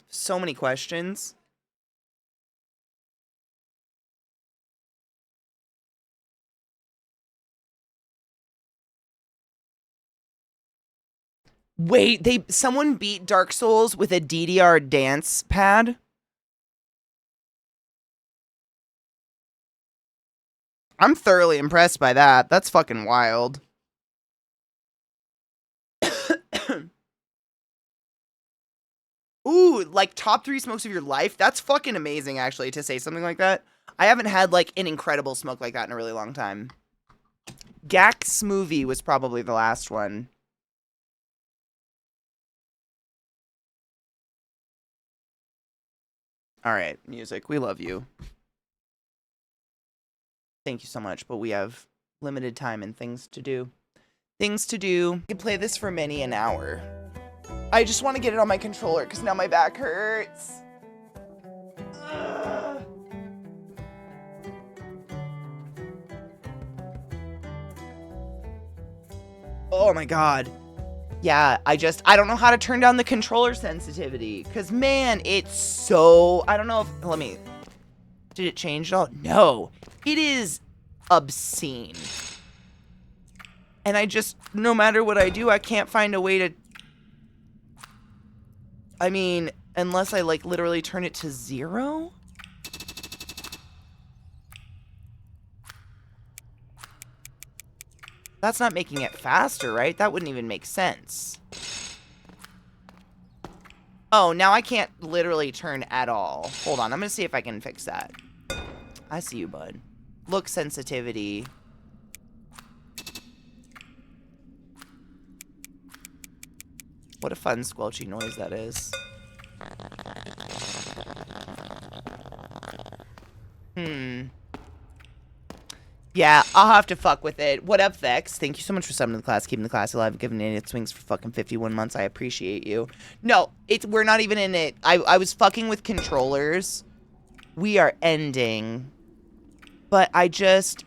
So many questions. Wait, someone beat Dark Souls with a DDR dance pad? I'm thoroughly impressed by that. That's fucking wild. Ooh, like top 3 smokes of your life? That's fucking amazing, actually, to say something like that. I haven't had, like, an incredible smoke like that in a really long time. Gax Movie was probably the last one. Alright, music. We love you. Thank you so much, but we have limited time and things to do. Things to do. I can play this for many an hour. I just want to get it on my controller because now my back hurts. Ugh. Oh my god. Yeah, I don't know how to turn down the controller sensitivity. Because, man, it's so... I don't know if... Let me... Did it change at all? No. It is obscene. And I just... No matter what I do, I can't find a way to... I mean, unless I, like, literally turn it to 0? That's not making it faster, right? That wouldn't even make sense. Oh, now I can't literally turn at all. Hold on, I'm gonna see if I can fix that. I see you, bud. Look sensitivity. What a fun squelchy noise that is. Yeah, I'll have to fuck with it. What up, Vex? Thank you so much for summoning the class, keeping the class alive, giving it swings for fucking 51 months. I appreciate you. No, we're not even in it. I was fucking with controllers. We are ending. But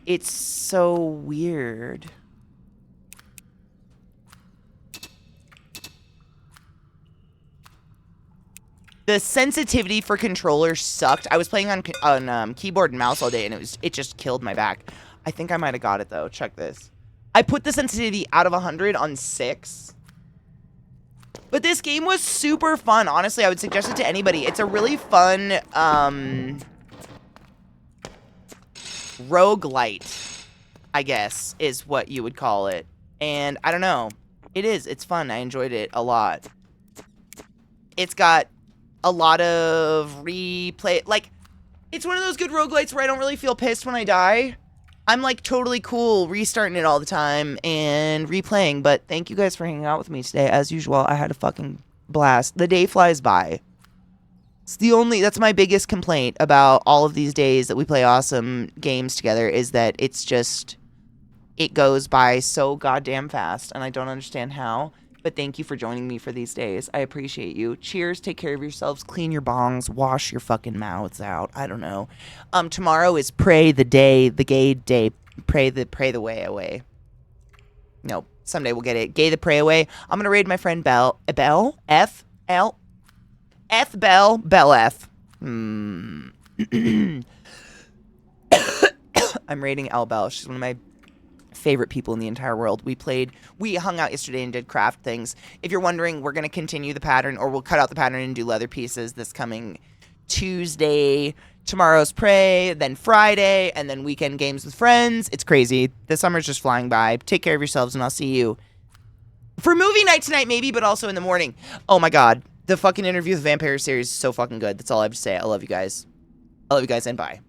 it's so weird. The sensitivity for controllers sucked. I was playing on keyboard and mouse all day, and it just killed my back. I think I might have got it, though. Check this. I put the sensitivity out of 100 on 6. But this game was super fun. Honestly, I would suggest it to anybody. It's a really fun roguelite, I guess, is what you would call it. And I don't know. It is. It's fun. I enjoyed it a lot. It's got a lot of replay. Like, it's one of those good roguelites where I don't really feel pissed when I die. I'm, like, totally cool restarting it all the time and replaying. But thank you guys for hanging out with me today. As usual, I had a fucking blast. The day flies by. That's my biggest complaint about all of these days that we play awesome games together is that it goes by so goddamn fast. And I don't understand how. But thank you for joining me for these days. I appreciate you. Cheers. Take care of yourselves. Clean your bongs. Wash your fucking mouths out. I don't know. Tomorrow is Pray the Day, the gay day. Pray the way away. No, someday we'll get it. Gay the pray away. I'm gonna raid my friend Bell. Bell? F? L? F Bell? Bell F. I'm rating Elle Bell. She's one of my favorite people in the entire world. We hung out yesterday and did craft things. If you're wondering, we're going to continue the pattern, or we'll cut out the pattern and do leather pieces this coming Tuesday. Tomorrow's Prey, then Friday, and then weekend games with friends. It's crazy. The summer's just flying by. Take care of yourselves, and I'll see you for movie night tonight, maybe, but also in the morning. Oh my god. The fucking Interview with the Vampire series is so fucking good. That's all I have to say. I love you guys. I love you guys, and bye.